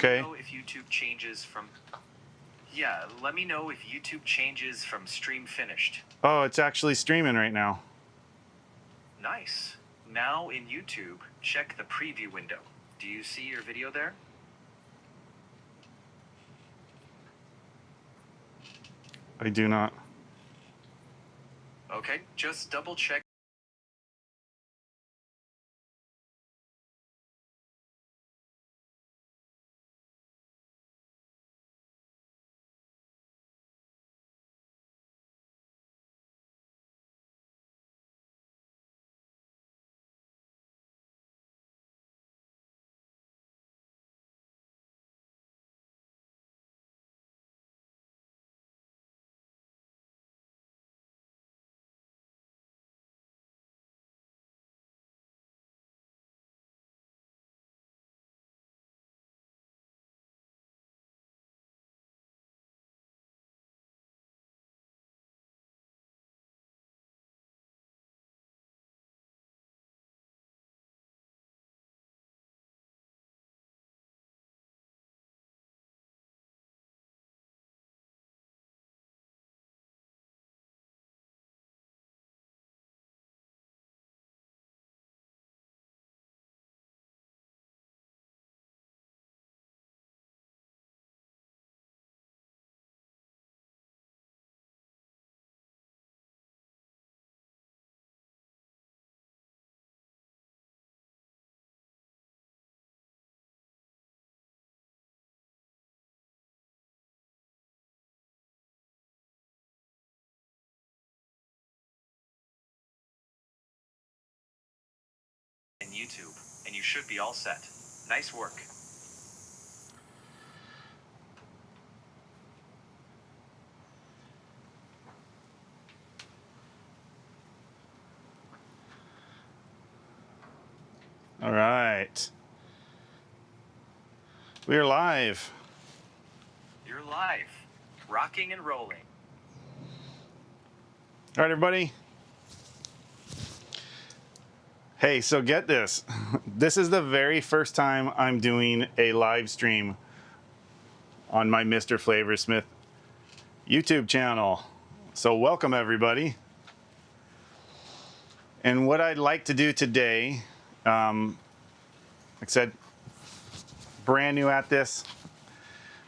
Okay. Let me know if YouTube changes from... Yeah, let me know if YouTube changes from stream finished. Oh, it's actually streaming right now. Nice. Now in YouTube, check the preview window. Do you see your video there? I do not. Okay, just double check. In YouTube, and you should be all set. Nice work. All right. We're live. You're live. Rocking and rolling. All right, everybody. Hey, so get this. This is the very first time I'm doing a live stream on my MrFlavorsmith YouTube channel. So welcome, everybody. And what I'd like to do today, like I said, brand new at this.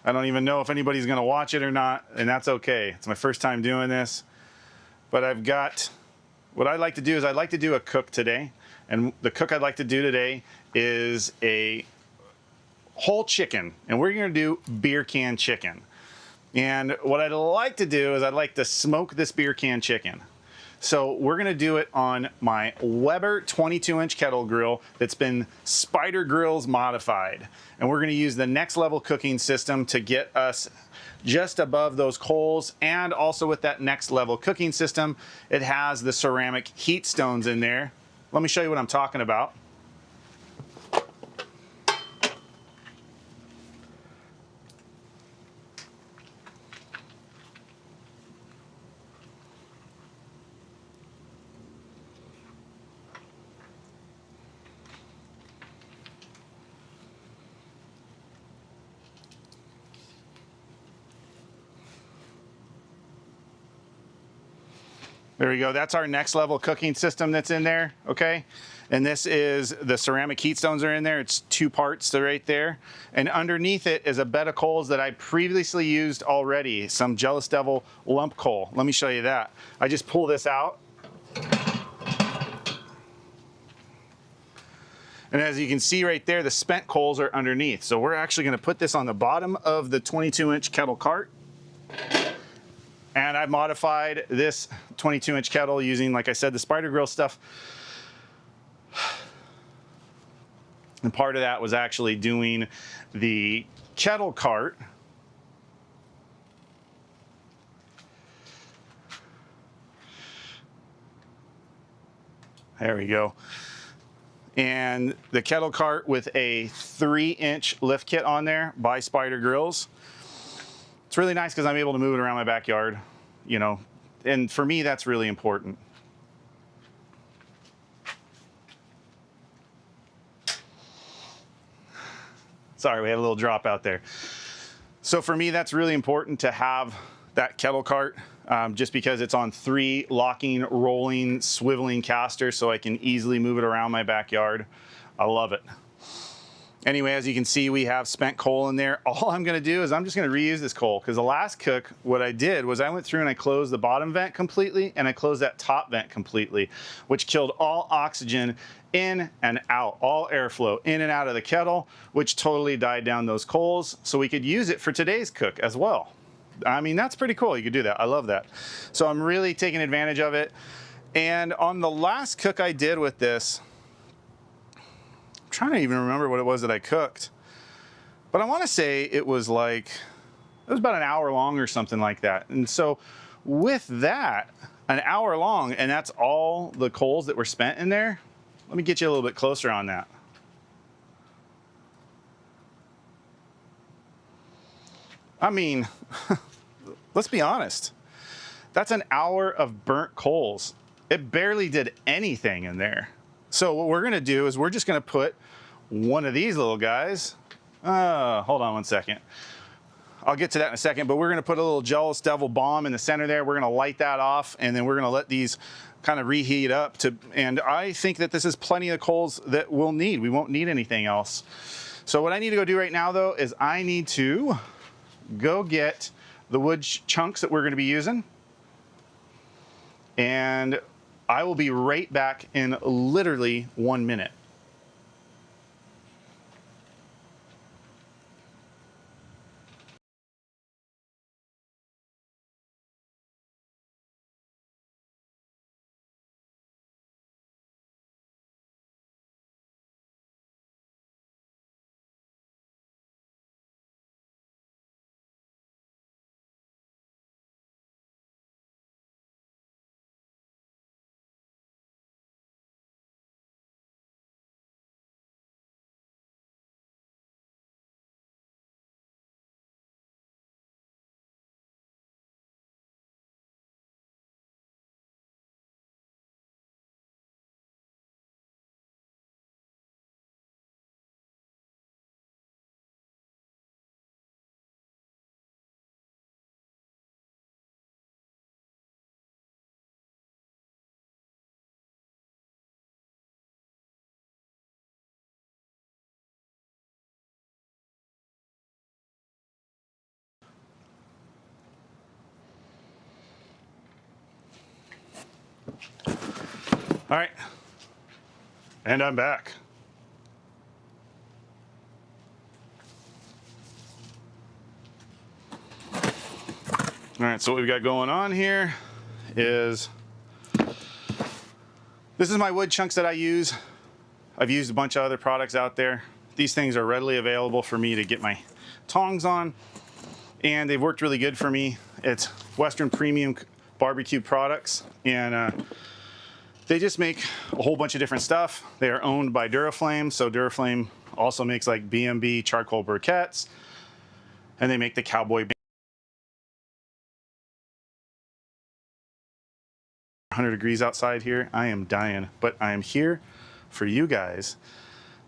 I don't even know if anybody's going to watch it or not, and that's okay. It's my first time doing this. But I've got, what I'd like to do is I'd like to do a cook today. And the cook I'd like to do today is a whole chicken. And we're going to do beer can chicken. And what I'd like to do is I'd like to smoke this beer can chicken. So we're going to do it on my Weber 22-inch kettle grill that's been Spider Grills modified. And we're going to use the next level cooking system to get us just above those coals. And also with that next level cooking system, it has the ceramic heat stones in there. Let me show you what I'm talking about. There we go. That's our next level cooking system that's in there, okay? And this is the ceramic heat stones are in there. It's 2 parts right there. And underneath it is a bed of coals that I previously used already, some Jealous Devil lump coal. Let me show you that. I just pull this out. And as you can see right there, the spent coals are underneath. So we're actually gonna put this on the bottom of the 22-inch kettle cart. And I've modified this 22-inch kettle using, like I said, the Spider Grill stuff. And part of that was actually doing the kettle cart. There we go. And the kettle cart with a 3-inch lift kit on there by Spider Grills. It's really nice because I'm able to move it around my backyard, you know, and for me, that's really important. Sorry, we had a little drop out there. So for me, that's really important to have that kettle cart, just because it's on 3 locking, rolling, swiveling casters, so I can easily move it around my backyard. I love it. Anyway, as you can see, we have spent coal in there. All I'm gonna do is I'm just gonna reuse this coal, because the last cook, what I did was I went through and I closed the bottom vent completely, and I closed that top vent completely, which killed all oxygen in and out, all airflow in and out of the kettle, which totally died down those coals, so we could use it for today's cook as well. I mean, that's pretty cool. You could do that. I love that. So I'm really taking advantage of it. And on the last cook I did with this, I'm trying to even remember what it was that I cooked, but I want to say it was about an hour long or something like that. And so with that, an hour long, and that's all the coals that were spent in there. Let me get you a little bit closer on that. I mean, let's be honest. That's an hour of burnt coals. It barely did anything in there. So what we're gonna do is we're just gonna put one of these little guys. Hold on one second. I'll get to that in a second, but we're gonna put a little Jealous Devil bomb in the center there. We're gonna light that off, and then we're gonna let these kind of reheat up and I think that this is plenty of coals that we'll need. We won't need anything else. So what I need to go do right now though is I need to go get the wood chunks that we're gonna be using, and I will be right back in literally 1 minute. All right, and I'm back. All right, so what we've got going on here is, this is my wood chunks that I use. I've used a bunch of other products out there. These things are readily available for me to get my tongs on, and they've worked really good for me. It's Western Premium Barbecue products, and they just make a whole bunch of different stuff. They are owned by Duraflame, so Duraflame also makes like B&B charcoal briquettes, and they make the Cowboy 100 degrees outside here. I am dying, but I am here for you guys,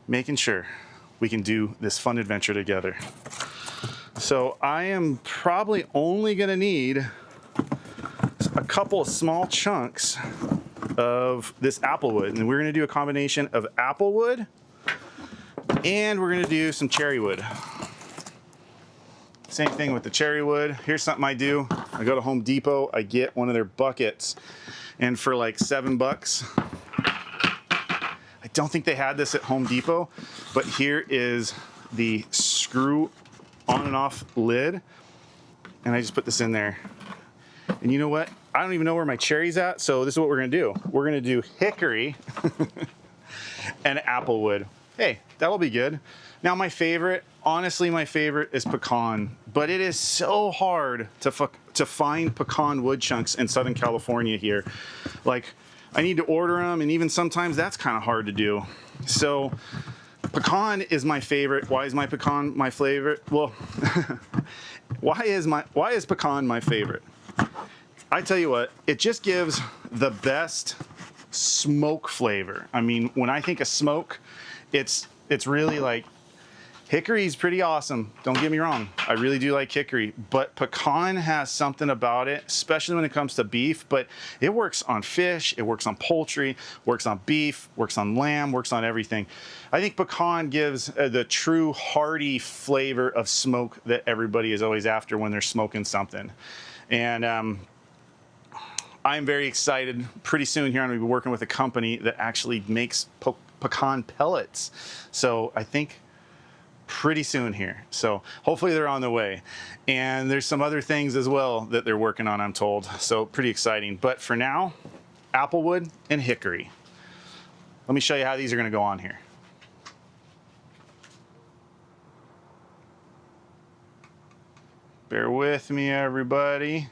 making sure we can do this fun adventure together. So I am probably only gonna need a couple of small chunks of this applewood, and we're gonna do a combination of applewood and we're gonna do some cherry wood. Same thing with the cherry wood. Here's something I do. I go to Home Depot, I get one of their buckets, and for like $7, I don't think they had this at Home Depot, but here is the screw on and off lid, and I just put this in there. And you know what? I don't even know where my cherry's at, so this is what we're gonna do. We're gonna do hickory and applewood. Hey, that'll be good. Now my favorite, honestly my favorite is pecan, but it is so hard to find pecan wood chunks in Southern California here. Like, I need to order them, and even sometimes that's kind of hard to do. So pecan is my favorite. Why is my pecan my favorite? Well, why is pecan my favorite? I tell you what, it just gives the best smoke flavor. I mean, when I think of smoke, it's really like, Hickory is pretty awesome. Don't get me wrong. I really do like hickory, but pecan has something about it, especially when it comes to beef, but it works on fish, it works on poultry, works on beef, works on lamb, works on everything. I think pecan gives the true hearty flavor of smoke that everybody is always after when they're smoking something. And I'm very excited. Pretty soon here I'm going to be working with a company that actually makes pecan pellets. So I think pretty soon here. So hopefully they're on the way. And there's some other things as well that they're working on, I'm told. So pretty exciting. But for now, applewood and hickory. Let me show you how these are going to go on here. Bear with me, everybody.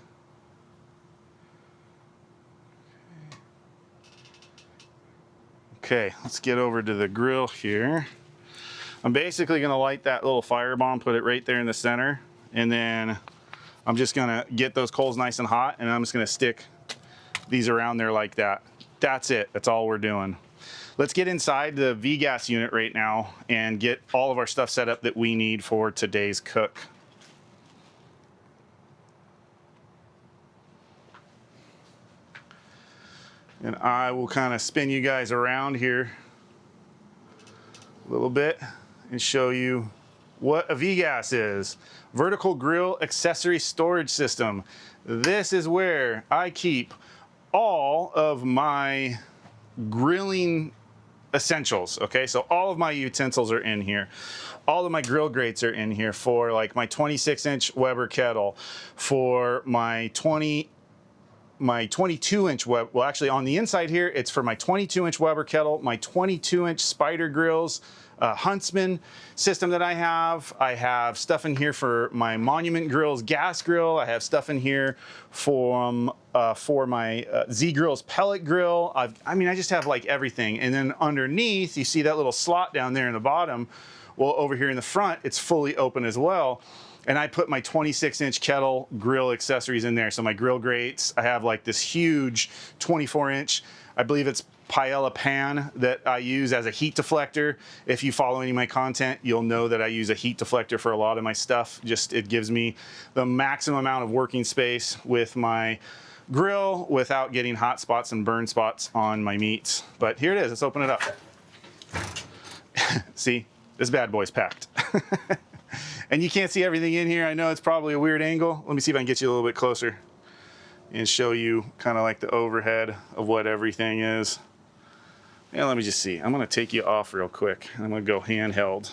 Okay, let's get over to the grill here. I'm basically going to light that little firebomb, put it right there in the center, and then I'm just going to get those coals nice and hot, and I'm just going to stick these around there like that. That's it. That's all we're doing. Let's get inside the V-gas unit right now and get all of our stuff set up that we need for today's cook. And I will kind of spin you guys around here a little bit and show you what a V-gas is. Vertical grill accessory storage system. This is where I keep all of my grilling essentials, okay? So all of my utensils are in here. All of my grill grates are in here for like my 26-inch Weber kettle, for my 22-inch Weber, well actually on the inside here, it's for my 22-inch Weber kettle, my 22-inch Spider grills, Huntsman system that I have. I have stuff in here for my Monument Grills gas grill. I have stuff in here for my Z Grills pellet grill. I mean, I just have like everything. And then underneath, you see that little slot down there in the bottom. Well, over here in the front, it's fully open as well. And I put my 26-inch Kettle grill accessories in there. So my grill grates, I have like this huge 24-inch, I believe it's paella pan that I use as a heat deflector. If you follow any of my content, you'll know that I use a heat deflector for a lot of my stuff. Just it gives me the maximum amount of working space with my grill without getting hot spots and burn spots on my meats. But here it is, let's open it up. See, this bad boy's packed. And you can't see everything in here. I know it's probably a weird angle. Let me see if I can get you a little bit closer and show you kind of like the overhead of what everything is. Yeah, let me just see. I'm gonna take you off real quick. I'm gonna go handheld.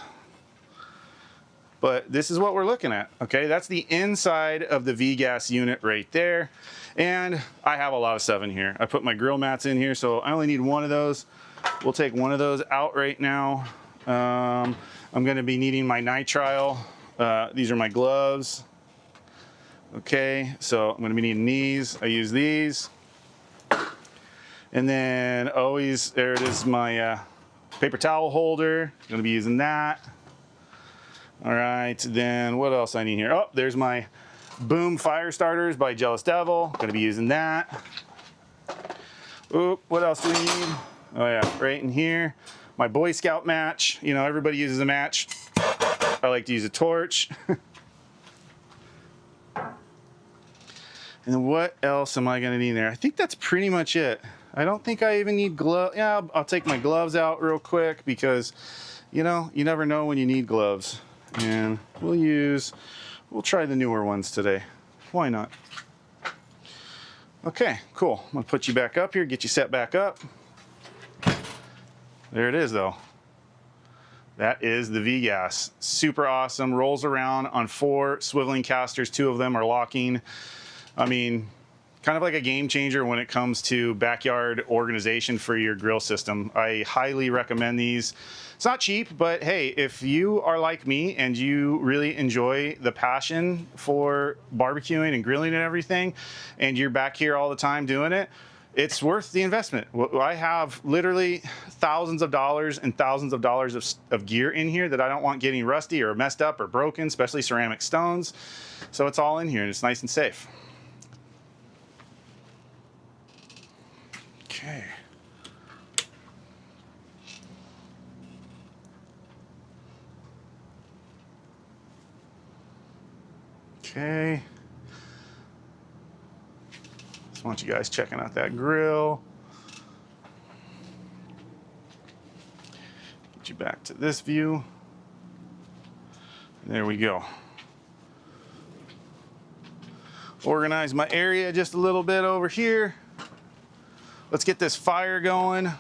But this is what we're looking at, okay? That's the inside of the V-gas unit right there. And I have a lot of stuff in here. I put my grill mats in here, so I only need one of those. We'll take one of those out right now. I'm gonna be needing my nitrile. These are my gloves. Okay, so I'm gonna be needing these. I use these. And then always, there it is, my paper towel holder. I'm gonna be using that. All right, then what else I need here? Oh, there's my Boom Fire Starters by Jealous Devil. Gonna be using that. Oop, what else do we need? Oh yeah, right in here. My Boy Scout match. You know, everybody uses a match. I like to use a torch. And then what else am I gonna need there? I think that's pretty much it. I don't think I even need gloves. Yeah, I'll take my gloves out real quick because, you know, you never know when you need gloves. And we'll try the newer ones today. Why not? Okay, cool. I'm gonna put you back up here, get you set back up. There it is though. That is the V-gas. Super awesome, rolls around on 4 swiveling casters, 2 of them are locking. I mean, kind of like a game changer when it comes to backyard organization for your grill system. I highly recommend these. It's not cheap, but hey, if you are like me and you really enjoy the passion for barbecuing and grilling and everything, and you're back here all the time doing it, it's worth the investment. I have literally thousands of dollars and thousands of dollars of gear in here that I don't want getting rusty or messed up or broken, especially ceramic stones. So it's all in here and it's nice and safe. Okay. Okay. Just want you guys checking out that grill. Get you back to this view. There we go. Organize my area just a little bit over here. Let's get this fire going.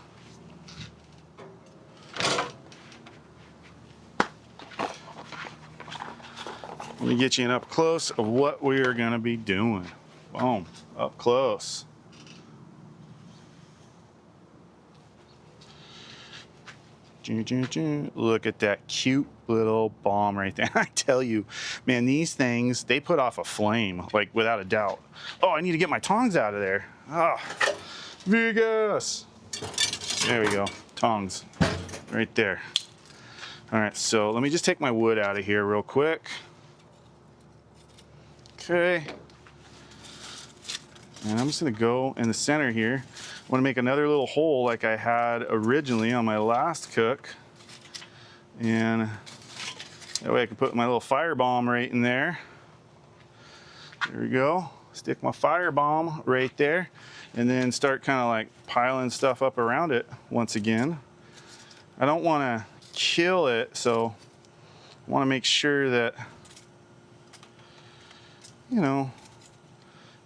Let me get you an up close of what we are gonna be doing. Boom, up close. Look at that cute little bomb right there. I tell you, man, these things, they put off a flame, like without a doubt. Oh, I need to get my tongs out of there. Oh, Vegas. There we go, tongs, right there. All right, so let me just take my wood out of here real quick. Okay. And I'm just gonna go in the center here. I wanna make another little hole like I had originally on my last cook. And that way I can put my little fire bomb right in there. There we go. Stick my fire bomb right there and then start kind of like piling stuff up around it once again. I don't wanna kill it, so I wanna make sure that, you know,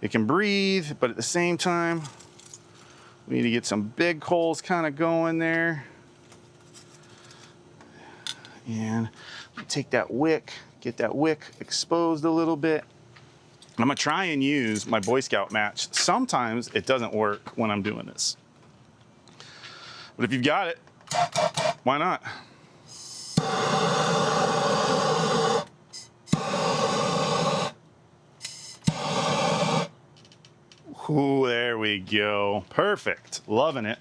it can breathe, but at the same time, we need to get some big coals kind of going there. And take that wick, get that wick exposed a little bit. I'm gonna try and use my Boy Scout match. Sometimes it doesn't work when I'm doing this. But if you've got it, why not? Ooh, there we go. Perfect. Loving it.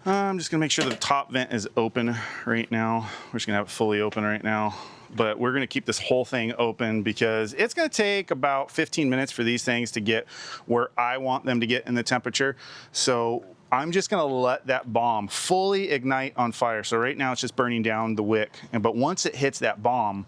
I'm just gonna make sure the top vent is open right now. We're just gonna have it fully open right now. But we're gonna keep this whole thing open because it's gonna take about 15 minutes for these things to get where I want them to get in the temperature. So I'm just gonna let that bomb fully ignite on fire. So right now it's just burning down the wick. But once it hits that bomb,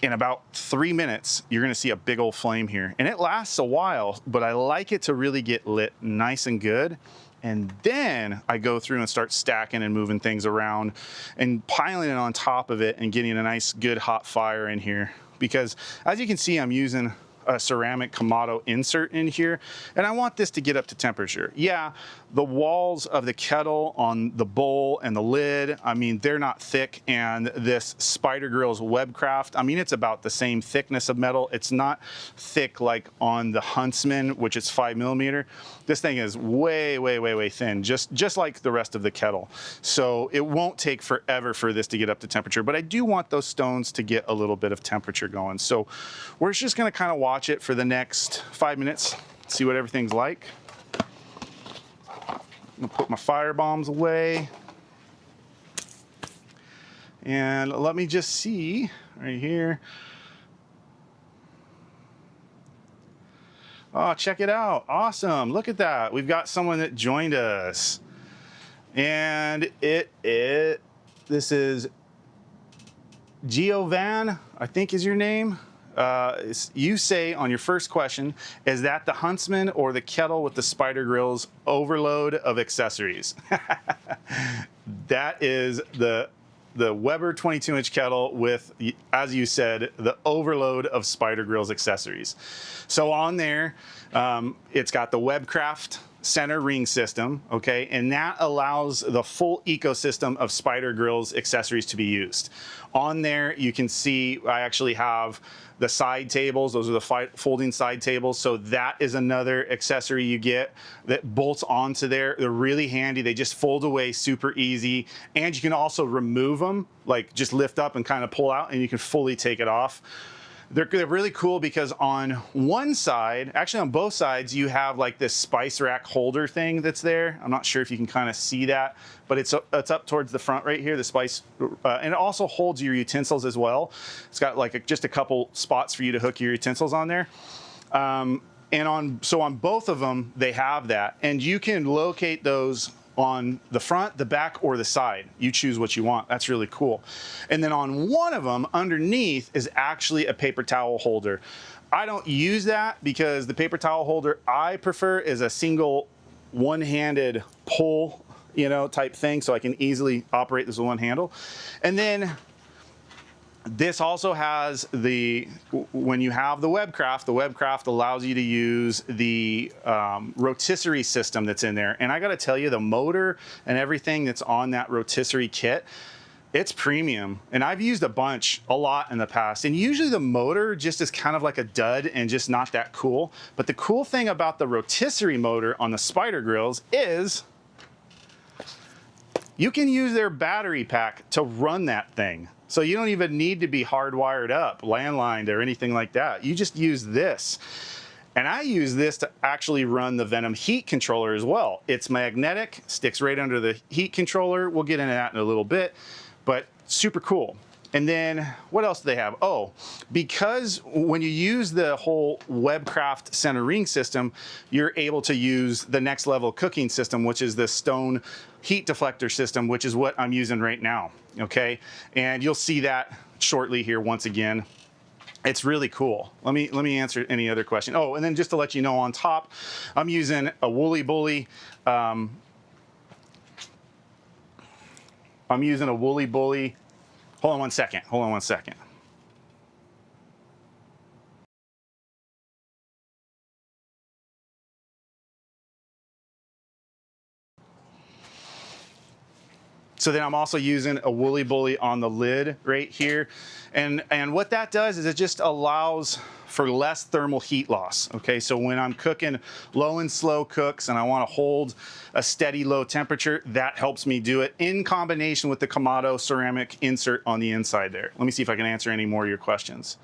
in about 3 minutes, you're gonna see a big old flame here. And it lasts a while, but I like it to really get lit nice and good. And then I go through and start stacking and moving things around and piling it on top of it and getting a nice, good hot fire in here. Because as you can see, I'm using a ceramic Kamado insert in here, and I want this to get up to temperature. Yeah, the walls of the kettle on the bowl and the lid, I mean, they're not thick, and this Spider Grill's Webcraft, I mean, it's about the same thickness of metal. It's not thick like on the Huntsman, which is 5mm. This thing is way, way, way, way thin, just like the rest of the kettle. So it won't take forever for this to get up to temperature, but I do want those stones to get a little bit of temperature going. So we're just gonna kind of watch it for the next 5 minutes, see what everything's like. I'm gonna put my fire bombs away. And let me just see right here. Oh, check it out. Awesome. Look at that. We've got someone that joined us. And this is Giovan, I think is your name. You say on your first question, is that the Huntsman or the kettle with the Spider Grill's overload of accessories? That is the Weber 22-inch kettle with, as you said, the overload of Spider Grill's accessories. So on there, it's got the Webcraft center ring system, okay, and that allows the full ecosystem of Spider Grill's accessories to be used. On there, you can see I actually have the side tables. Those are the folding side tables. So that is another accessory you get that bolts onto there. They're really handy. They just fold away super easy. And you can also remove them, like just lift up and kind of pull out, and you can fully take it off. They're really cool because on one side, actually on both sides, you have like this spice rack holder thing that's there. I'm not sure if you can kind of see that, but it's up towards the front right here, the spice, and it also holds your utensils as well. It's got like just a couple spots for you to hook your utensils on there. And so on both of them, they have that, and you can locate those on the front, the back, or the side. You choose what you want. That's really cool. And then on one of them underneath is actually a paper towel holder. I don't use that because the paper towel holder I prefer is a single one-handed pull, you know, type thing, so I can easily operate this with one handle. And then this also has the, when you have the Webcraft allows you to use the rotisserie system that's in there. And I gotta tell you, the motor and everything that's on that rotisserie kit, it's premium. And I've used a lot in the past. And usually the motor just is kind of like a dud and just not that cool. But the cool thing about the rotisserie motor on the Spider Grills is you can use their battery pack to run that thing. So you don't even need to be hardwired up, landlined, or anything like that. You just use this. And I use this to actually run the Venom heat controller as well. It's magnetic, sticks right under the heat controller. We'll get into that in a little bit, but super cool. And then what else do they have? Oh, because when you use the whole Webcraft center ring system, you're able to use the next level cooking system, which is the stone heat deflector system, which is what I'm using right now, okay? And you'll see that shortly here once again. It's really cool. Let me answer any other question. Oh, and then just to let you know, on top, I'm using a Woolly Bully. I'm using a Woolly Bully. Hold on one second. Hold on one second. So then I'm also using a Woolly Bully on the lid right here. And what that does is it just allows for less thermal heat loss. Okay, so when I'm cooking low and slow cooks and I want to hold a steady low temperature, that helps me do it in combination with the Kamado ceramic insert on the inside there. Let me see if I can answer any more of your questions.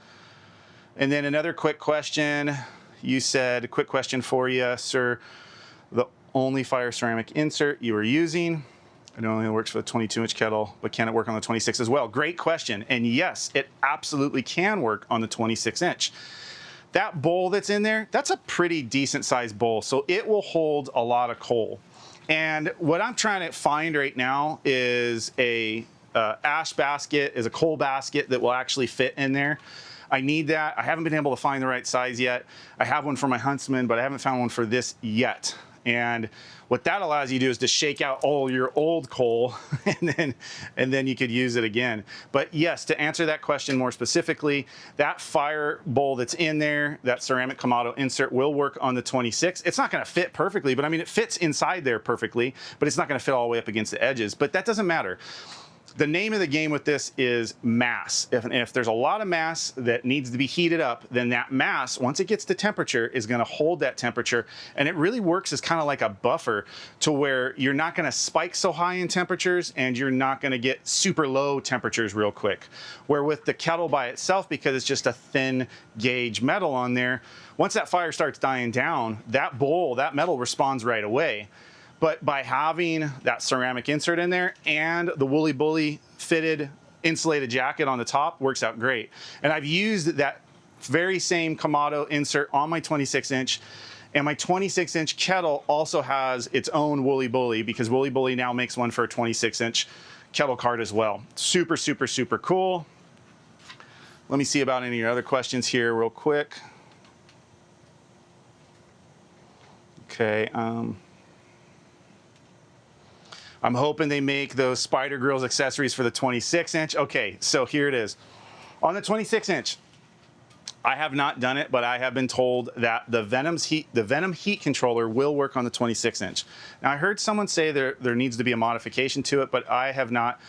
And then another quick question. You said, quick question for you, sir. The only fire ceramic insert you were using, it only works for the 22-inch kettle, but can it work on the 26 as well? Great question. And yes, it absolutely can work on the 26-inch. That bowl that's in there, that's a pretty decent sized bowl, so it will hold a lot of coal. And what I'm trying to find right now is a ash basket, is a coal basket that will actually fit in there. I need that. I haven't been able to find the right size yet. I have one for my Huntsman, but I haven't found one for this yet. And what that allows you to do is to shake out all your old coal and then you could use it again. But yes, to answer that question more specifically, that fire bowl that's in there, that ceramic Kamado insert, will work on the 26. It's not going to fit perfectly, but I mean, it fits inside there perfectly, but it's not going to fit all the way up against the edges. But that doesn't matter. The name of the game with this is mass. If there's a lot of mass that needs to be heated up, then that mass, once it gets to temperature, is going to hold that temperature. And it really works as kind of like a buffer to where you're not going to spike so high in temperatures and you're not going to get super low temperatures real quick. Where with the kettle by itself, because it's just a thin gauge metal on there, once that fire starts dying down, that bowl, that metal responds right away. But by having that ceramic insert in there and the Woolly Bully fitted insulated jacket on the top, works out great. And I've used that very same Kamado insert on my 26-inch, and my 26-inch kettle also has its own Woolly Bully, because Woolly Bully now makes one for a 26-inch kettle cart as well. Super, super, super cool. Let me see about any of your other questions here real quick. Okay. I'm hoping they make those Spider Grills accessories for the 26-inch. Okay, so here it is. On the 26-inch, I have not done it, but I have been told that the Venom heat controller will work on the 26-inch. Now, I heard someone say there needs to be a modification to it, but I have not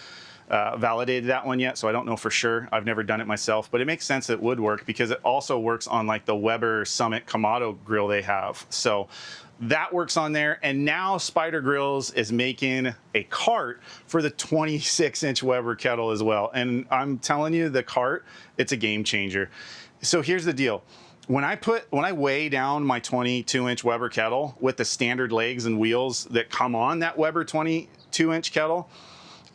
validated that one yet, so I don't know for sure. I've never done it myself, but it makes sense that it would work because it also works on like the Weber Summit Kamado grill they have. So that works on there. And now Spider Grills is making a cart for the 26-inch Weber kettle as well. And I'm telling you, the cart, it's a game changer. So here's the deal. When I weigh down my 22-inch Weber kettle with the standard legs and wheels that come on that Weber 22-inch kettle,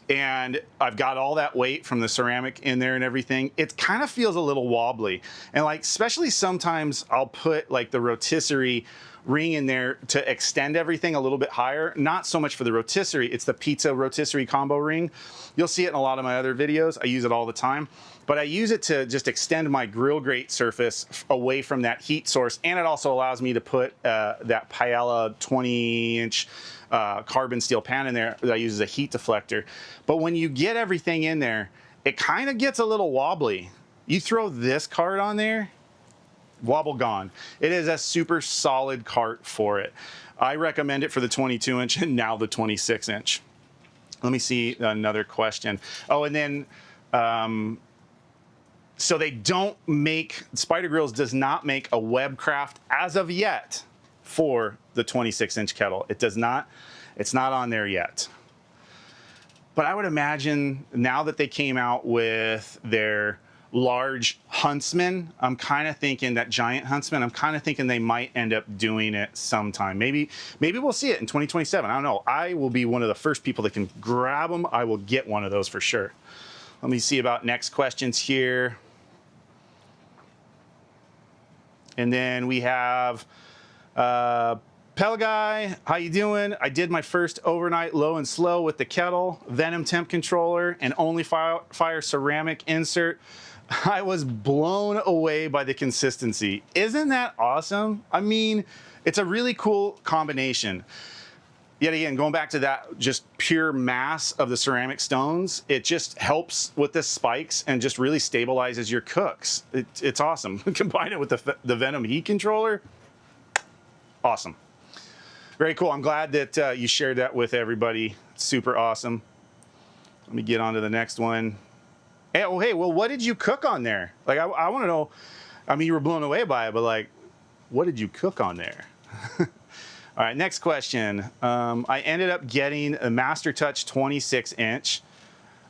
and I've got all that weight from the ceramic in there and everything, it kind of feels a little wobbly. And like, especially sometimes I'll put like the rotisserie ring in there to extend everything a little bit higher. Not so much for the rotisserie, it's the pizza rotisserie combo ring. You'll see it in a lot of my other videos. I use it all the time, but I use it to just extend my grill grate surface away from that heat source. And it also allows me to put that Paella 20-inch carbon steel pan in there that I use as a heat deflector. But when you get everything in there, it kind of gets a little wobbly. You throw this cart on there, wobble gone. It is a super solid cart for it. I recommend it for the 22-inch and now the 26-inch. Let me see another question. Oh, and then, so they don't make, Spider Grills does not make a Webcraft as of yet for the 26-inch kettle. It does not, it's not on there yet. But I would imagine now that they came out with their large Huntsman, I'm kind of thinking that giant Huntsman, I'm kind of thinking they might end up doing it sometime. Maybe we'll see it in 2027. I don't know. I will be one of the first people that can grab them. I will get one of those for sure. Let me see about next questions here. And then we have Pella Guy, how you doing? I did my first overnight low and slow with the Kettle, Venom temp controller, and only fire ceramic insert. I was blown away by the consistency. Isn't that awesome? I mean, it's a really cool combination. Yet again, going back to that just pure mass of the ceramic stones, it just helps with the spikes and just really stabilizes your cooks. It's awesome. Combine it with the Venom heat controller, awesome. Very cool. I'm glad that you shared that with everybody. Super awesome. Let me get on to the next one. Hey, oh, hey, well, what did you cook on there? Like, I want to know. I mean, you were blown away by it, but like, what did you cook on there? All right, next question. I ended up getting a Master Touch 26-inch.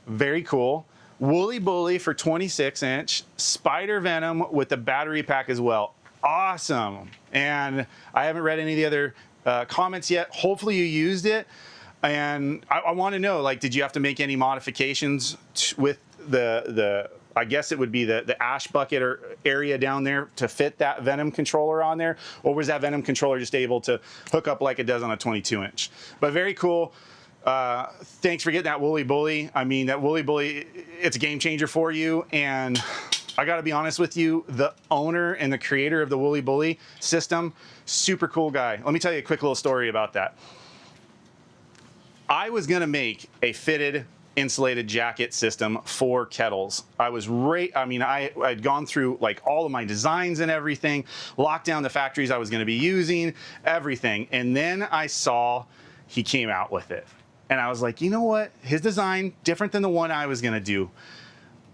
Very cool. Woolly Bully for 26-inch. Spider Venom with the battery pack as well. Awesome. And I haven't read any of the other comments yet. Hopefully you used it. And I want to know, like, did you have to make any modifications with the I guess it would be the ash bucket or area down there to fit that Venom controller on there? Or was that Venom controller just able to hook up like it does on a 22-inch? But very cool. Thanks for getting that Woolly Bully. I mean, that Woolly Bully, it's a game changer for you. And I got to be honest with you, the owner and the creator of the Woolly Bully system, super cool guy. Let me tell you a quick little story about that. I was going to make a fitted insulated jacket system for kettles. I'd gone through like all of my designs and everything, locked down the factories I was going to be using, everything. And then I saw he came out with it. And I was like, you know what? His design, different than the one I was going to do.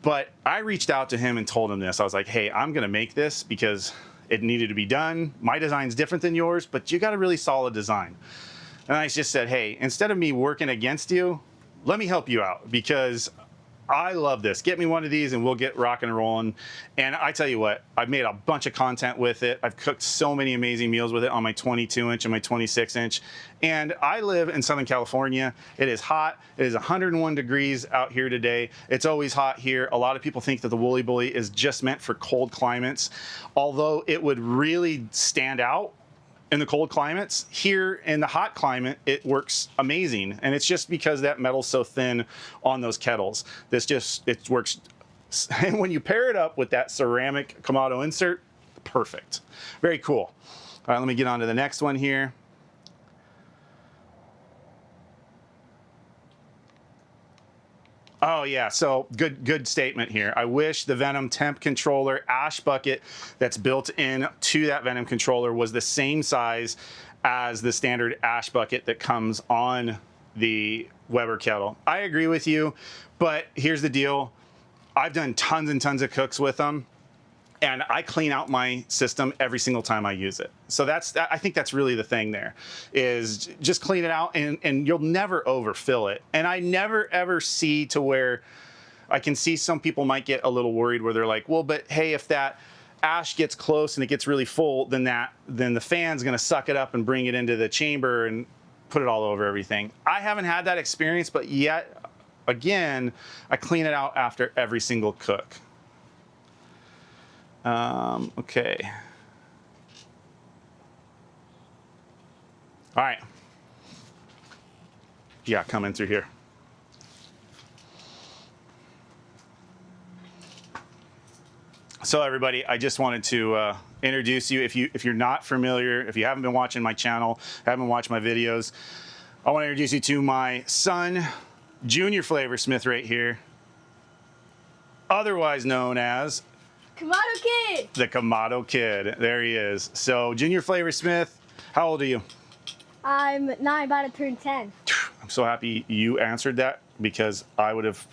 But I reached out to him and told him this. I was like, hey, I'm going to make this because it needed to be done. My design's different than yours, but you got a really solid design. And I just said, hey, instead of me working against you, let me help you out because I love this. Get me one of these and we'll get rocking and rolling. And I tell you what, I've made a bunch of content with it. I've cooked so many amazing meals with it on my 22-inch and my 26-inch. And I live in Southern California. It is hot. It is 101 degrees out here today. It's always hot here. A lot of people think that the Woolly Bully is just meant for cold climates, although it would really stand out in the cold climates. Here in the hot climate, it works amazing. And it's just because that metal's so thin on those kettles. It works. And when you pair it up with that ceramic Kamado insert, perfect. Very cool. All right, let me get on to the next one here. Oh yeah, so good statement here. I wish the Venom temp controller ash bucket that's built in to that Venom controller was the same size as the standard ash bucket that comes on the Weber kettle. I agree with you, but here's the deal. I've done tons and tons of cooks with them, and I clean out my system every single time I use it. So I think that's really the thing there, is just clean it out and you'll never overfill it. And I never ever see to where I can see some people might get a little worried where they're like, well, but hey, if that ash gets close and it gets really full, then the fan's gonna suck it up and bring it into the chamber and put it all over everything. I haven't had that experience, but yet again, I clean it out after every single cook. Okay. All right. Yeah, coming through here. So everybody, I just wanted to introduce you. If you're not familiar, if you haven't been watching my channel, haven't watched my videos, I want to introduce you to my son, Junior Flavorsmith, right here, otherwise known as Kamado Kid. the Kamado Kid. There he is. So Junior Flavorsmith, how old are you? I'm 9, about to turn 10. I'm so happy you answered that because I would have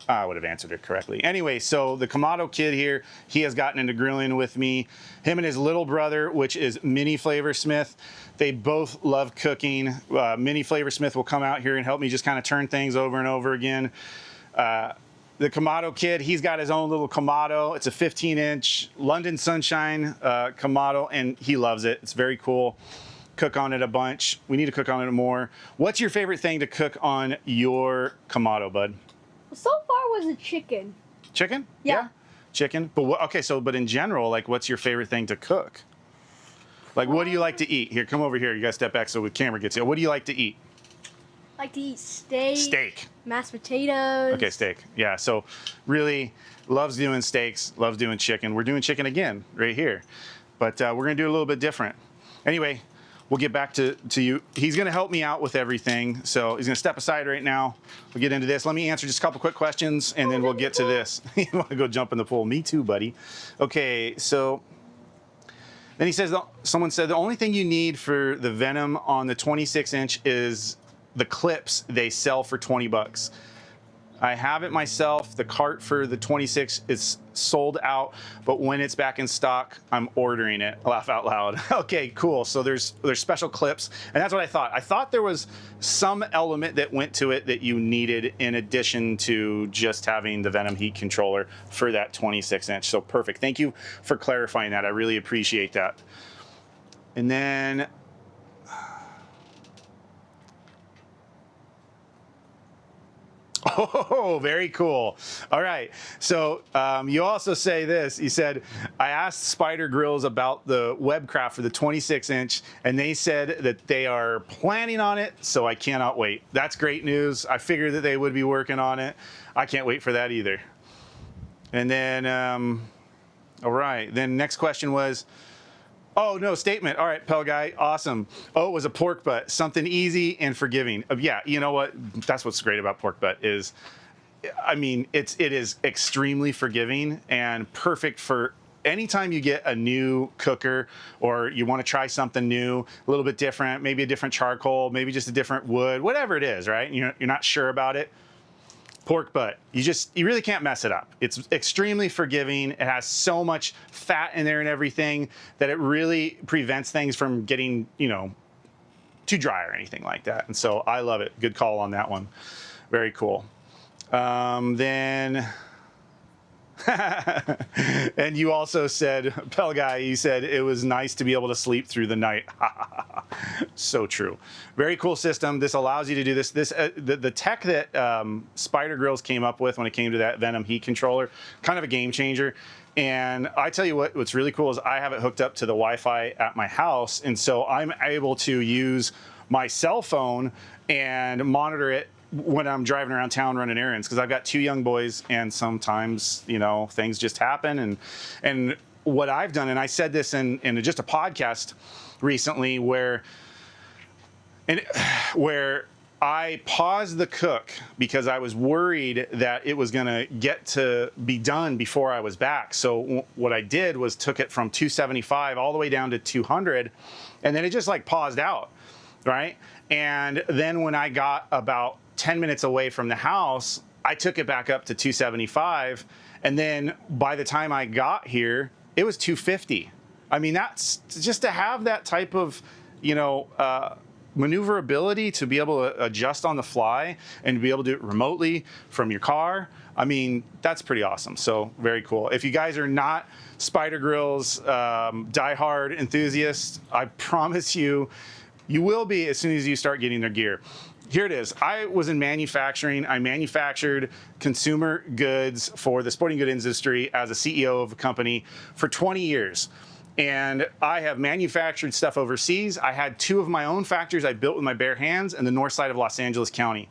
answered it correctly. Anyway, so the Kamado Kid here, he has gotten into grilling with me. Him and his little brother, which is Mini Flavorsmith, they both love cooking. Mini Flavorsmith will come out here and help me just kind of turn things over and over again. The Kamado Kid, he's got his own little Kamado. It's a 15-inch London Sunshine Kamado, and he loves it. It's very cool. Cook on it a bunch. We need to cook on it more. What's your favorite thing to cook on your Kamado, bud? So far was the chicken. Chicken? Yeah. Chicken. But but in general, like, what's your favorite thing to cook? Like, what do you like to eat? Here, come over here. You guys step back so the camera gets you. What do you like to eat? I like to eat steak. Steak. Mashed potatoes. Okay, steak. Yeah. So really loves doing steaks. Loves doing chicken. We're doing chicken again right here, but we're gonna do it a little bit different. Anyway. We'll get back to you. He's gonna help me out with everything. So he's gonna step aside right now. We'll get into this. Let me answer just a couple quick questions and then we'll get to this. You wanna go jump in the pool? Me too, buddy. Okay, so then he says, someone said the only thing you need for the Venom on the 26-inch is the clips they sell for 20 bucks. I have it myself. The cart for the 26 is sold out, but when it's back in stock, I'm ordering it. Laugh out loud. Okay, cool. So there's special clips, and that's what I thought. I thought there was some element that went to it that you needed in addition to just having the Venom heat controller for that 26-inch. So perfect. Thank you for clarifying that. I really appreciate that. And then oh, very cool. All right. So you also say this. You said, I asked Spider Grills about the Webcraft for the 26-inch, and they said that they are planning on it, so I cannot wait. That's great news. I figured that they would be working on it. I can't wait for that either. And then, all right. Then next question was, oh, no, statement. All right, Pell Guy, awesome. Oh, it was a pork butt, something easy and forgiving. Yeah, you know what? That's what's great about pork butt is, I mean, it is extremely forgiving and perfect for anytime you get a new cooker or you want to try something new, a little bit different, maybe a different charcoal, maybe just a different wood, whatever it is, right? You're not sure about it. Pork butt, you really can't mess it up. It's extremely forgiving. It has so much fat in there and everything that it really prevents things from getting, too dry or anything like that. And so I love it. Good call on that one. Very cool. Then, and you also said, Pell Guy, you said it was nice to be able to sleep through the night. So true. Very cool system. This allows you to do this. The tech that Spider Grills came up with when it came to that Venom heat controller, kind of a game changer. And I tell you what's really cool is I have it hooked up to the Wi-Fi at my house. And so I'm able to use my cell phone and monitor it when I'm driving around town running errands, because I've got 2 young boys and sometimes, things just happen. And what I've done, and I said this in just a podcast recently where I paused the cook because I was worried that it was going to get to be done before I was back. So what I did was took it from 275 all the way down to 200, and then it just like paused out, right? And then when I got about 10 minutes away from the house, I took it back up to 275, and then by the time I got here, it was 250. I mean, that's just to have that type of, maneuverability to be able to adjust on the fly and to be able to do it remotely from your car. I mean, that's pretty awesome. So very cool. If you guys are not Spider Grills diehard enthusiasts, I promise you will be as soon as you start getting their gear. Here it is. I was in manufacturing. I manufactured consumer goods for the sporting goods industry as a CEO of a company for 20 years. And I have manufactured stuff overseas. I had 2 of my own factories I built with my bare hands in the north side of Los Angeles County.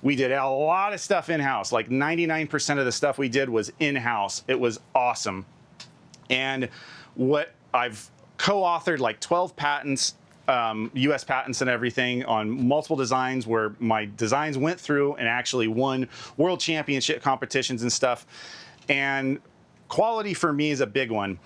We did a lot of stuff in-house. Like 99% of the stuff we did was in-house. It was awesome. And what I've co-authored like 12 patents, US patents and everything on multiple designs where my designs went through and actually won world championship competitions and stuff. And quality for me is a big one.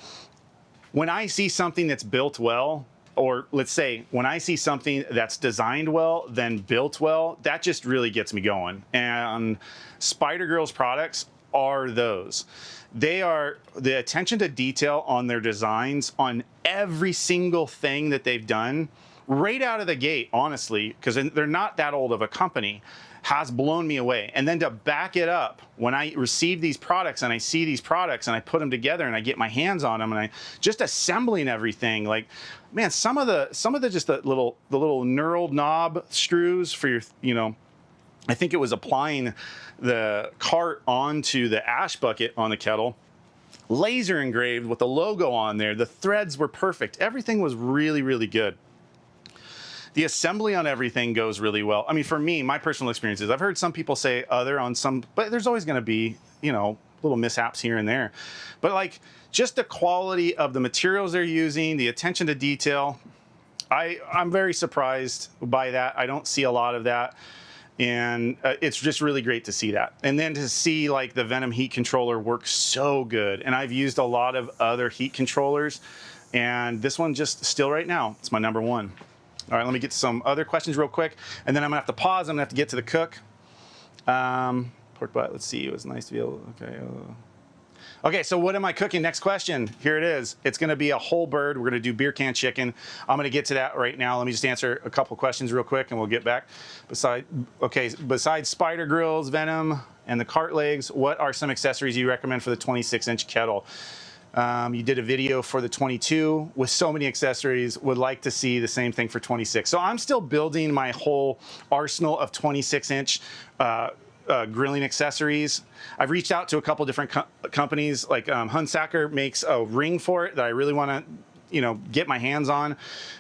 When I see something that's built well, or let's say when I see something that's designed well, then built well, that just really gets me going. And Spider Girl's products are those. They are the attention to detail on their designs on every single thing that they've done right out of the gate, honestly, because they're not that old of a company, has blown me away. And then to back it up, when I receive these products and I see these products and I put them together and I get my hands on them and I just assembling everything, like, man, some of the just the little knurled knob screws for your, you know, I think it was applying the cart onto the ash bucket on the kettle, laser engraved with the logo on there. The threads were perfect. Everything was really, really good. The assembly on everything goes really well. I mean, for me, my personal experiences, I've heard some people say other on some, but there's always going to be, you know, little mishaps here and there. But like just the quality of the materials they're using, the attention to detail, I'm very surprised by that. I don't see a lot of that. And it's just really great to see that. And then to see like the Venom heat controller work so good. And I've used a lot of other heat controllers, and this one just still right now, it's my #1. All right, let me get to some other questions real quick, and then I'm gonna have to pause. I'm gonna have to get to the cook. Pork butt, let's see, it was nice to be able, okay. Okay, so what am I cooking? Next question, here it is. It's gonna be a whole bird. We're gonna do beer can chicken. I'm gonna get to that right now. Let me just answer a couple questions real quick and we'll get back. Besides spider grills, Venom, and the cart legs, what are some accessories you recommend for the 26-inch kettle? You did a video for the 22 with so many accessories, would like to see the same thing for 26. So I'm still building my whole arsenal of 26-inch grilling accessories. I've reached out to a couple different companies, like Hunsacker makes a ring for it that I really want to, you know, get my hands on.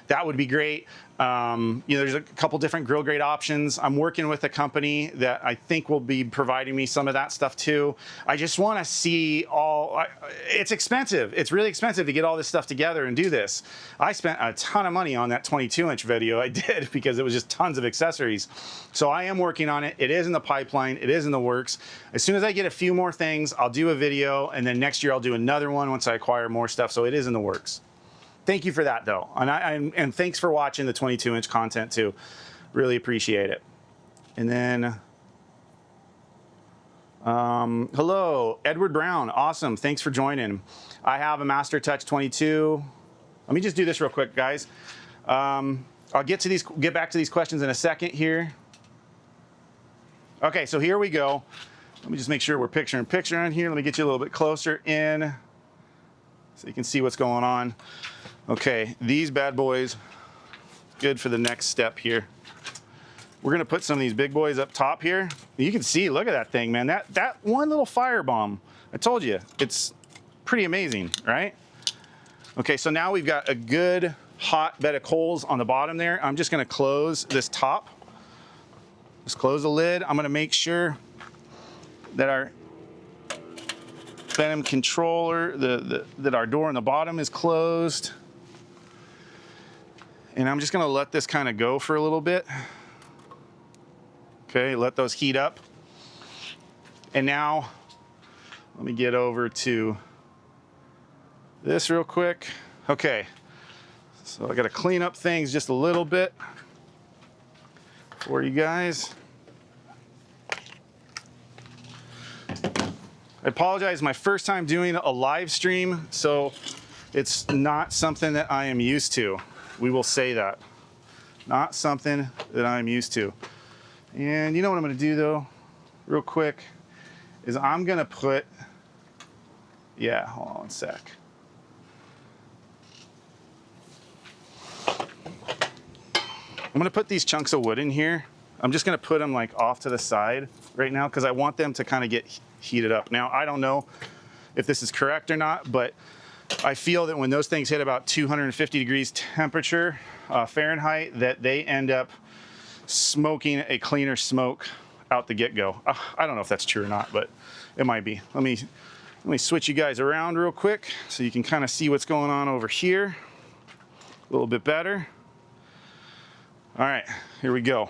That would be great. You know, there's a couple different grill grade options. I'm working with a company that I think will be providing me some of that stuff too. I just want to see all, it's expensive. It's really expensive to get all this stuff together and do this. I spent a ton of money on that 22-inch video I did because it was just tons of accessories. So I am working on it. It is in the pipeline. It is in the works. As soon as I get a few more things, I'll do a video, and then next year I'll do another one once I acquire more stuff. So it is in the works. Thank you for that, though. And thanks for watching the 22-inch content, too. Really appreciate it. And then, hello, Edward Brown. Awesome. Thanks for joining. I have a Master Touch 22. Let me just do this real quick, guys. I'll get back to these questions in a second here. Okay, so here we go. Let me just make sure we're picture in picture on here. Let me get you a little bit closer in so you can see what's going on. Okay, these bad boys, good for the next step here. We're gonna put some of these big boys up top here. You can see, look at that thing, man. That one little firebomb, I told you, it's pretty amazing, right? Okay, so now we've got a good hot bed of coals on the bottom there. I'm just gonna close this top. Just close the lid. I'm gonna make sure that our Venom controller, that our door on the bottom is closed. And I'm just gonna let this kind of go for a little bit. Okay, let those heat up. And now, let me get over to this real quick. Okay, so I gotta clean up things just a little bit for you guys. I apologize, my first time doing a live stream, so it's not something that I am used to. We will say that. Not something that I'm used to. And you know what I'm gonna do though, real quick, is I'm gonna put, yeah, hold on one sec. I'm gonna put these chunks of wood in here. I'm just gonna put them like off to the side right now because I want them to kind of get heated up. Now, I don't know if this is correct or not, but I feel that when those things hit about 250 degrees temperature, Fahrenheit, that they end up smoking a cleaner smoke out the get-go. I don't know if that's true or not, but it might be. Let me switch you guys around real quick so you can kind of see what's going on over here a little bit better. All right, here we go.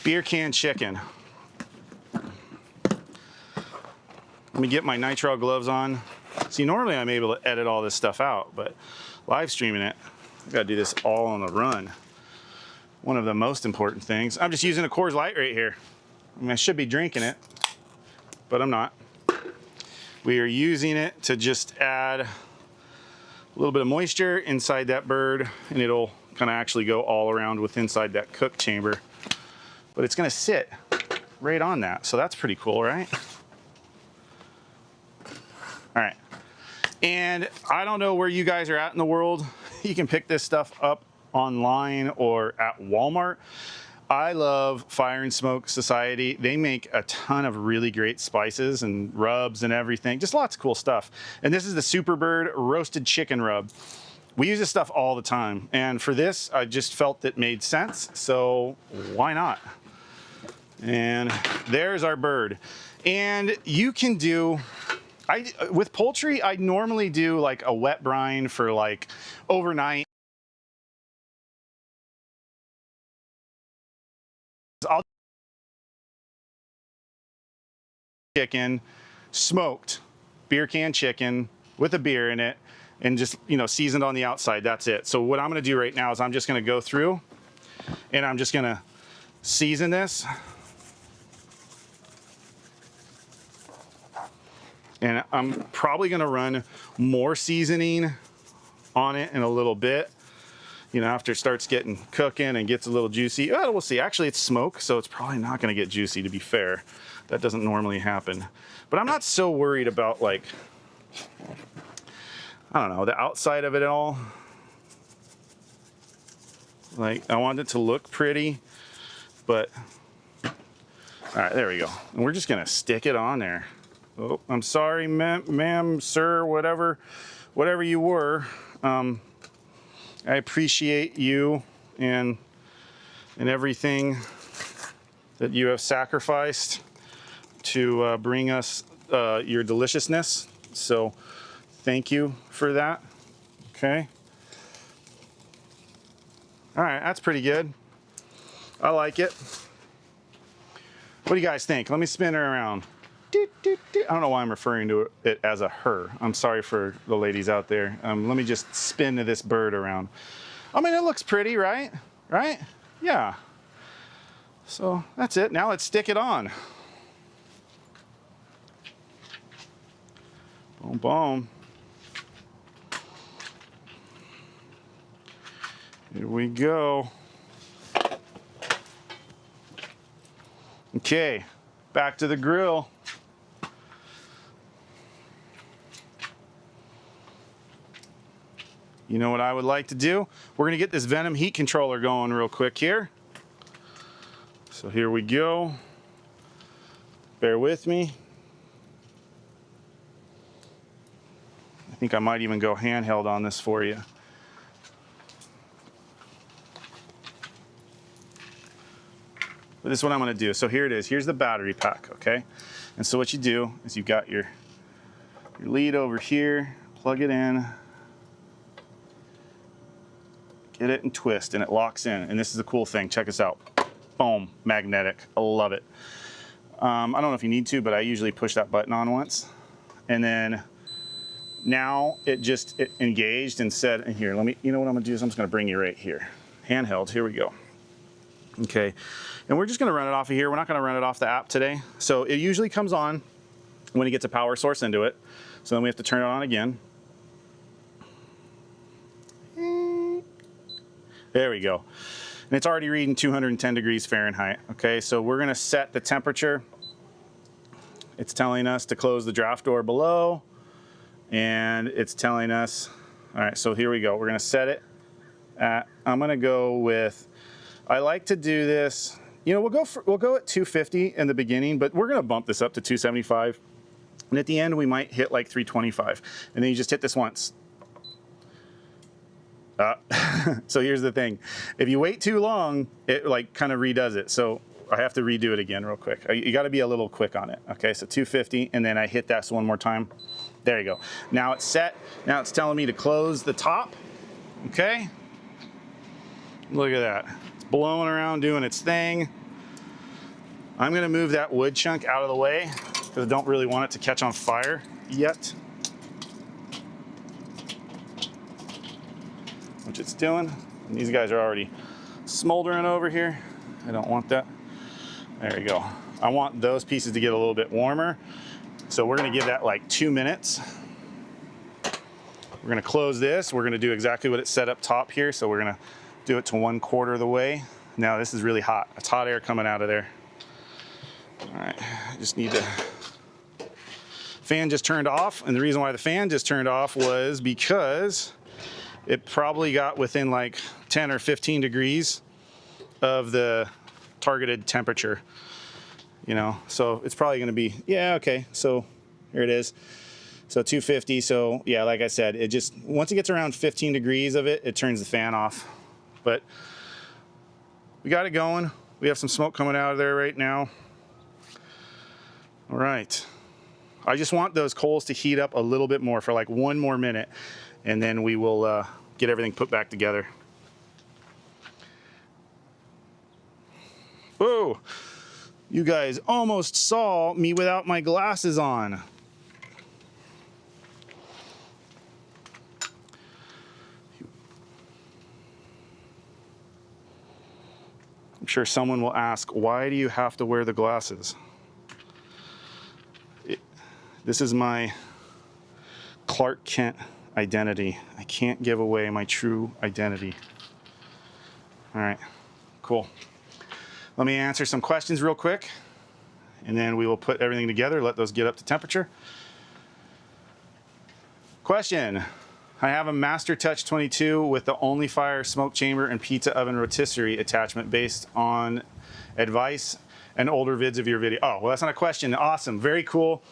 Beer can chicken. Let me get my nitrile gloves on. See, normally I'm able to edit all this stuff out, but live streaming it, I gotta do this all on the run. One of the most important things. I'm just using a Coors Light right here. I mean, I should be drinking it, but I'm not. We are using it to just add a little bit of moisture inside that bird, and it'll kind of actually go all around with inside that cook chamber. But it's gonna sit right on that, so that's pretty cool, right? All right, and I don't know where you guys are at in the world. You can pick this stuff up online or at Walmart. I love Fire and Smoke Society. They make a ton of really great spices and rubs and everything, just lots of cool stuff. And this is the Superbird roasted chicken rub. We use this stuff all the time, and for this, I just felt it made sense, so why not? And there's our bird. And you can do, with poultry, I normally do like a wet brine for like overnight. I'll chicken, smoked beer can chicken with a beer in it, and just, you know, seasoned on the outside. That's it. So what I'm gonna do right now is I'm just gonna go through and I'm just gonna season this. And I'm probably gonna run more seasoning on it in a little bit. You know, after it starts getting cooking and gets a little juicy. Well, we'll see. Actually, it's smoke, so it's probably not gonna get juicy, to be fair. That doesn't normally happen. But I'm not so worried about, like, I don't know, the outside of it all. Like, I want it to look pretty, but, all right, there we go. And we're just gonna stick it on there. Oh, I'm sorry, ma'am, sir, whatever you were. I appreciate you and everything that you have sacrificed to bring us your deliciousness. So thank you for that. Okay. All right, that's pretty good. I like it. What do you guys think? Let me spin her around. I don't know why I'm referring to it as a her. I'm sorry for the ladies out there. Let me just spin this bird around. I mean, it looks pretty, right? Right? Yeah. So that's it. Now let's stick it on. Boom, boom. Here we go. Okay, back to the grill. You know what I would like to do? We're gonna get this Venom heat controller going real quick here. So here we go. Bear with me. I think I might even go handheld on this for you. But this is what I'm gonna do. So here it is. Here's the battery pack, okay? And so what you do is you've got your lead over here, plug it in, get it and twist, and it locks in. And this is the cool thing. Check this out. Boom, magnetic. I love it. I don't know if you need to, but I usually push that button on once. And then now it engaged and said, and here, you know what I'm gonna do is I'm just gonna bring you right here. Handheld, here we go. Okay, and we're just gonna run it off of here. We're not gonna run it off the app today. So it usually comes on when it gets a power source into it. So then we have to turn it on again. There we go. And it's already reading 210 degrees Fahrenheit. Okay, so we're gonna set the temperature. It's telling us to close the draft door below, and it's telling us, all right, so here we go. We're gonna set it at, I'm gonna go with, I like to do this You know, we'll go at 250 in the beginning, but we're gonna bump this up to 275. And at the end, we might hit like 325. And then you just hit this once. So here's the thing. If you wait too long, it like kind of redoes it. So I have to redo it again real quick. You gotta be a little quick on it. Okay, so 250, and then I hit that one more time. There you go. Now it's set. Now it's telling me to close the top. Okay. Look at that. It's blowing around doing its thing. I'm gonna move that wood chunk out of the way because I don't really want it to catch on fire yet. Which it's doing. And these guys are already smoldering over here. I don't want that. There you go. I want those pieces to get a little bit warmer. So we're gonna give that like 2 minutes. We're gonna close this. We're gonna do exactly what it said up top here. So we're gonna do it to 1/4 of the way. Now this is really hot. It's hot air coming out of there. All right, I just need to, fan just turned off. And the reason why the fan just turned off was because it probably got within like 10 or 15 degrees of the targeted temperature, you know, so it's probably going to be, yeah, okay, so here it is. So 250. So yeah, like I said, it just, once it gets around 15 degrees of it, it turns the fan off. But we got it going. We have some smoke coming out of there right now. All right. I just want those coals to heat up a little bit more for like 1 more minute, and then we will get everything put back together. Whoa, you guys almost saw me without my glasses on. I'm sure someone will ask, why do you have to wear the glasses? This is my Clark Kent identity. I can't give away my true identity. All right, cool. Let me answer some questions real quick, and then we will put everything together, let those get up to temperature. Question. I have a Master Touch 22 with the Only Fire smoke chamber and pizza oven rotisserie attachment based on advice and older vids of your video. Oh, well, that's not a question. Awesome, very cool.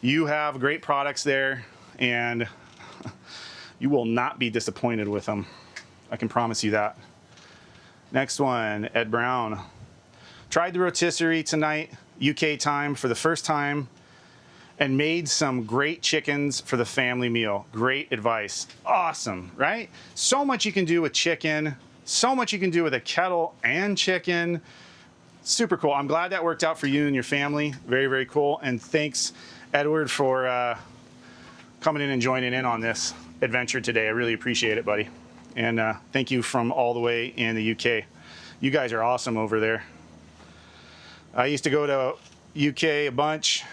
You have great products there, and you will not be disappointed with them. I can promise you that. Next one, Ed Brown. Tried the rotisserie tonight, UK time, for the first time, and made some great chickens for the family meal. Great advice. Awesome, right? So much you can do with chicken, so much you can do with a kettle and chicken. Super cool. I'm glad that worked out for you and your family. Very, very cool. And thanks, Edward, for coming in and joining in on this adventure today. I really appreciate it, buddy. And thank you from all the way in the UK. You guys are awesome over there. I used to go to UK a bunch,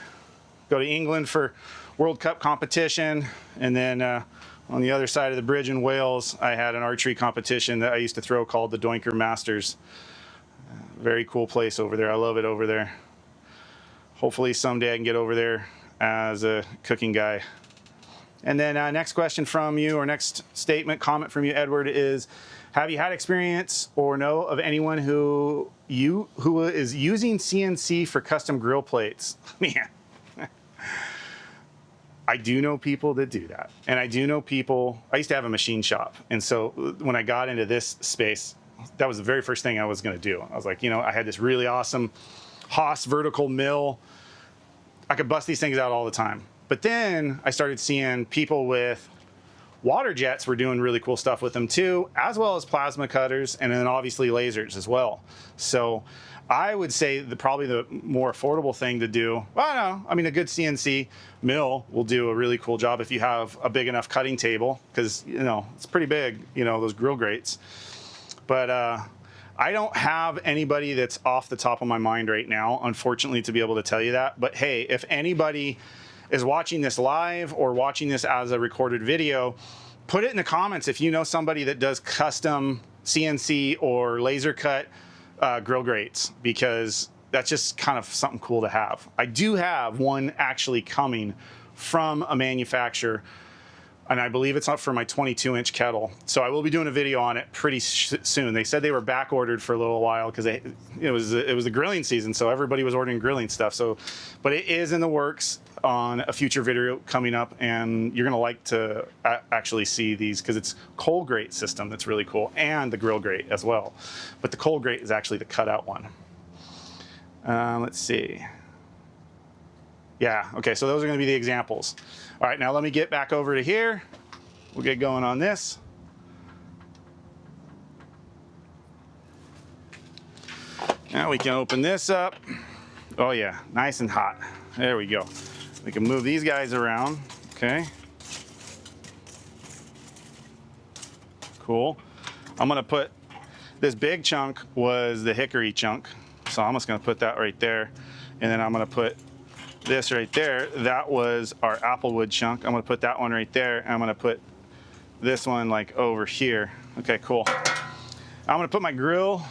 go to England for World Cup competition, and then on the other side of the bridge in Wales, I had an archery competition that I used to throw called the Doinker Masters. Very cool place over there. I love it over there. Hopefully someday I can get over there as a cooking guy. And then next question from you, or next statement, comment from you, Edward, is, have you had experience or know of anyone who is using CNC for custom grill plates? Man, I do know people that do that. And I do know people, I used to have a machine shop. And so when I got into this space, that was the very first thing I was gonna do. I was like, you know, I had this really awesome Haas vertical mill. I could bust these things out all the time. But then I started seeing people with water jets were doing really cool stuff with them too, as well as plasma cutters, and then obviously lasers as well. So I would say probably the more affordable thing to do, well, no, I mean, a good CNC mill will do a really cool job if you have a big enough cutting table, because, you know, it's pretty big, you know, those grill grates. But I don't have anybody that's off the top of my mind right now, unfortunately, to be able to tell you that. But hey, if anybody is watching this live or watching this as a recorded video, put it in the comments if you know somebody that does custom CNC or laser cut grill grates, because that's just kind of something cool to have. I do have one actually coming from a manufacturer and I believe it's up for my 22-inch kettle. So I will be doing a video on it pretty soon. They said they were back ordered for a little while because it was the grilling season, so everybody was ordering grilling stuff. So, but it is in the works on a future video coming up, and you're gonna like to actually see these because it's cold grate system that's really cool, and the grill grate as well. But the cold grate is actually the cutout one. Let's see. Yeah, okay, so those are gonna be the examples. All right, now let me get back over to here. We'll get going on this. Now we can open this up. Oh yeah, nice and hot. There we go. We can move these guys around, okay. Cool. I'm gonna put, this big chunk was the hickory chunk, so I'm just gonna put that right there, and then I'm gonna put this right there. That was our applewood chunk. I'm gonna put that one right there, and I'm gonna put this one like over here. Okay, cool. I'm gonna put my grill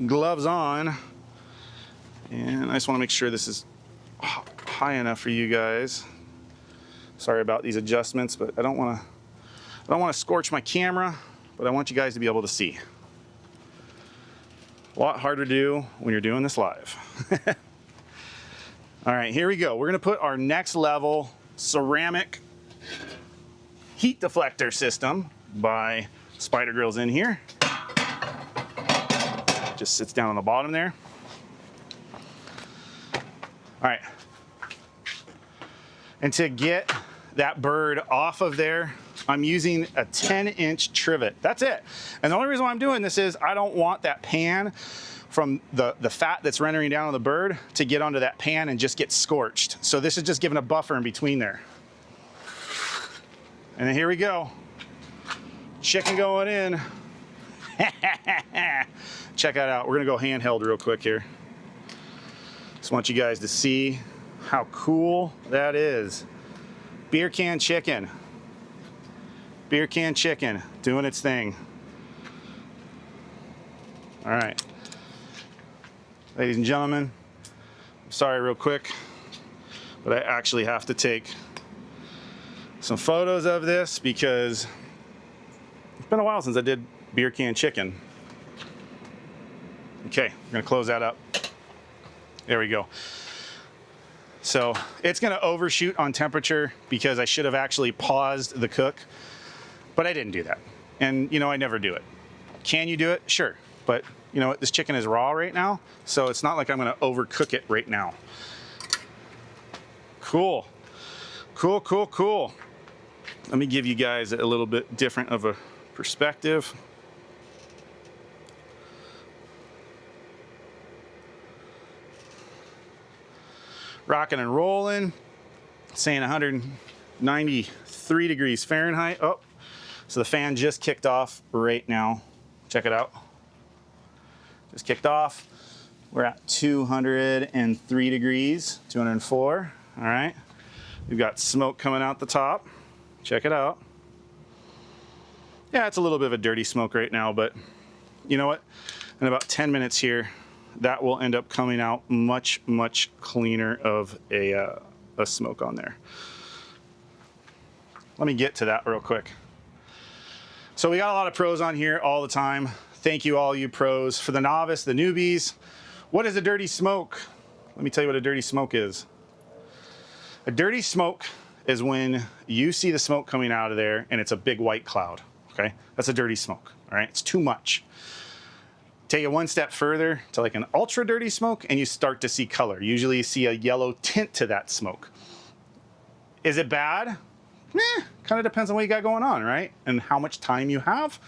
gloves on, and I just wanna make sure this is high enough for you guys. Sorry about these adjustments, but I don't wanna scorch my camera, but I want you guys to be able to see. A lot harder to do when you're doing this live. All right, here we go. We're gonna put our next level ceramic heat deflector system by Spider Grills in here. Just sits down on the bottom there. All right. And to get that bird off of there, I'm using a 10-inch trivet. That's it. And the only reason why I'm doing this is I don't want that pan from the fat that's rendering down on the bird to get onto that pan and just get scorched. So this is just giving a buffer in between there. And then here we go. Chicken going in. Check that out. We're gonna go handheld real quick here. Just want you guys to see how cool that is. Beer can chicken. Beer can chicken doing its thing. All right. Ladies and gentlemen, I'm sorry real quick, but I actually have to take some photos of this because it's been a while since I did beer can chicken. Okay, we're gonna close that up. There we go. So it's gonna overshoot on temperature because I should have actually paused the cook, but I didn't do that. And you know, I never do it. Can you do it? Sure. But you know what, this chicken is raw right now, so it's not like I'm gonna overcook it right now. Cool. Cool, cool, cool. Let me give you guys a little bit different of a perspective. Rocking and rolling, saying 193 degrees Fahrenheit. Oh, so the fan just kicked off right now. Check it out. Just kicked off. We're at 203 degrees, 204. All right. We've got smoke coming out the top. Check it out. Yeah, it's a little bit of a dirty smoke right now, but you know what? In about 10 minutes here, that will end up coming out much, much cleaner of a smoke on there. Let me get to that real quick. So we got a lot of pros on here all the time. Thank you all you pros. For the novice, the newbies, what is a dirty smoke? Let me tell you what a dirty smoke is. A dirty smoke is when you see the smoke coming out of there and it's a big white cloud, okay? That's a dirty smoke, all right? It's too much. Take it one step further to like an ultra dirty smoke and you start to see color. Usually you see a yellow tint to that smoke. Is it bad? Kind of depends on what you got going on, right? And how much time you have.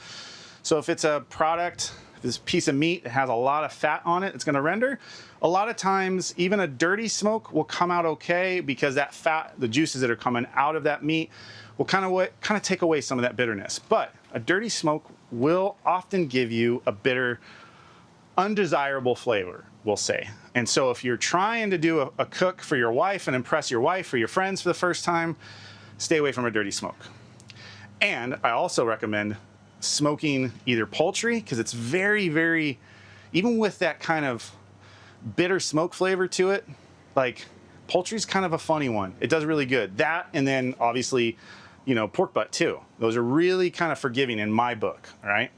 So if it's a product, this piece of meat that has a lot of fat on it, it's gonna render. A lot of times, even a dirty smoke will come out okay because that fat, the juices that are coming out of that meat will kind of take away some of that bitterness. But a dirty smoke will often give you a bitter, undesirable flavor, we'll say. And so if you're trying to do a cook for your wife and impress your wife or your friends for the first time, stay away from a dirty smoke. And I also recommend smoking either poultry, because it's very, very, even with that kind of bitter smoke flavor to it, like poultry's kind of a funny one. It does really good. That, and then obviously you know, pork butt too. Those are really kind of forgiving in my book, all right?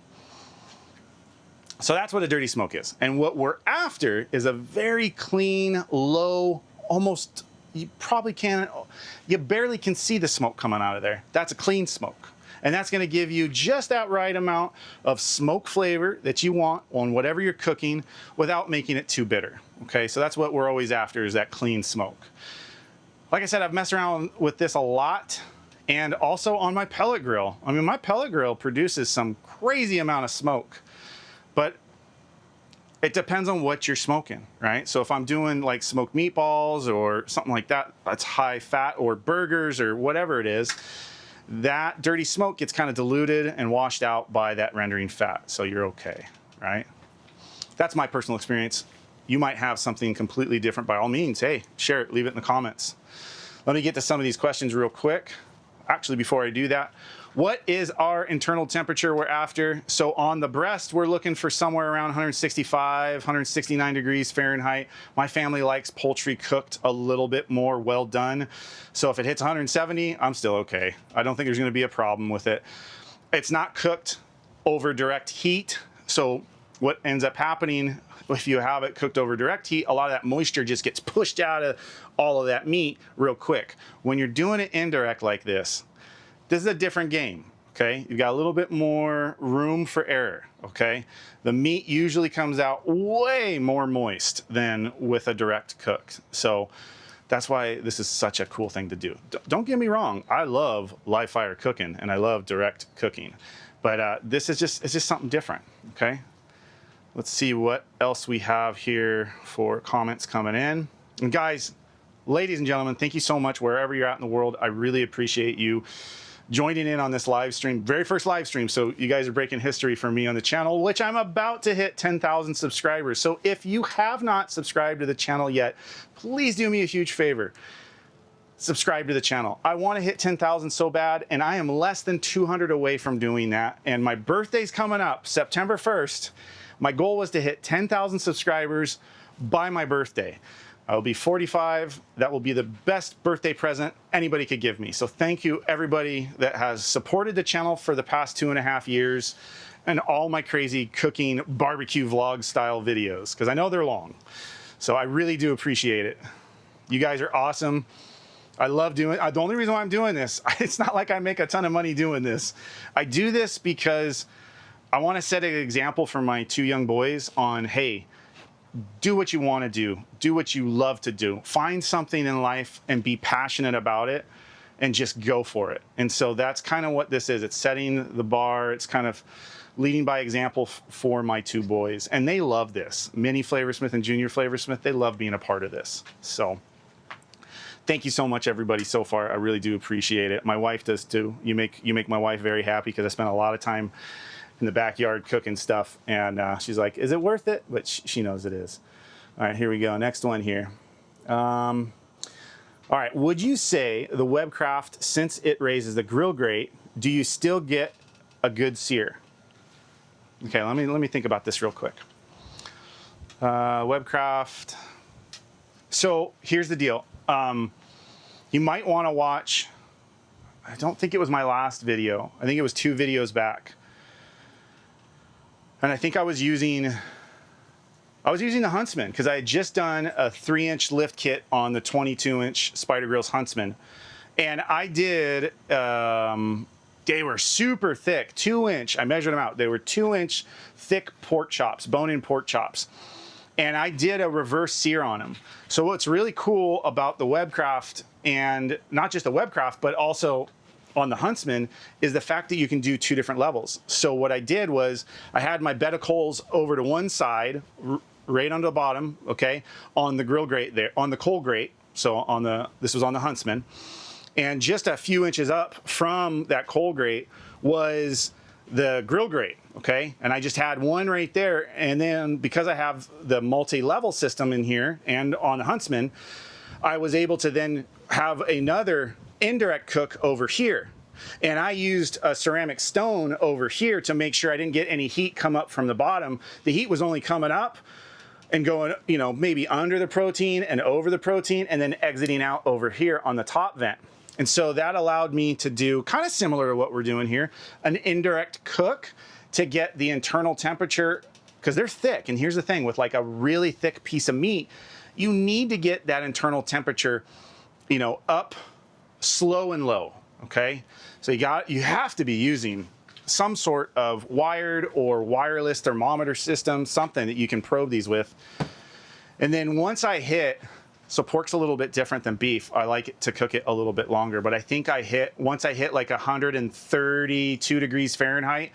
So that's what a dirty smoke is. And what we're after is a very clean, low, almost, you barely can see the smoke coming out of there. That's a clean smoke. And that's gonna give you just that right amount of smoke flavor that you want on whatever you're cooking without making it too bitter, okay? So that's what we're always after, is that clean smoke. Like I said, I've messed around with this a lot, and also on my pellet grill. I mean, my pellet grill produces some crazy amount of smoke, but it depends on what you're smoking, right? So if I'm doing like smoked meatballs or something like that, that's high fat, or burgers or whatever it is, that dirty smoke gets kind of diluted and washed out by that rendering fat. So you're okay, right? That's my personal experience. You might have something completely different. By all means, hey, share it, leave it in the comments. Let me get to some of these questions real quick. Actually, before I do that, what is our internal temperature we're after? So on the breast, we're looking for somewhere around 165, 169 degrees Fahrenheit. My family likes poultry cooked a little bit more well done. So if it hits 170, I'm still okay. I don't think there's gonna be a problem with it. It's not cooked over direct heat. So what ends up happening if you have it cooked over direct heat, a lot of that moisture just gets pushed out of all of that meat real quick. When you're doing it indirect like this is a different game, okay? You've got a little bit more room for error, okay? The meat usually comes out way more moist than with a direct cooked. So that's why this is such a cool thing to do. Don't get me wrong, I love live fire cooking and I love direct cooking, but this is it's just something different, okay? Let's see what else we have here for comments coming in. And guys, ladies and gentlemen, thank you so much wherever you're at in the world. I really appreciate you joining in on this live stream, very first live stream. So you guys are breaking history for me on the channel, which I'm about to hit 10,000 subscribers. So if you have not subscribed to the channel yet, please do me a huge favor. Subscribe to the channel. I want to hit 10,000 so bad, and I am less than 200 away from doing that. And my birthday's coming up, September 1st. My goal was to hit 10,000 subscribers by my birthday. I'll be 45. That will be the best birthday present anybody could give me. So thank you everybody that has supported the channel for the past 2.5 years and all my crazy cooking barbecue vlog style videos, because I know they're long. So I really do appreciate it. You guys are awesome. I love doing it. The only reason why I'm doing this, it's not like I make a ton of money doing this. I do this because I want to set an example for my 2 young boys on, hey, do what you want to do what you love to do, find something in life and be passionate about it and just go for it. And so that's kind of what this is. It's setting the bar. It's kind of leading by example for my 2 boys, and they love this. Mini Flavorsmith and Junior Flavorsmith, they love being a part of this. So thank you so much everybody so far. I really do appreciate it. My wife does too. You make my wife very happy, because I spent a lot of time in the backyard cooking stuff, and she's like, is it worth it? But she knows it is. All right, here we go. Next one here. All right, would you say the Webcraft, since it raises the grill grate, do you still get a good sear? Okay, let me think about this real quick. Webcraft. So here's the deal. You might want to watch, I don't think it was my last video. I think it was 2 videos back. And I think I was using the Huntsman, because I had just done a 3-inch lift kit on the 22-inch Spider Grills Huntsman. And I did, they were super thick, 2-inch, I measured them out. They were 2-inch thick pork chops, bone-in pork chops. And I did a reverse sear on them. So what's really cool about the Webcraft, and not just the Webcraft, but also on the Huntsman, is the fact that you can do 2 different levels. So what I did was I had my bed of coals over to one side, right on the bottom, okay, on the grill grate there, on the coal grate. So this was on the Huntsman. And just a few inches up from that coal grate was the grill grate, okay? And I just had one right there. And then because I have the multi-level system in here and on the Huntsman, I was able to then have another indirect cook over here. And I used a ceramic stone over here to make sure I didn't get any heat come up from the bottom. The heat was only coming up and going, maybe under the protein and over the protein, and then exiting out over here on the top vent. And so that allowed me to do kind of similar to what we're doing here, an indirect cook to get the internal temperature, because they're thick. And here's the thing, with like a really thick piece of meat, you need to get that internal temperature, you know, up slow and low, okay? So you have to be using some sort of wired or wireless thermometer system, something that you can probe these with. And then once I hit, so pork's a little bit different than beef. I like it to cook it a little bit longer, but I think once I hit like 132 degrees Fahrenheit,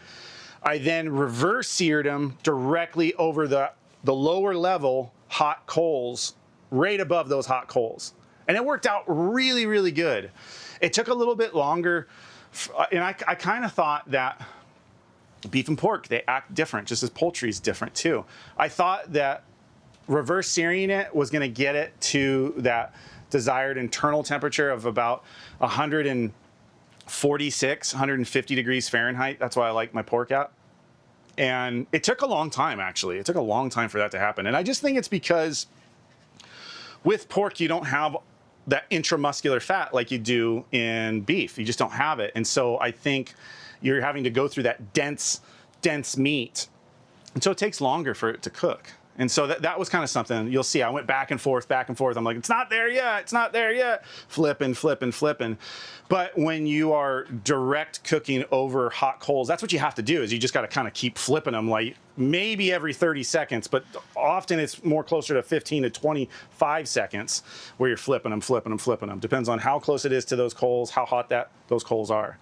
I then reverse seared them directly over the lower level hot coals, right above those hot coals. And it worked out really, really good. It took a little bit longer, and I kind of thought that beef and pork, they act different, just as poultry is different too. I thought that reverse searing it was going to get it to that desired internal temperature of about 146, 150 degrees Fahrenheit. That's why I like my pork at. And it took a long time, actually. It took a long time for that to happen. And I just think it's because with pork, you don't have that intramuscular fat like you do in beef. You just don't have it. And so I think you're having to go through that dense meat. And so it takes longer for it to cook. And so that was kind of something you'll see. I went back and forth. I'm like, it's not there yet. It's not there yet. Flipping. But when you are direct cooking over hot coals, that's what you have to do, is you just got to kind of keep flipping them, like maybe every 30 seconds, but often it's more closer to 15 to 25 seconds where you're flipping them. Depends on how close it is to those coals, how hot those coals are.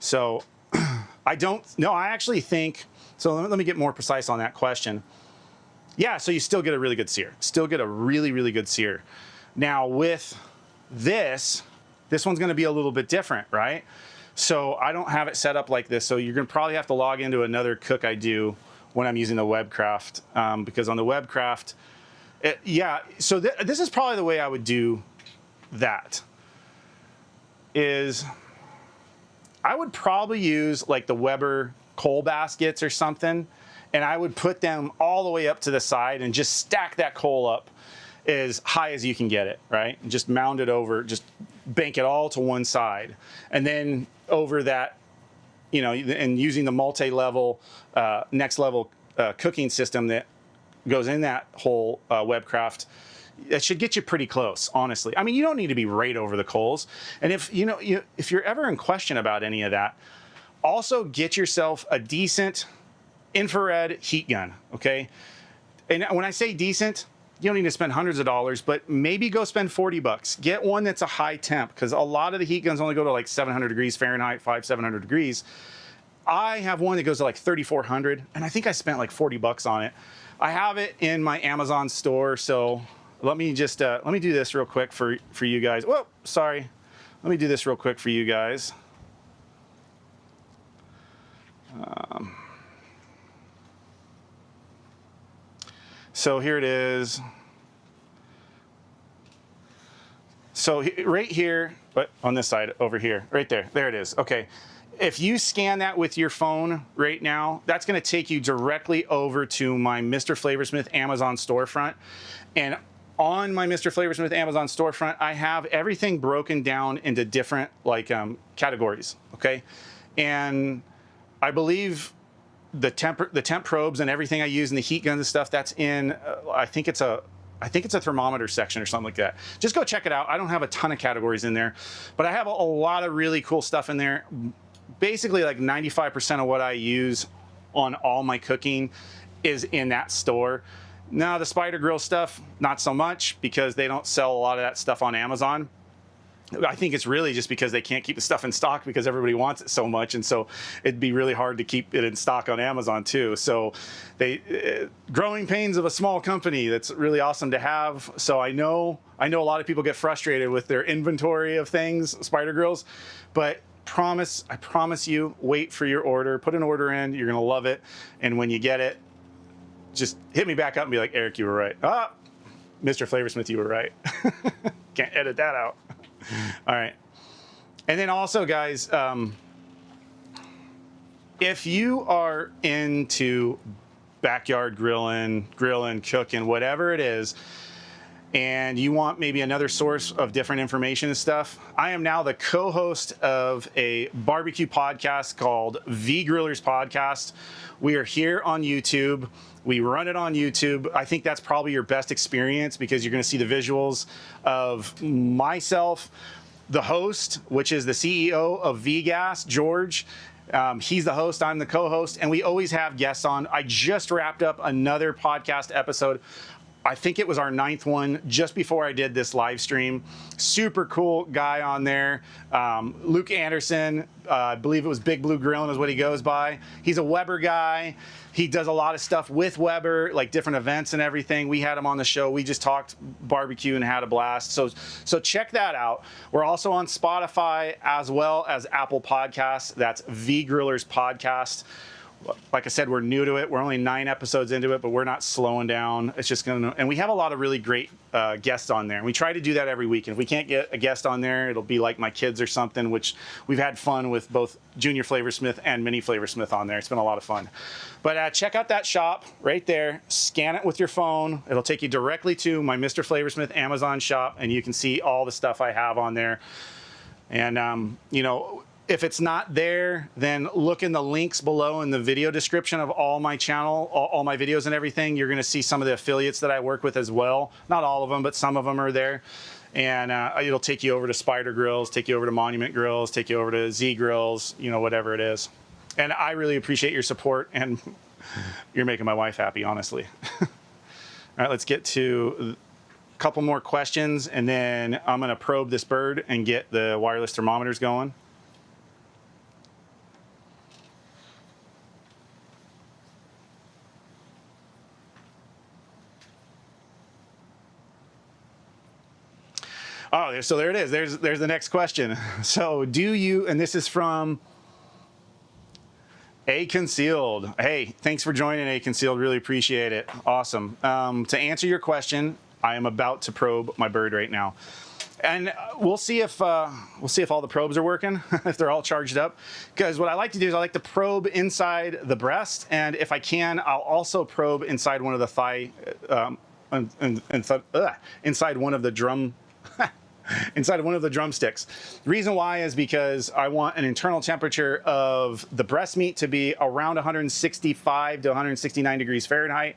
So I actually think, so let me get more precise on that question. Yeah, so you still get a really good sear. Still get a really, really good sear. Now with this one's gonna be a little bit different, right? So I don't have it set up like this, so you're gonna probably have to log into another cook I do when I'm using the Webcraft, because on the Webcraft, so this is probably the way I would do that, is I would probably use like the Weber coal baskets or something, and I would put them all the way up to the side and just stack that coal up as high as you can get it, right? And just mound it over, just bank it all to one side. And then over that, you know, and using the multi-level, next level cooking system that goes in that whole Webcraft, it should get you pretty close, honestly. I mean, you don't need to be right over the coals. And if you're ever in question about any of that, also get yourself a decent infrared heat gun, okay? And when I say decent, you don't need to spend hundreds of dollars, but maybe go spend 40 bucks. Get one that's a high temp, because a lot of the heat guns only go to like 700 degrees Fahrenheit, 700 degrees. I have one that goes to like 3,400, and I think I spent like 40 bucks on it. I have it in my Amazon store, so let me just, let me do this real quick for you guys. Whoa, sorry. Let me do this real quick for you guys. So here it is. So right here, but on this side over here, right there it is. Okay. If you scan that with your phone right now, that's going to take you directly over to my MrFlavorsmith Amazon storefront. And on my MrFlavorsmith Amazon storefront, I have everything broken down into different like categories. Okay. And I believe the temp probes and everything I use and the heat guns and stuff, that's in, I think it's a thermometer section or something like that. Just go check it out. I don't have a ton of categories in there, but I have a lot of really cool stuff in there. Basically like 95% of what I use on all my cooking is in that store. Now the Spider Grill stuff, not so much, because they don't sell a lot of that stuff on Amazon. I think it's really just because they can't keep the stuff in stock because everybody wants it so much, and so it'd be really hard to keep it in stock on Amazon too. So growing pains of a small company, that's really awesome to have. So I know a lot of people get frustrated with their inventory of things, Spider Grills, but I promise you, wait for your order, put an order in, you're gonna love it, and when you get it, just hit me back up and be like, Eric, you were right. Ah, MrFlavorsmith, you were right. Can't edit that out. All right. And then also, guys, if you are into backyard grilling, cooking, whatever it is, and you want maybe another source of different information and stuff, I am now the co-host of a barbecue podcast called V Grillers Podcast. We are here on YouTube. We run it on YouTube. I think that's probably your best experience because you're going to see the visuals of myself, the host, which is the CEO of VGas, George. He's the host, I'm the co-host, and we always have guests on. I just wrapped up another podcast episode. I think it was our 9th one just before I did this live stream. Super cool guy on there. Luke Anderson, I believe it was Big Blue Grillin' is what he goes by. He's a Weber guy. He does a lot of stuff with Weber, like different events and everything. We had him on the show. We just talked barbecue and had a blast. So check that out. We're also on Spotify as well as Apple Podcasts. That's V Grillers Podcast. Like I said, we're new to it. We're only 9 episodes into it, but we're not slowing down. It's just going to, and we have a lot of really great guests on there. And we try to do that every week. And if we can't get a guest on there, it'll be like my kids or something, which we've had fun with both Junior Flavorsmith and Mini Flavorsmith on there. It's been a lot of fun. But check out that shop right there. Scan it with your phone. It'll take you directly to my Mr. Flavorsmith Amazon shop, and you can see all the stuff I have on there. And, you know, if it's not there, then look in the links below in the video description of all my channel, all my videos and everything. You're going to see some of the affiliates that I work with as well. Not all of them, but some of them are there. And it'll take you over to Spider Grills, take you over to Monument Grills, take you over to Z Grills, you know, whatever it is. And I really appreciate your support, and you're making my wife happy, honestly. All right, let's get to a couple more questions, and then I'm going to probe this bird and get the wireless thermometers going. Oh, so there it is. There's the next question. So do you, and this is from A Concealed. Hey, thanks for joining, A Concealed. Really appreciate it. Awesome. To answer your question, I am about to probe my bird right now. And we'll see if all the probes are working, if they're all charged up. Because what I like to do is I like to probe inside the breast, and if I can, I'll also probe inside one of the thigh, inside one of the drum. Inside of one of the drumsticks. The reason why is because I want an internal temperature of the breast meat to be around 165 to 169 degrees Fahrenheit.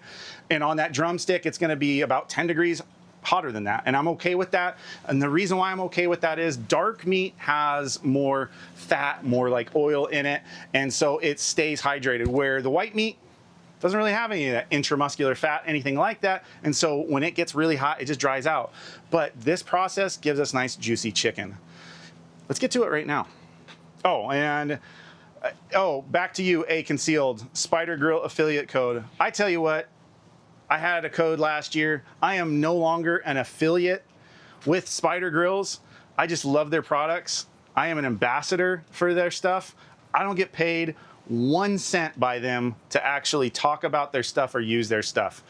And on that drumstick, it's going to be about 10 degrees hotter than that. And I'm okay with that. And the reason why I'm okay with that is dark meat has more fat, more like oil in it. And so it stays hydrated, where the white meat doesn't really have any of that intramuscular fat, anything like that. And so when it gets really hot, it just dries out. But this process gives us nice, juicy chicken. Let's get to it right now. Oh, and back to you, A Concealed. Spider Grill affiliate code. I tell you what, I had a code last year. I am no longer an affiliate with Spider Grills. I just love their products. I am an ambassador for their stuff. I don't get paid 1 cent by them to actually talk about their stuff or use their stuff.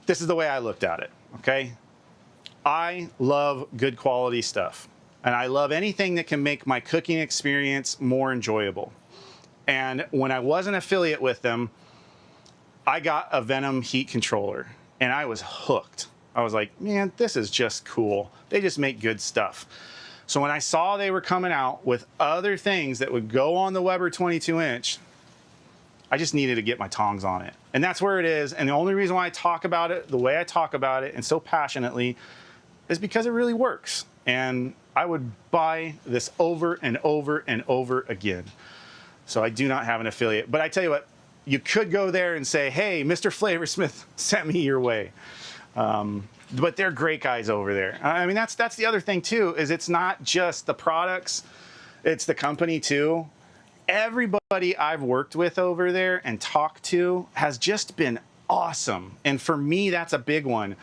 This is the way I looked at it, okay? I love good quality stuff, and I love anything that can make my cooking experience more enjoyable. And when I was an affiliate with them, I got a Venom heat controller, and I was hooked. I was like, man, this is just cool. They just make good stuff. So when I saw they were coming out with other things that would go on the Weber 22-inch, I just needed to get my tongs on it. And that's where it is. And the only reason why I talk about it the way I talk about it and so passionately is because it really works. And I would buy this over and over and over again. So I do not have an affiliate. But I tell you what, you could go there and say, hey, Mr. Flavorsmith sent me your way. But they're great guys over there. I mean, that's the other thing too, is it's not just the products, it's the company too. Everybody I've worked with over there and talked to has just been awesome. And for me, that's a big one.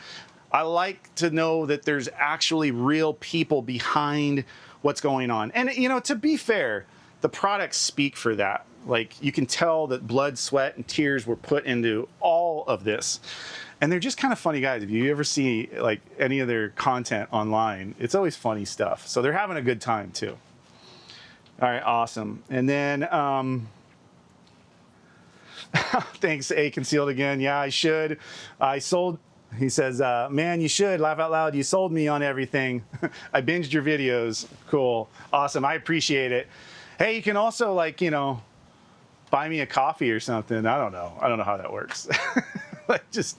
I like to know that there's actually real people behind what's going on. And, you know, to be fair, the products speak for that. Like, you can tell that blood, sweat, and tears were put into all of this. And they're just kind of funny guys. If you ever see like any of their content online, it's always funny stuff. So they're having a good time too. All right, awesome. And then, thanks, A Concealed again. Yeah, I should. I sold He says, man, you should laugh out loud. You sold me on everything. I binged your videos. Cool. Awesome. I appreciate it. Hey, you can also, like, you know, buy me a coffee or something. I don't know. I don't know how that works. Like, just,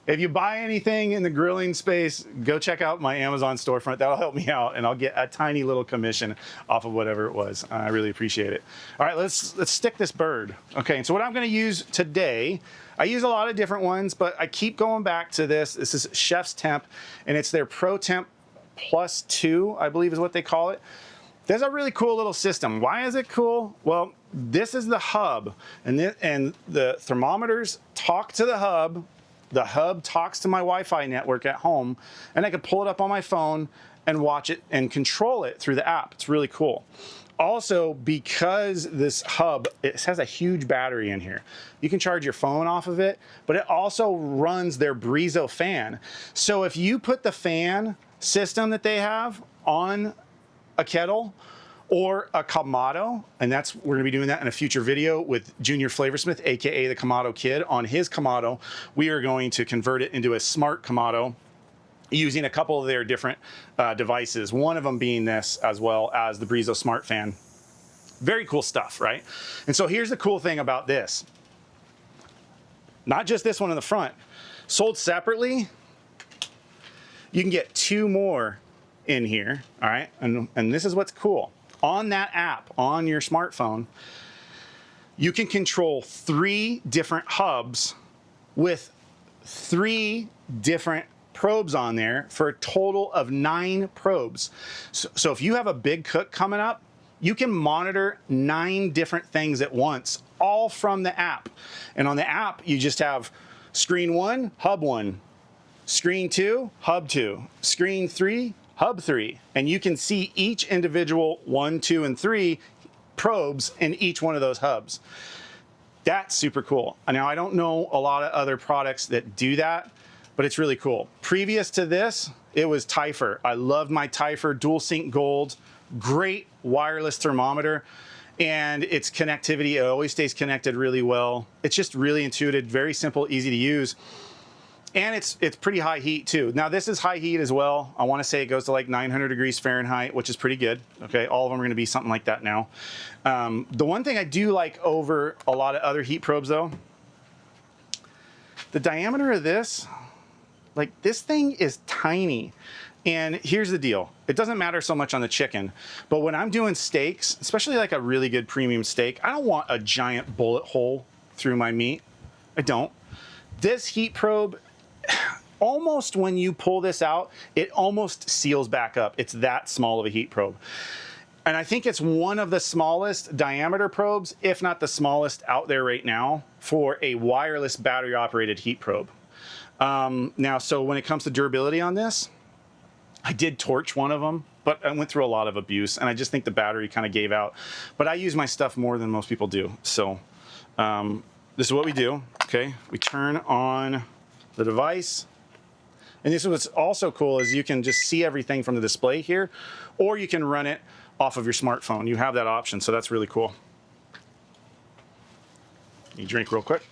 if you buy anything in the grilling space, go check out my Amazon storefront. That'll help me out, and I'll get a tiny little commission off of whatever it was. I really appreciate it. All right, let's stick this bird. Okay, and so what I'm going to use today, I use a lot of different ones, but I keep going back to this. This is Chef's Temp, and it's their Pro Temp Plus 2, I believe is what they call it. There's a really cool little system. Why is it cool? Well, this is the hub, and the thermometers talk to the hub. The hub talks to my Wi-Fi network at home, and I can pull it up on my phone and watch it and control it through the app. It's really cool. Also, because this hub, it has a huge battery in here. You can charge your phone off of it, but it also runs their Brizo fan. So if you put the fan system that they have on a kettle or a Kamado, and we're gonna be doing that in a future video with Junior Flavorsmith, AKA the Kamado Kid. On his Kamado, we are going to convert it into a smart Kamado using a couple of their different devices, one of them being this, as well as the Brizo Smart Fan. Very cool stuff, right? And so here's the cool thing about this. Not just this one in the front, sold separately, you can get 2 more in here, all right? And this is what's cool. On that app, on your smartphone, you can control 3 different hubs with 3 different probes on there for a total of 9 probes. So if you have a big cook coming up, you can monitor 9 different things at once, all from the app. And on the app, you just have screen 1, hub 1, screen 2, hub 2, screen 3, hub 3, and you can see each individual 1, 2, and 3 probes in each one of those hubs. That's super cool. Now, I don't know a lot of other products that do that, but it's really cool. Previous to this, it was Typher. I loved my Typher Dual Sync Gold. Great wireless thermometer, and its connectivity, it always stays connected really well. It's just really intuitive, very simple, easy to use. And it's pretty high heat too. Now this is high heat as well. I want to say it goes to like 900 degrees Fahrenheit, which is pretty good. Okay, all of them are going to be something like that now. The one thing I do like over a lot of other heat probes though, the diameter of this, like this thing is tiny. And here's the deal. It doesn't matter so much on the chicken, but when I'm doing steaks, especially like a really good premium steak, I don't want a giant bullet hole through my meat. I don't. This heat probe, almost when you pull this out, it almost seals back up. It's that small of a heat probe. And I think it's one of the smallest diameter probes, if not the smallest out there right now, for a wireless battery operated heat probe. Now, so when it comes to durability on this, I did torch one of them, but I went through a lot of abuse, and I just think the battery kind of gave out. But I use my stuff more than most people do. So this is what we do, okay? We turn on the device. And this is what's also cool is you can just see everything from the display here, or you can run it off of your smartphone. You have that option, so that's really cool. You drink real quick.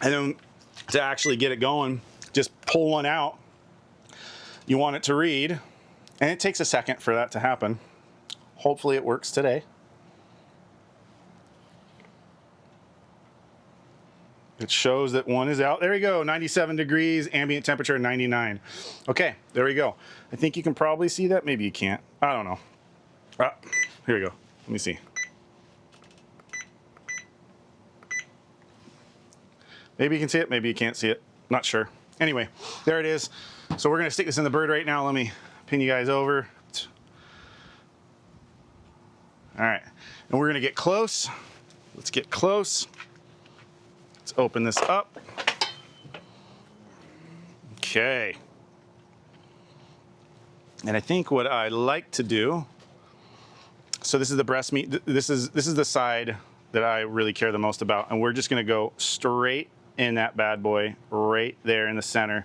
And then to actually get it going, just pull one out. You want it to read, and it takes a second for that to happen. Hopefully it works today. It shows that one is out. There you go, 97 degrees, ambient temperature 99. Okay, there we go. I think you can probably see that. Maybe you can't. I don't know. Here we go. Let me see. Maybe you can see it, maybe you can't see it. Not sure. Anyway, there it is. So we're gonna stick this in the bird right now. Let me pin you guys over. All right, and we're gonna get close. Let's get close. Let's open this up. Okay. And I think what I like to do, so this is the breast meat. This is the side that I really care the most about, and we're just gonna go straight in that bad boy right there in the center.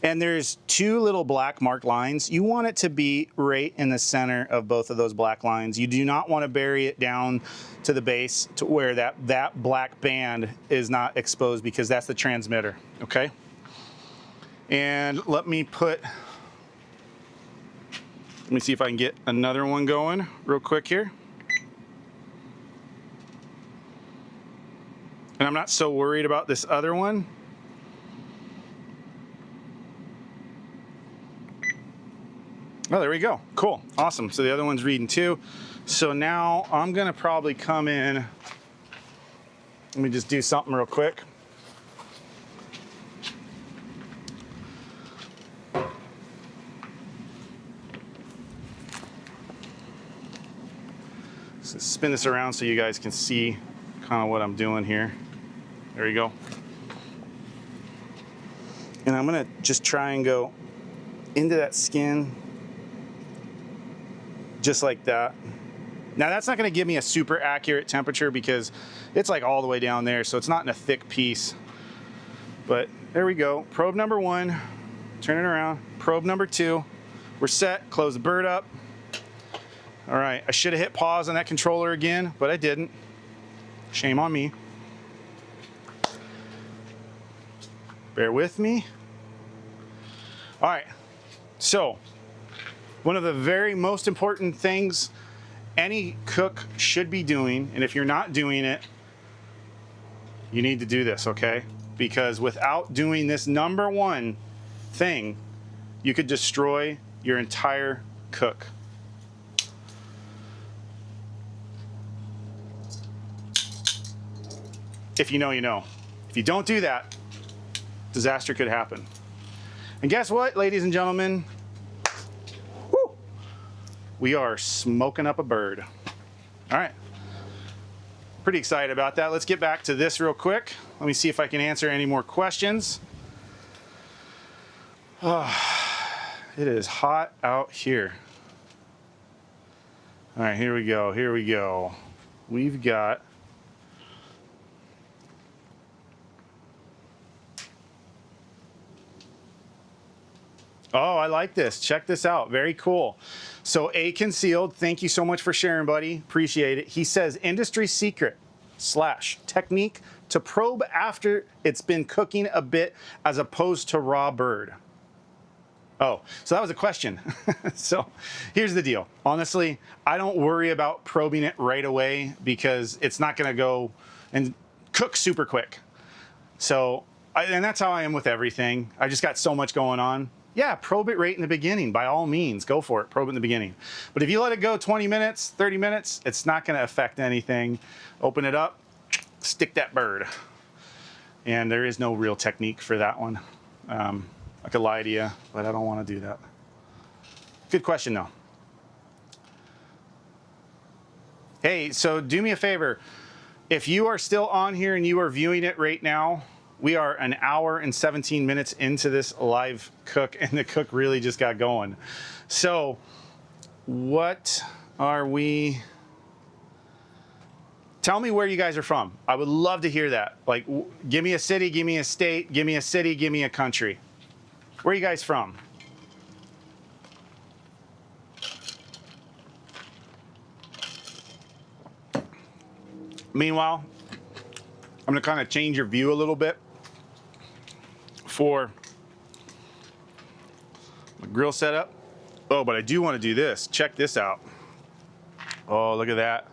And there's two little black marked lines. You want it to be right in the center of both of those black lines. You do not want to bury it down to the base to where that black band is not exposed, because that's the transmitter, okay? And let me see if I can get another one going real quick here. And I'm not so worried about this other one. Oh, there we go. Cool. Awesome. So the other one's reading too. So now I'm going to probably come in. Let me just do something real quick. So spin this around so you guys can see kind of what I'm doing here. There you go. And I'm going to just try and go into that skin. Just like that. Now that's not going to give me a super accurate temperature because it's like all the way down there, so it's not in a thick piece. But there we go. Probe number 1, turn it around. Probe number 2, we're set. Close the bird up. All right, I should have hit pause on that controller again, but I didn't. Shame on me. Bear with me. All right, so one of the very most important things any cook should be doing, and if you're not doing it, you need to do this, okay? Because without doing this number 1 thing, you could destroy your entire cook. If you know, you know. If you don't do that, disaster could happen. And guess what, ladies and gentlemen? We are smoking up a bird. All right. Pretty excited about that. Let's get back to this real quick. Let me see if I can answer any more questions. Oh, it is hot out here. All right, here we go. Here we go. We've got oh, I like this. Check this out. Very cool. So A Concealed, thank you so much for sharing, buddy. Appreciate it. He says, industry secret / technique to probe after it's been cooking a bit as opposed to raw bird. Oh, so that was a question. So here's the deal. Honestly, I don't worry about probing it right away because it's not going to go and cook super quick. So, and that's how I am with everything. I just got so much going on. Yeah, probe it right in the beginning. By all means, go for it. Probe it in the beginning. But if you let it go 20 minutes, 30 minutes, it's not going to affect anything. Open it up, stick that bird. And there is no real technique for that one. I could lie to you, but I don't want to do that. Good question, though. Hey, so do me a favor. If you are still on here and you are viewing it right now, we are an hour and 17 minutes into this live cook, and the cook really just got going. So what are we... Tell me where you guys are from. I would love to hear that. Like, give me a city, give me a state, give me a city, give me a country. Where are you guys from? Meanwhile, I'm going to kind of change your view a little bit for the grill setup. Oh, but I do want to do this. Check this out. Oh, look at that.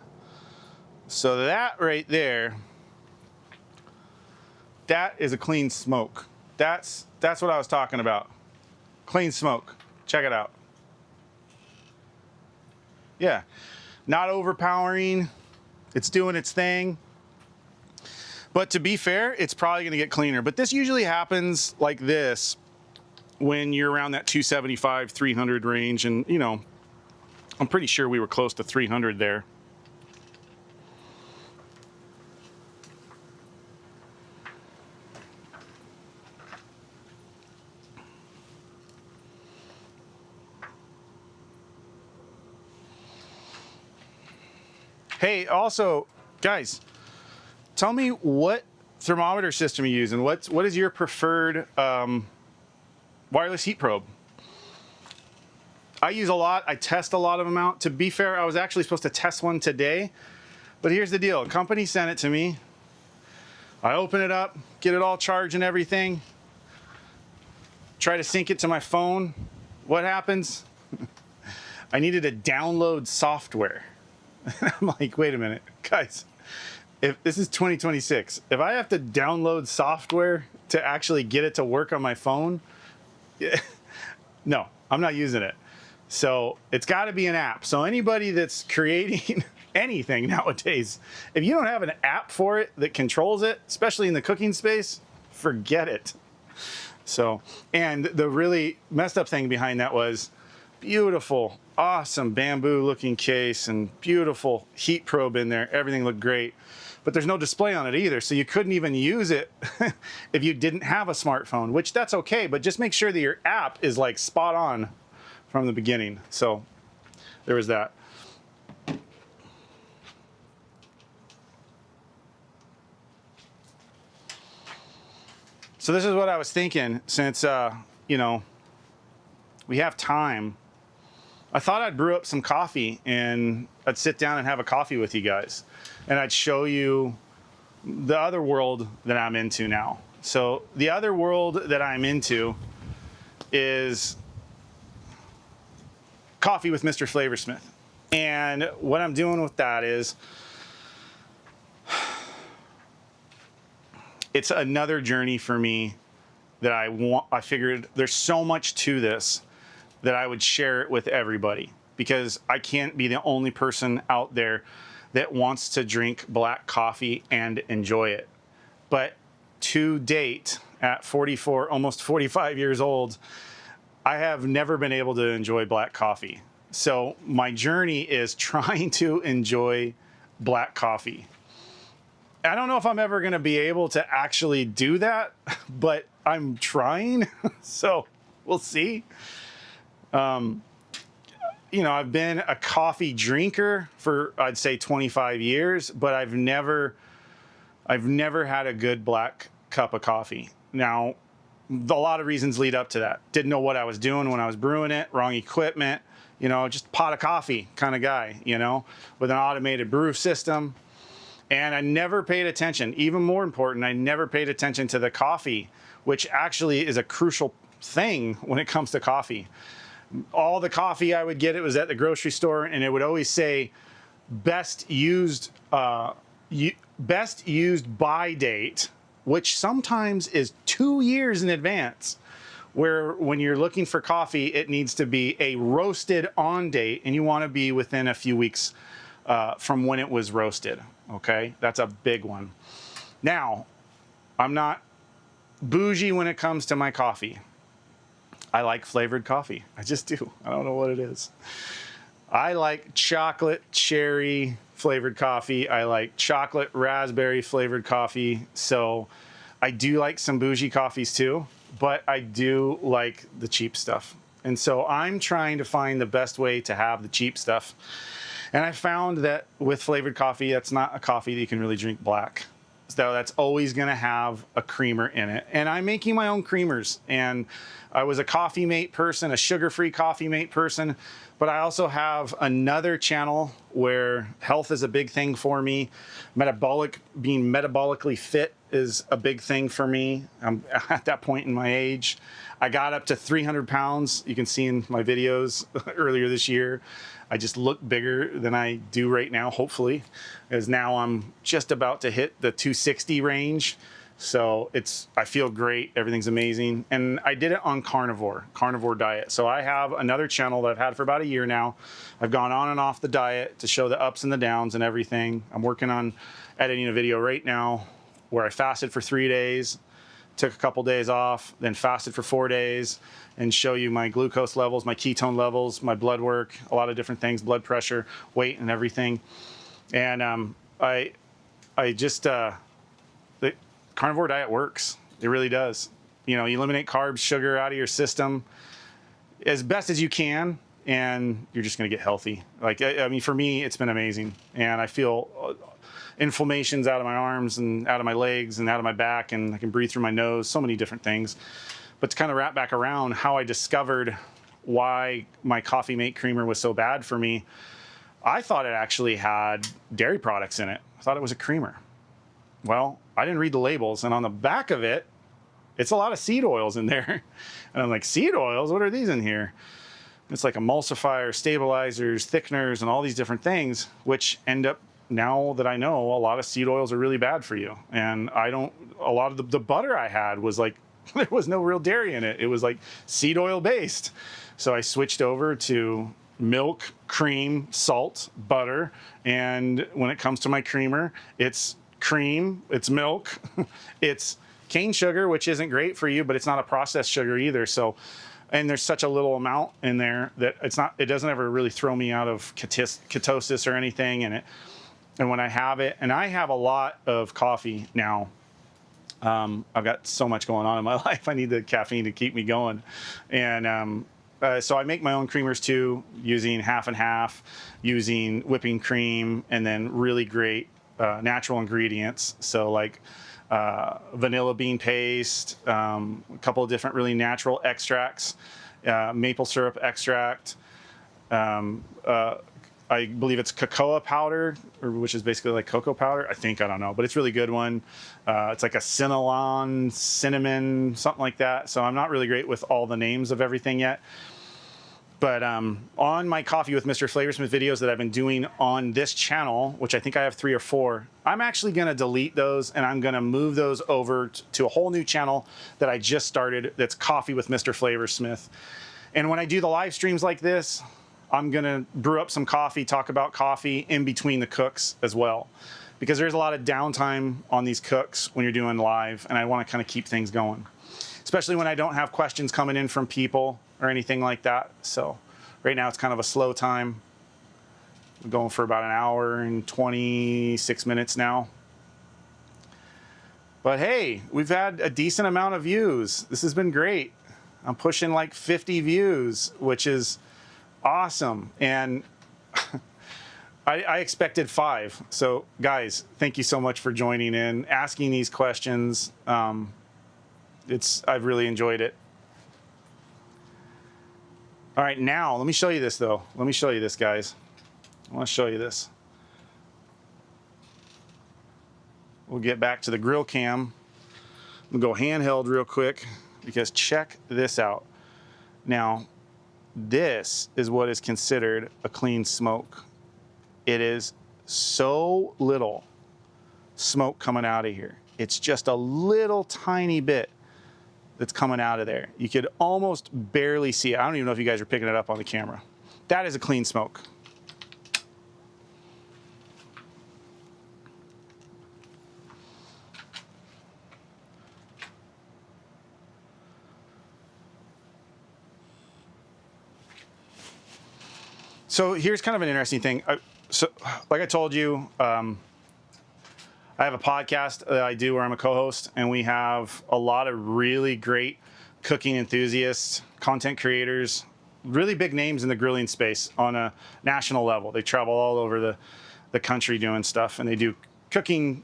So that right there, that is a clean smoke. That's what I was talking about. Clean smoke. Check it out. Yeah, not overpowering. It's doing its thing. But to be fair, it's probably going to get cleaner. But this usually happens like this when you're around that 275, 300 range. And, you know, I'm pretty sure we were close to 300 there. Hey, also, guys, tell me what thermometer system you use and what is your preferred wireless heat probe. I use a lot. I test a lot of them out. To be fair, I was actually supposed to test one today, but here's the deal. A company sent it to me. I open it up, get it all charged and everything, try to sync it to my phone. What happens? I needed to download software. I'm like, wait a minute, guys, if this is 2026, if I have to download software to actually get it to work on my phone, no, I'm not using it. So it's got to be an app. So anybody that's creating anything nowadays, if you don't have an app for it that controls it, especially in the cooking space, forget it. So, and the really messed up thing behind that was beautiful, awesome bamboo looking case and beautiful heat probe in there. Everything looked great, but there's no display on it either. So you couldn't even use it if you didn't have a smartphone, which that's okay, but just make sure that your app is like spot on from the beginning. So there was that. So this is what I was thinking, since, you know, we have time. I thought I'd brew up some coffee and I'd sit down and have a coffee with you guys. And I'd show you the other world that I'm into now. So the other world that I'm into is coffee with MrFlavorsmith. And what I'm doing with that is, it's another journey for me that I figured there's so much to this that I would share it with everybody, because I can't be the only person out there that wants to drink black coffee and enjoy it. But to date, at 44, almost 45 years old, I have never been able to enjoy black coffee. So my journey is trying to enjoy black coffee. I don't know if I'm ever going to be able to actually do that, but I'm trying. So we'll see. You know, I've been a coffee drinker for, I'd say, 25 years, but I've never had a good black cup of coffee. Now, a lot of reasons lead up to that. Didn't know what I was doing when I was brewing it, wrong equipment, you know, just pot of coffee kind of guy, you know, with an automated brew system. And I never paid attention. Even more important, I never paid attention to the coffee, which actually is a crucial thing when it comes to coffee. All the coffee I would get, it was at the grocery store, and it would always say best used by date, which sometimes is 2 years in advance. Where when you're looking for coffee, it needs to be a roasted on date, and you want to be within a few weeks from when it was roasted. Okay, that's a big one. Now, I'm not bougie when it comes to my coffee. I like flavored coffee. I just do. I don't know what it is. I like chocolate cherry flavored coffee. I like chocolate raspberry flavored coffee. So I do like some bougie coffees too, but I do like the cheap stuff. And so I'm trying to find the best way to have the cheap stuff. And I found that with flavored coffee, that's not a coffee that you can really drink black. So that's always going to have a creamer in it. And I'm making my own creamers. And I was a Coffee Mate person, a sugar-free Coffee Mate person. But I also have another channel where health is a big thing for me. Being metabolically fit is a big thing for me. I'm at that point in my age. I got up to 300 pounds. You can see in my videos earlier this year. I just look bigger than I do right now, hopefully, as now I'm just about to hit the 260 range. So I feel great. Everything's amazing. And I did it on carnivore diet. So I have another channel that I've had for about a year now. I've gone on and off the diet to show the ups and the downs and everything. I'm working on editing a video right now where I fasted for 3 days, took a couple days off, then fasted for 4 days, and show you my glucose levels, my ketone levels, my blood work, a lot of different things, blood pressure, weight, and everything. And the carnivore diet works. It really does. You know, you eliminate carbs, sugar out of your system as best as you can, and you're just going to get healthy. Like, I mean, for me, it's been amazing. And I feel inflammations out of my arms and out of my legs and out of my back, and I can breathe through my nose, so many different things. But to kind of wrap back around how I discovered why my Coffee Mate creamer was so bad for me, I thought it actually had dairy products in it. I thought it was a creamer. Well, I didn't read the labels, and on the back of it, it's a lot of seed oils in there. And I'm like, seed oils? What are these in here? It's like emulsifiers, stabilizers, thickeners, and all these different things, which end up, now that I know, a lot of seed oils are really bad for you. And a lot of the butter I had was like, there was no real dairy in it. It was like seed oil based. So I switched over to milk, cream, salt, butter. And when it comes to my creamer, it's cream, it's milk, it's cane sugar, which isn't great for you, but it's not a processed sugar either. So, and there's such a little amount in there that it doesn't ever really throw me out of ketosis or anything. And when I have it, and I have a lot of coffee now. I've got so much going on in my life. I need the caffeine to keep me going. And so I make my own creamers too, using half and half, using whipping cream, and then really great natural ingredients. So like vanilla bean paste, a couple of different really natural extracts, maple syrup extract, I believe it's cocoa powder, which is basically like cocoa powder. I don't know, but it's a really good one. It's like a cinnamon, something like that. So I'm not really great with all the names of everything yet. But on my Coffee with Mr. Flavorsmith videos that I've been doing on this channel, which I think I have 3 or 4, I'm actually going to delete those, and I'm going to move those over to a whole new channel that I just started that's Coffee with Mr. Flavorsmith. And when I do the live streams like this, I'm going to brew up some coffee, talk about coffee in between the cooks as well. Because there's a lot of downtime on these cooks when you're doing live, and I want to kind of keep things going. Especially when I don't have questions coming in from people or anything like that. So right now it's kind of a slow time. We're going for about an hour and 26 minutes now. But hey, we've had a decent amount of views. This has been great. I'm pushing like 50 views, which is awesome. And I expected 5. So guys, thank you so much for joining in, asking these questions. I've really enjoyed it. All right, now let me show you this though. Let me show you this, guys. I want to show you this. We'll get back to the grill cam. We'll go handheld real quick because check this out. Now, this is what is considered a clean smoke. It is so little smoke coming out of here. It's just a little tiny bit that's coming out of there. You could almost barely see it. I don't even know if you guys are picking it up on the camera. That is a clean smoke. So here's kind of an interesting thing. So, like I told you, I have a podcast that I do where I'm a co-host, and we have a lot of really great cooking enthusiasts, content creators, really big names in the grilling space on a national level. They travel all over the country doing stuff, and they do cooking,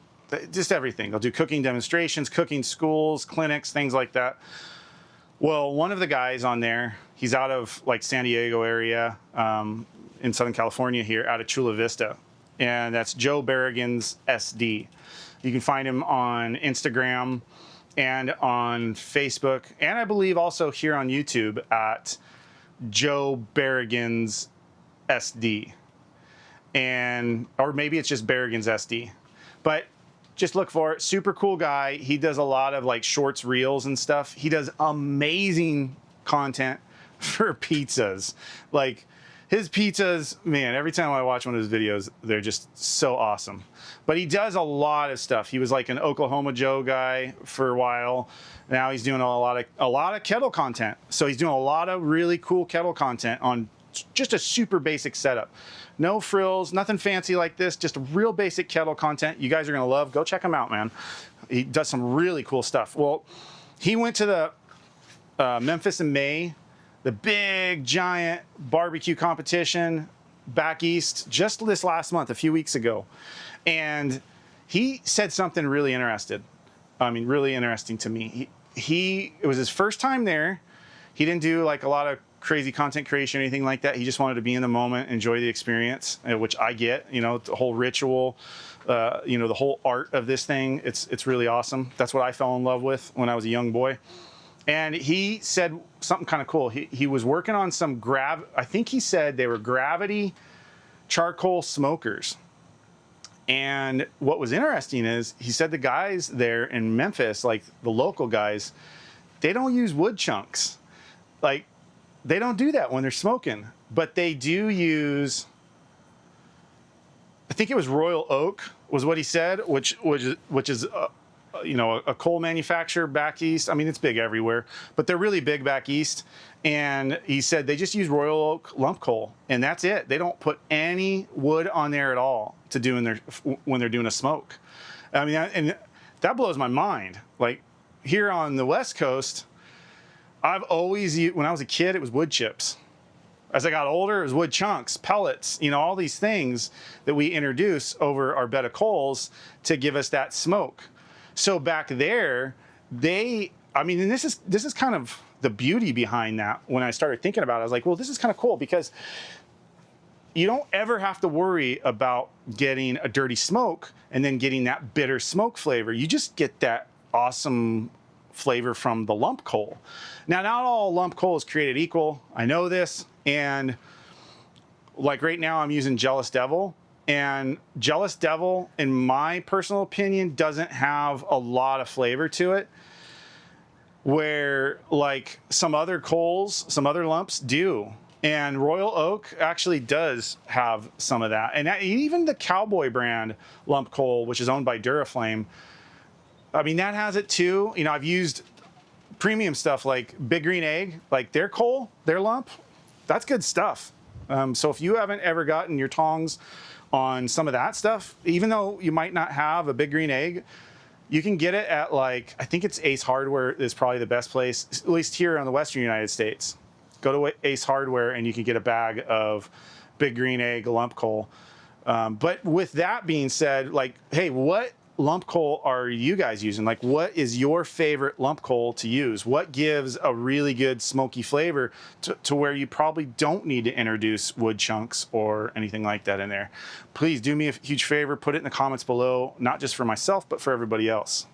just everything. They'll do cooking demonstrations, cooking schools, clinics, things like that. Well, one of the guys on there, he's out of like San Diego area, in Southern California here, out of Chula Vista. And that's Joe Berrigan's SD. You can find him on Instagram and on Facebook, and I believe also here on YouTube at Joe Berrigan's SD. Or maybe it's just Berrigan's SD. But just look for it. Super cool guy. He does a lot of like shorts, reels and stuff. He does amazing content for pizzas. Like, his pizzas, man, every time I watch one of his videos, they're just so awesome. But he does a lot of stuff. He was like an Oklahoma Joe guy for a while. Now he's doing a lot of kettle content. So he's doing a lot of really cool kettle content on just a super basic setup. No frills, nothing fancy like this, just real basic kettle content you guys are going to love. Go check him out, man. He does some really cool stuff. Well, he went to the Memphis in May, the big giant barbecue competition back east just this last month, a few weeks ago. And he said something really interesting to me. it was his first time there. He didn't do like a lot of crazy content creation or anything like that. He just wanted to be in the moment, enjoy the experience, which I get, you know, the whole ritual, you know, the whole art of this thing. It's really awesome. That's what I fell in love with when I was a young boy. And he said something kind of cool. He was working on some I think he said they were gravity charcoal smokers. And what was interesting is he said the guys there in Memphis, like the local guys, they don't use wood chunks. Like, they don't do that when they're smoking, but they do use, I think it was Royal Oak was what he said, which is you know, a coal manufacturer back east. I mean, it's big everywhere, but they're really big back east. And he said they just use Royal Oak lump coal, and that's it. They don't put any wood on there at all to do when they're doing a smoke. I mean, and that blows my mind. Like here on the West Coast, I've always used, when I was a kid, it was wood chips. As I got older, it was wood chunks, pellets, you know, all these things that we introduce over our bed of coals to give us that smoke. So back there, I mean, and this is kind of the beauty behind that. When I started thinking about it, I was like, well, this is kind of cool because you don't ever have to worry about getting a dirty smoke and then getting that bitter smoke flavor. You just get that awesome flavor from the lump coal. Now, not all lump coal is created equal. I know this. And like right now, I'm using Jealous Devil. And Jealous Devil, in my personal opinion, doesn't have a lot of flavor to it. Where like some other coals, some other lumps do. And Royal Oak actually does have some of that. And even the Cowboy brand lump coal, which is owned by Duraflame, I mean, that has it too. You know, I've used premium stuff like Big Green Egg, like their coal, their lump, that's good stuff. So if you haven't ever gotten your tongs on some of that stuff, even though you might not have a Big Green Egg, you can get it at like, I think it's Ace Hardware is probably the best place, at least here on the Western United States. Go to Ace Hardware and you can get a bag of Big Green Egg lump coal. But with that being said, like, hey, what lump coal are you guys using? Like, what is your favorite lump coal to use? What gives a really good smoky flavor to where you probably don't need to introduce wood chunks or anything like that in there? Please do me a huge favor, put it in the comments below, not just for myself, but for everybody else.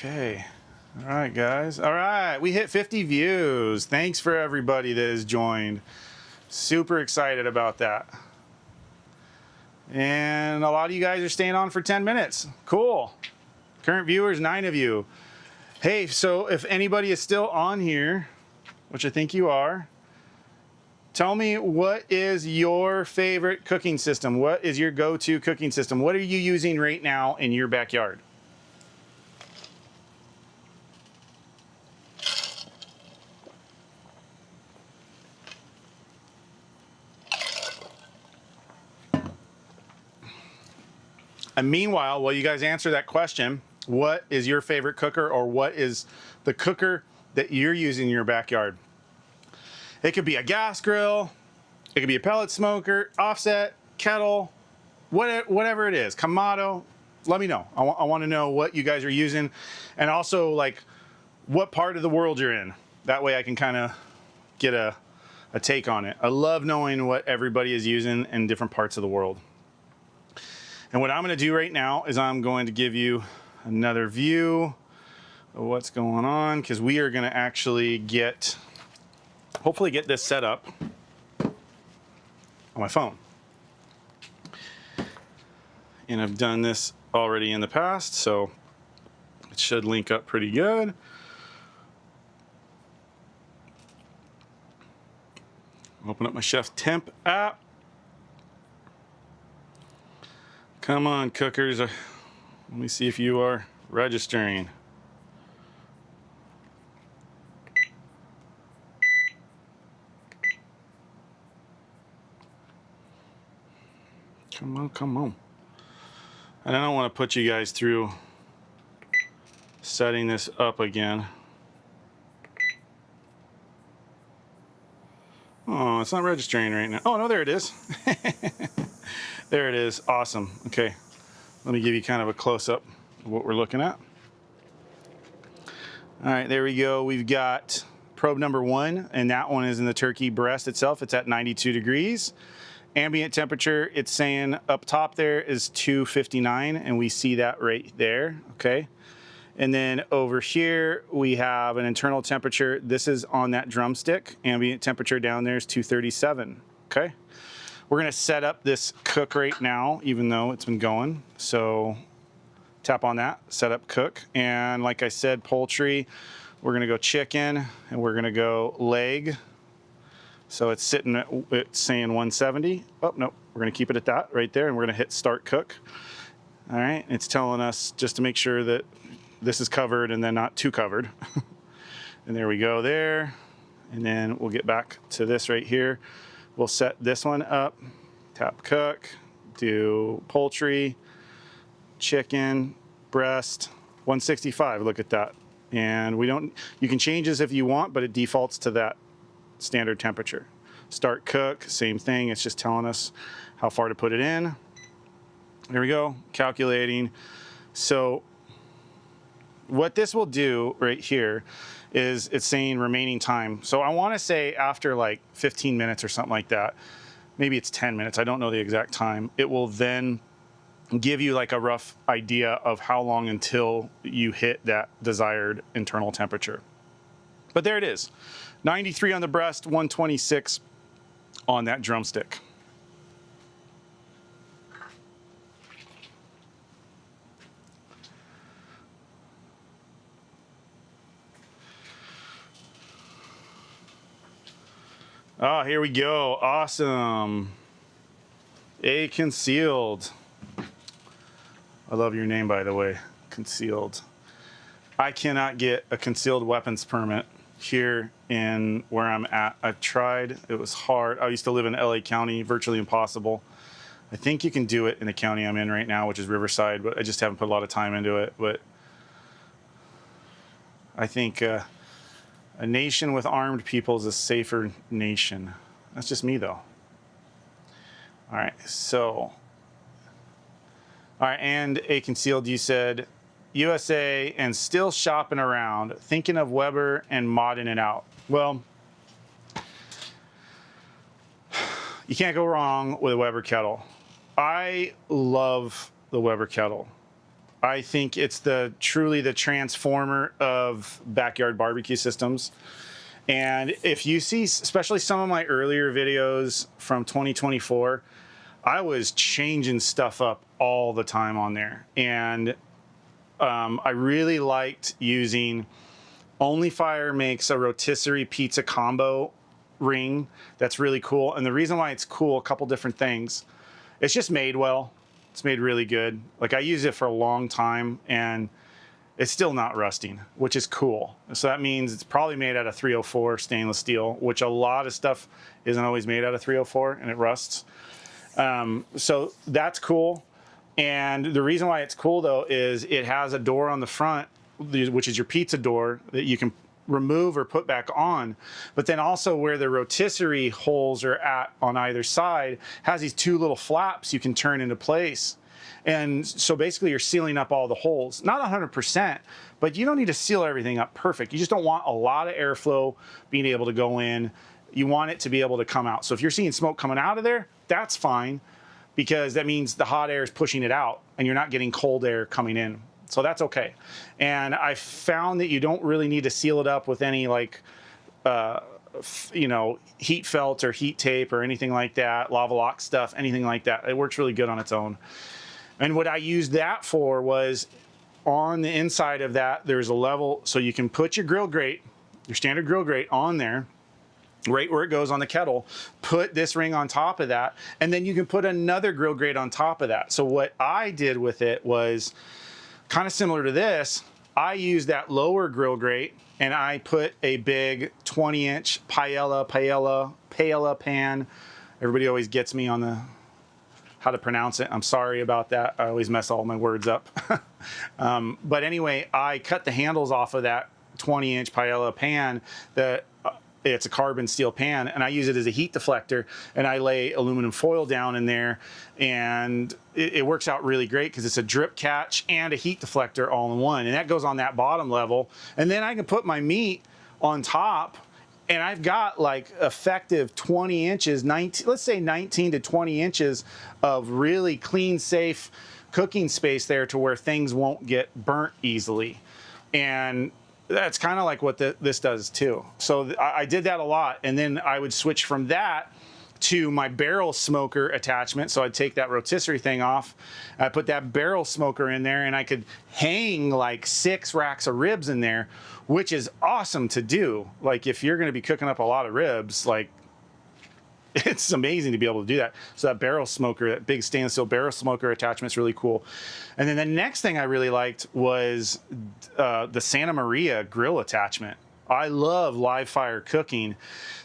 Okay. All right, guys. All right. We hit 50 views. Thanks for everybody that has joined. Super excited about that. And a lot of you guys are staying on for 10 minutes. Cool. Current viewers, 9 of you. Hey, so if anybody is still on here, which I think you are, tell me, what is your favorite cooking system? What is your go-to cooking system? What are you using right now in your backyard? And meanwhile, while you guys answer that question, what is your favorite cooker, or what is the cooker that you're using in your backyard? It could be a gas grill, it could be a pellet smoker, offset, kettle, whatever it is, Kamado. Let me know. I want to know what you guys are using, and also like what part of the world you're in. That way I can kind of get a take on it. I love knowing what everybody is using in different parts of the world. And what I'm going to do right now is I'm going to give you another view of what's going on, because we are going to actually hopefully get this set up on my phone. And I've done this already in the past, so it should link up pretty good. Open up my Chef Temp app. Come on, cookers. Let me see if you are registering. Come on, come on. And I don't want to put you guys through setting this up again. Oh, it's not registering right now. Oh, no, there it is. There it is. Awesome. Okay. Let me give you kind of a close-up of what we're looking at. All right, there we go. We've got probe number 1, and that one is in the turkey breast itself. It's at 92 degrees. Ambient temperature, it's saying up top there is 259, and we see that right there, okay? And then over here, we have an internal temperature. This is on that drumstick. Ambient temperature down there is 237, okay? We're gonna set up this cook right now, even though it's been going. So tap on that, set up cook. And like I said, poultry, we're gonna go chicken, and we're gonna go leg. So it's sitting at, it's saying 170. Oh, no, we're gonna keep it at that right there, and we're gonna hit start cook. All right, it's telling us just to make sure that this is covered and then not too covered. And there we go there. And then we'll get back to this right here. We'll set this one up, tap cook, do poultry, chicken, breast, 165, look at that. And we don't, you can change this if you want, but it defaults to that standard temperature. Start cook, same thing, it's just telling us how far to put it in. There we go, calculating. So what this will do right here is it's saying remaining time. So I want to say after like 15 minutes or something like that, maybe it's 10 minutes, I don't know the exact time, it will then give you like a rough idea of how long until you hit that desired internal temperature. But there it is, 93 on the breast, 126 on that drumstick. Oh, here we go. Awesome. A Concealed. I love your name, by the way. Concealed. I cannot get a concealed weapons permit here in where I'm at. I've tried. It was hard. I used to live in LA County. Virtually impossible. I think you can do it in the county I'm in right now, which is Riverside, but I just haven't put a lot of time into it. But I think a nation with armed people is a safer nation. That's just me, though. All right, so. All right, and A Concealed, you said USA and still shopping around, thinking of Weber and modding it out. Well, you can't go wrong with a Weber kettle. I love the Weber kettle. I think it's truly the transformer of backyard barbecue systems. And if you see, especially some of my earlier videos from 2024, I was changing stuff up all the time on there. And I really liked using, Only Fire makes a rotisserie pizza combo ring that's really cool. And the reason why it's cool, a couple different things. It's just made well. It's made really good. Like, I use it for a long time and it's still not rusting, which is cool. So that means it's probably made out of 304 stainless steel, which a lot of stuff isn't always made out of 304 and it rusts. So that's cool. And the reason why it's cool, though, is it has a door on the front, which is your pizza door, that you can remove or put back on. But then also where the rotisserie holes are at on either side has these two little flaps you can turn into place. And so basically you're sealing up all the holes. Not 100%, but you don't need to seal everything up perfect. You just don't want a lot of airflow being able to go in. You want it to be able to come out. So if you're seeing smoke coming out of there, that's fine, because that means the hot air is pushing it out and you're not getting cold air coming in. So that's okay. And I found that you don't really need to seal it up with any like, you know, heat felt or heat tape or anything like that, lava lock stuff, anything like that. It works really good on its own. And what I used that for was on the inside of that, there's a level so you can put your grill grate, your standard grill grate on there, right where it goes on the kettle, put this ring on top of that, and then you can put another grill grate on top of that. So what I did with it was kind of similar to this. I used that lower grill grate and I put a big 20-inch paella pan. Everybody always gets me on how to pronounce it. I'm sorry about that. I always mess all my words up. But anyway, I cut the handles off of that 20-inch paella pan that it's a carbon steel pan, and I use it as a heat deflector, and I lay aluminum foil down in there, and it works out really great because it's a drip catch and a heat deflector all in one, and that goes on that bottom level. And then I can put my meat on top, and I've got like effective 20 inches, 19, let's say 19 to 20 inches of really clean, safe cooking space there to where things won't get burnt easily. And that's kind of like what this does too. So I did that a lot, and then I would switch from that to my barrel smoker attachment. So I'd take that rotisserie thing off, I put that barrel smoker in there, and I could hang like 6 racks of ribs in there, which is awesome to do. Like if you're gonna be cooking up a lot of ribs, like it's amazing to be able to do that. So that barrel smoker, that big stainless steel barrel smoker attachment is really cool. And then the next thing I really liked was the Santa Maria grill attachment. I love live fire cooking,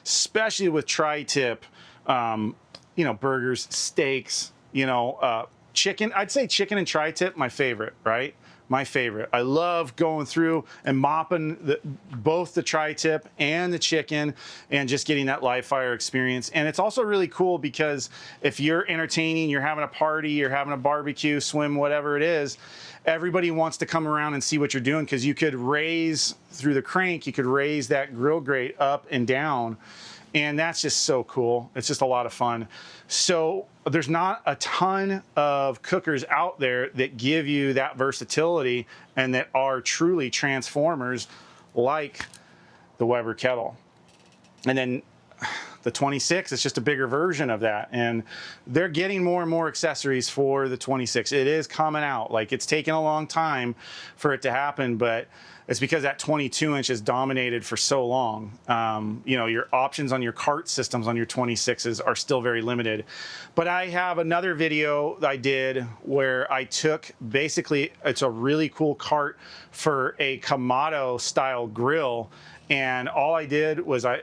especially with tri-tip, you know, burgers, steaks, you know, chicken. I'd say chicken and tri-tip, my favorite, right? My favorite. I love going through and mopping both the tri-tip and the chicken and just getting that live fire experience. And it's also really cool because if you're entertaining, you're having a party, you're having a barbecue, swim, whatever it is, everybody wants to come around and see what you're doing, because you could raise through the crank, you could raise that grill grate up and down. And that's just so cool. It's just a lot of fun. So there's not a ton of cookers out there that give you that versatility and that are truly transformers like the Weber Kettle. And then the 26 is just a bigger version of that. And they're getting more and more accessories for the 26. It is coming out. Like, it's taken a long time for it to happen, but it's because that 22-inch is dominated for so long. You know, your options on your cart systems on your 26s are still very limited. But I have another video I did where I took, basically, it's a really cool cart for a Kamado style grill. And all I did was I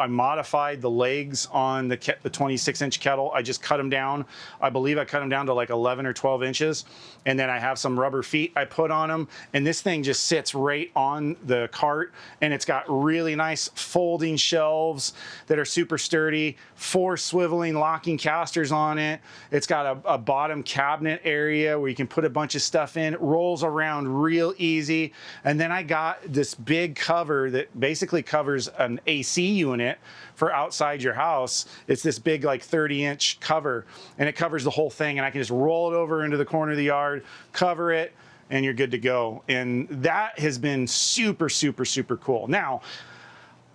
modified the legs on the 26-inch kettle. I just cut them down. I believe I cut them down to like 11 or 12 inches. And then I have some rubber feet I put on them. And this thing just sits right on the cart. And it's got really nice folding shelves that are super sturdy, 4 swiveling locking casters on it. It's got a bottom cabinet area where you can put a bunch of stuff in. It rolls around real easy. And then I got this big cover that basically covers an AC unit for outside your house. It's this big like 30-inch cover, and it covers the whole thing, and I can just roll it over into the corner of the yard, cover it, and you're good to go. And that has been super, super, super cool. Now,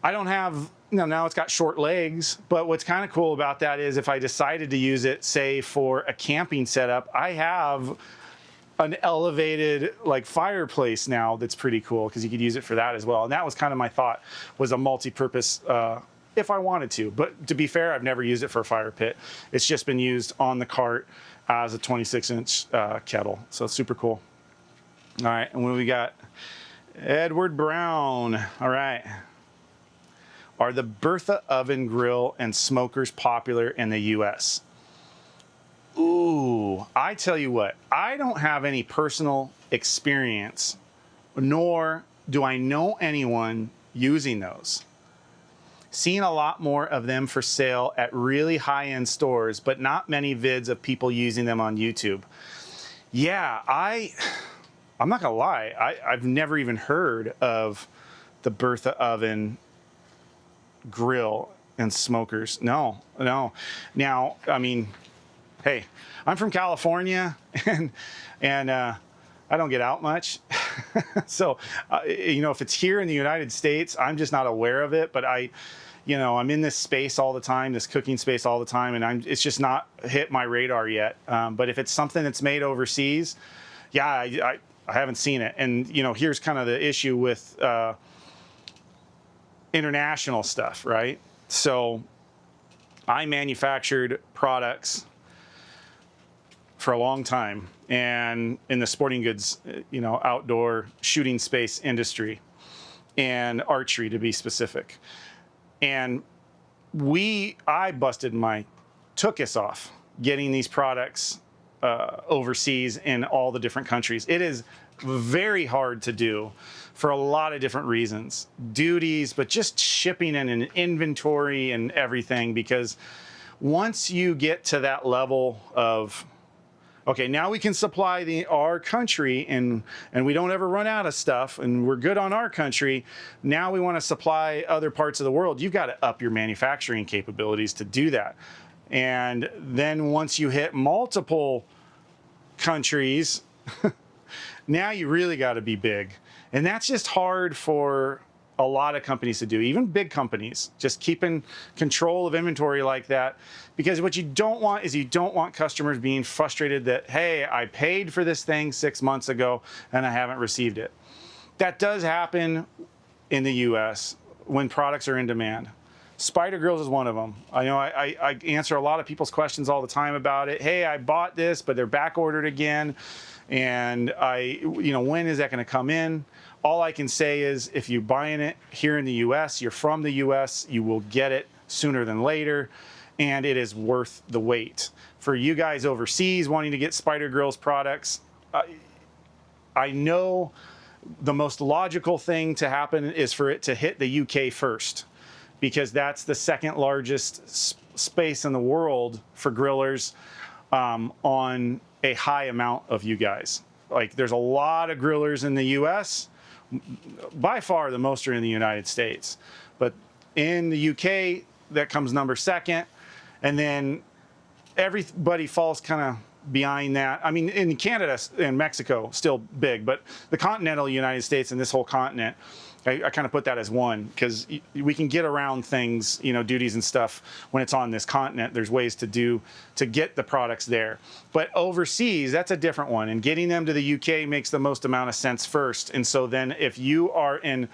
I don't have, you know, now it's got short legs, but what's kind of cool about that is if I decided to use it, say, for a camping setup, I have an elevated like fireplace now that's pretty cool, because you could use it for that as well. And that was kind of my thought, was a multi-purpose if I wanted to. But to be fair, I've never used it for a fire pit. It's just been used on the cart as a 26-inch kettle. So it's super cool. All right, and what do we got? Edward Brown. All right. Are the Bertha oven grill and smokers popular in the US? Ooh, I tell you what, I don't have any personal experience, nor do I know anyone using those. Seen a lot more of them for sale at really high-end stores, but not many vids of people using them on YouTube. Yeah, I'm not gonna lie, I've never even heard of the Bertha oven grill and smokers. No. Now, I mean, hey, I'm from California, and I don't get out much. So, you know, if it's here in the United States, I'm just not aware of it. But you know, I'm in this space all the time, this cooking space all the time, and it's just not hit my radar yet. But if it's something that's made overseas, yeah, I haven't seen it. And, you know, here's kind of the issue with international stuff, right? So I manufactured products for a long time, and in the sporting goods, you know, outdoor shooting space industry and archery, to be specific. And I busted my tuchus off getting these products overseas in all the different countries. It is very hard to do for a lot of different reasons. Duties, but just shipping and an inventory and everything, because once you get to that level of, okay, now we can supply our country and we don't ever run out of stuff and we're good on our country. Now we want to supply other parts of the world. You've got to up your manufacturing capabilities to do that. And then once you hit multiple countries, now you really got to be big. And that's just hard for a lot of companies to do, even big companies, just keeping control of inventory like that. Because what you don't want is you don't want customers being frustrated that, hey, I paid for this thing 6 months ago and I haven't received it. That does happen in the US when products are in demand. Spider Grills is one of them. I know I answer a lot of people's questions all the time about it. Hey, I bought this, but they're back ordered again. And when is that going to come in? All I can say is if you're buying it here in the US, you're from the US, you will get it sooner than later, and it is worth the wait. For you guys overseas wanting to get Spider Grills products, I know the most logical thing to happen is for it to hit the UK first, because that's the second largest space in the world for grillers on a high amount of you guys. Like, there's a lot of grillers in the US. By far the most are in the United States, but in the UK that comes number second, and then everybody falls kind of behind that. I mean, in Canada and Mexico still big, but the continental United States and this whole continent, I kind of put that as one, because we can get around things, duties and stuff when it's on this continent. There's ways to get the products there. But overseas, that's a different one. And getting them to the UK makes the most amount of sense first. And so then if you are in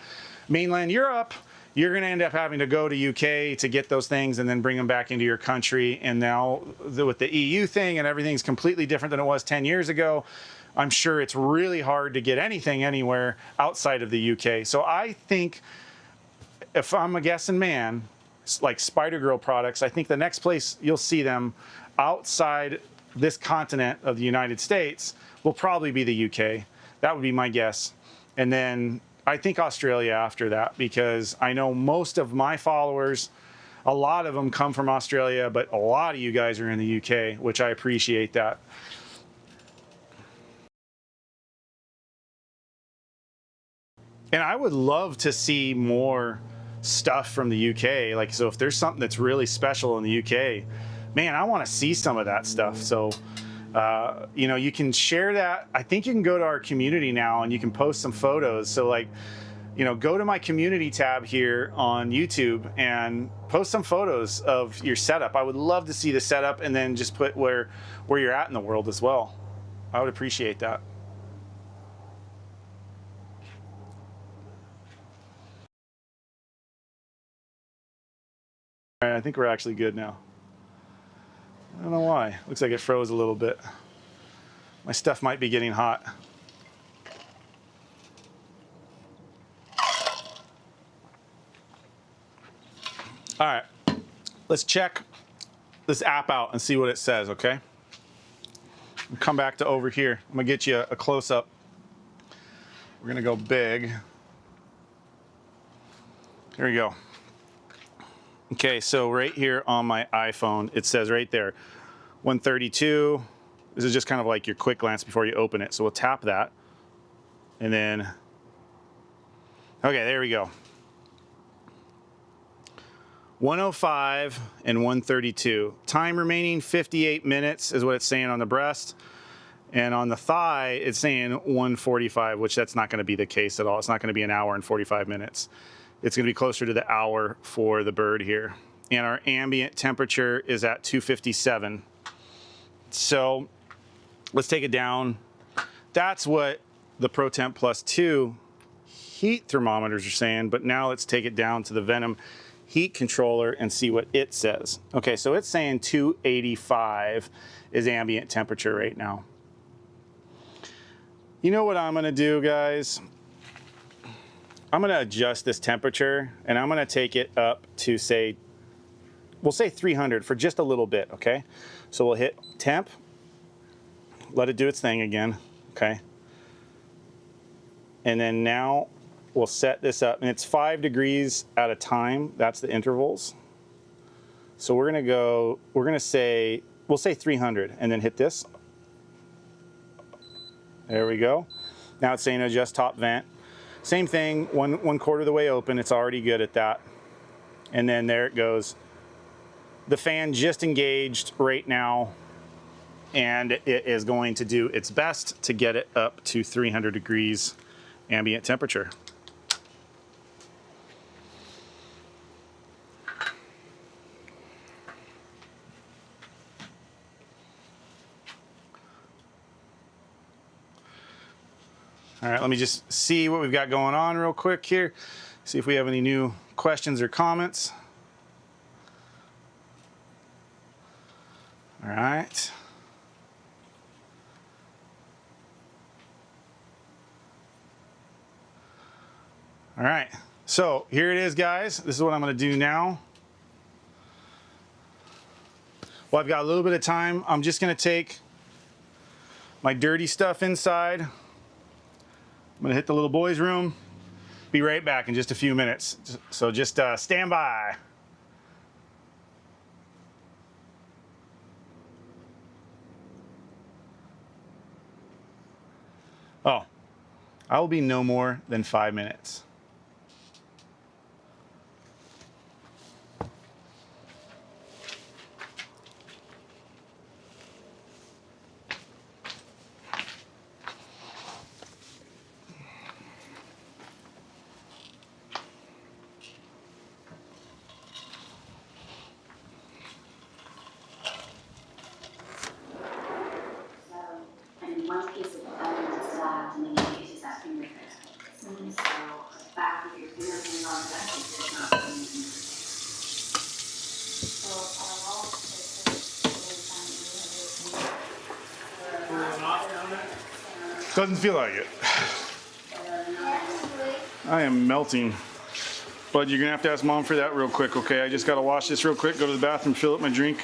mainland Europe, you're going to end up having to go to UK to get those things and then bring them back into your country. And now with the EU thing and everything's completely different than it was 10 years ago, I'm sure it's really hard to get anything anywhere outside of the UK. So I think, if I'm a guessing man, like Spider Grill products, I think the next place you'll see them outside this continent of the United States will probably be the UK. That would be my guess. And then I think Australia after that, because I know most of my followers, a lot of them come from Australia, but a lot of you guys are in the UK, which I appreciate that. And I would love to see more stuff from the UK. Like, so if there's something that's really special in the UK, man, I want to see some of that stuff. So, you can share that. I think you can go to our community now and you can post some photos. So like, go to my community tab here on YouTube and post some photos of your setup. I would love to see the setup, and then just put where you're at in the world as well. I would appreciate that. All right, I think we're actually good now. I don't know why. Looks like it froze a little bit. My stuff might be getting hot. All right, let's check this app out and see what it says, okay? Come back to over here. I'm gonna get you a close-up. We're gonna go big. Here we go. Okay, so right here on my iPhone, it says right there, 132. This is just kind of like your quick glance before you open it. So we'll tap that. And then, okay, there we go. 105 and 132. Time remaining 58 minutes is what it's saying on the breast. And on the thigh, it's saying 145, which that's not going to be the case at all. It's not going to be an hour and 45 minutes. It's going to be closer to the hour for the bird here. And our ambient temperature is at 257. So let's take it down. That's what the ProTemp Plus 2 heat thermometers are saying, but now let's take it down to the Venom heat controller and see what it says. Okay, so it's saying 285 is ambient temperature right now. You know what I'm gonna do, guys? I'm gonna adjust this temperature and I'm gonna take it up to, say, we'll say 300 for just a little bit, okay? So we'll hit temp, let it do its thing again, okay? And then now we'll set this up, and it's 5 degrees at a time. That's the intervals. So we're gonna say, we'll say 300 and then hit this. There we go. Now it's saying adjust top vent. Same thing, one quarter of the way open. It's already good at that. And then there it goes. The fan just engaged right now, and it is going to do its best to get it up to 300 degrees ambient temperature. All right, let me just see what we've got going on real quick here. See if we have any new questions or comments. All right. All right, so here it is, guys. This is what I'm gonna do now. Well, I've got a little bit of time. I'm just gonna take my dirty stuff inside. I'm gonna hit the little boys' room. Be right back in just a few minutes. So just stand by. Oh, I will be no more than 5 minutes. And one piece of evidence is left, and then you use that fingerprint. So back with your fingerprint on that piece is not being Doesn't feel like it. I am melting. Bud, you're gonna have to ask Mom for that real quick, okay? I just gotta wash this real quick, go to the bathroom, fill up my drink.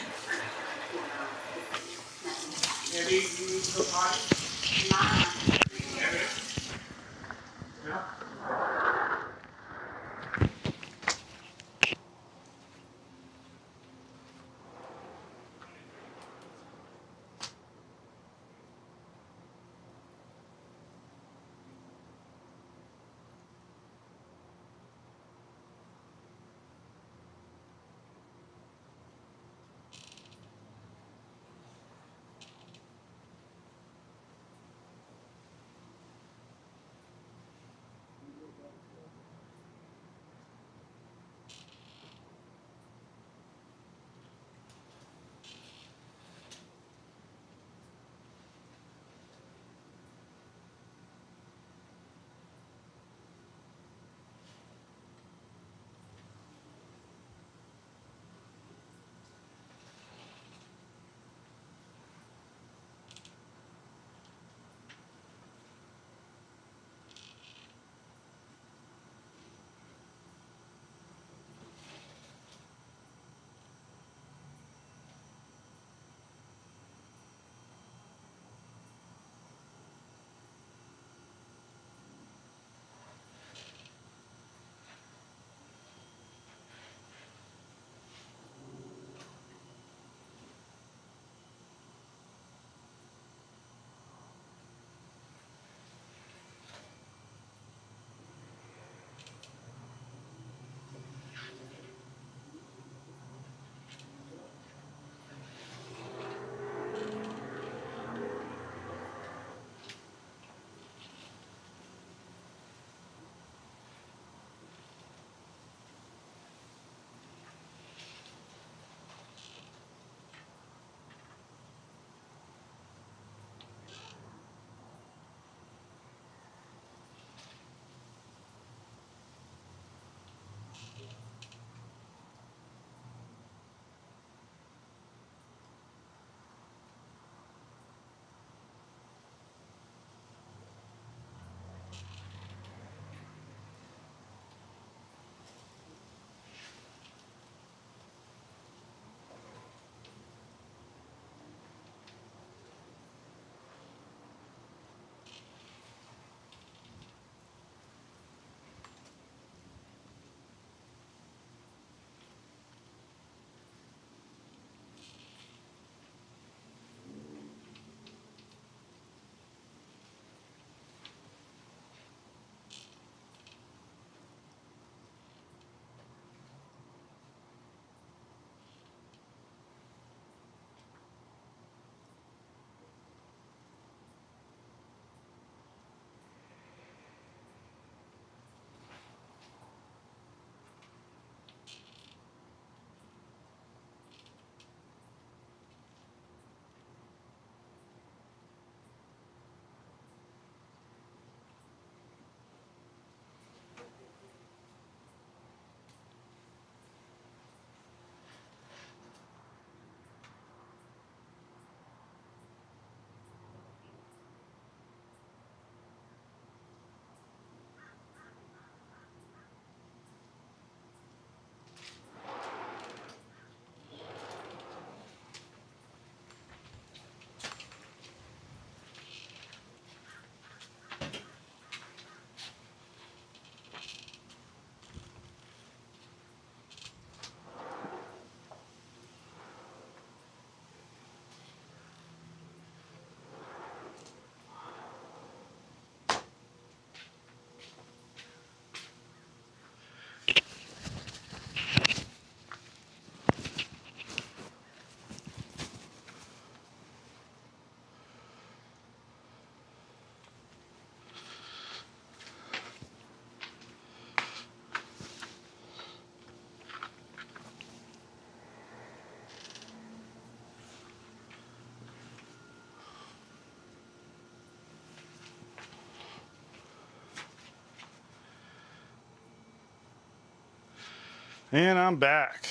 And I'm back.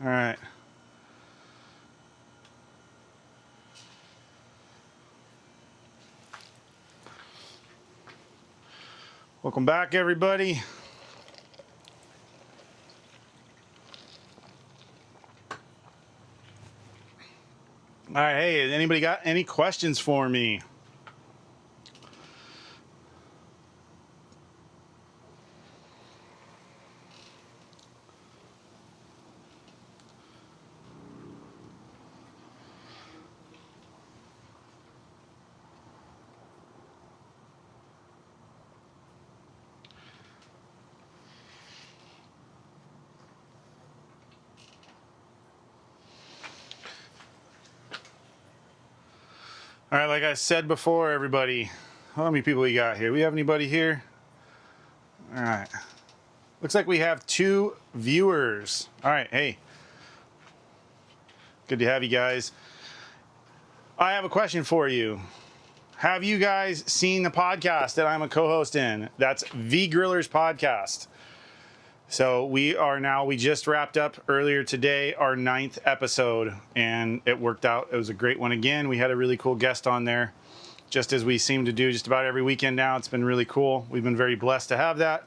All right. Welcome back, everybody. All right, hey, anybody got any questions for me? All right, like I said before, everybody, how many people we got here? We have anybody here? All right. Looks like we have 2 viewers. All right, hey. Good to have you guys. I have a question for you. Have you guys seen the podcast that I'm a co-host in? That's V Grillers Podcast. So we just wrapped up earlier today our 9th episode, and it worked out. It was a great one again. We had a really cool guest on there, just as we seem to do just about every weekend now. It's been really cool. We've been very blessed to have that,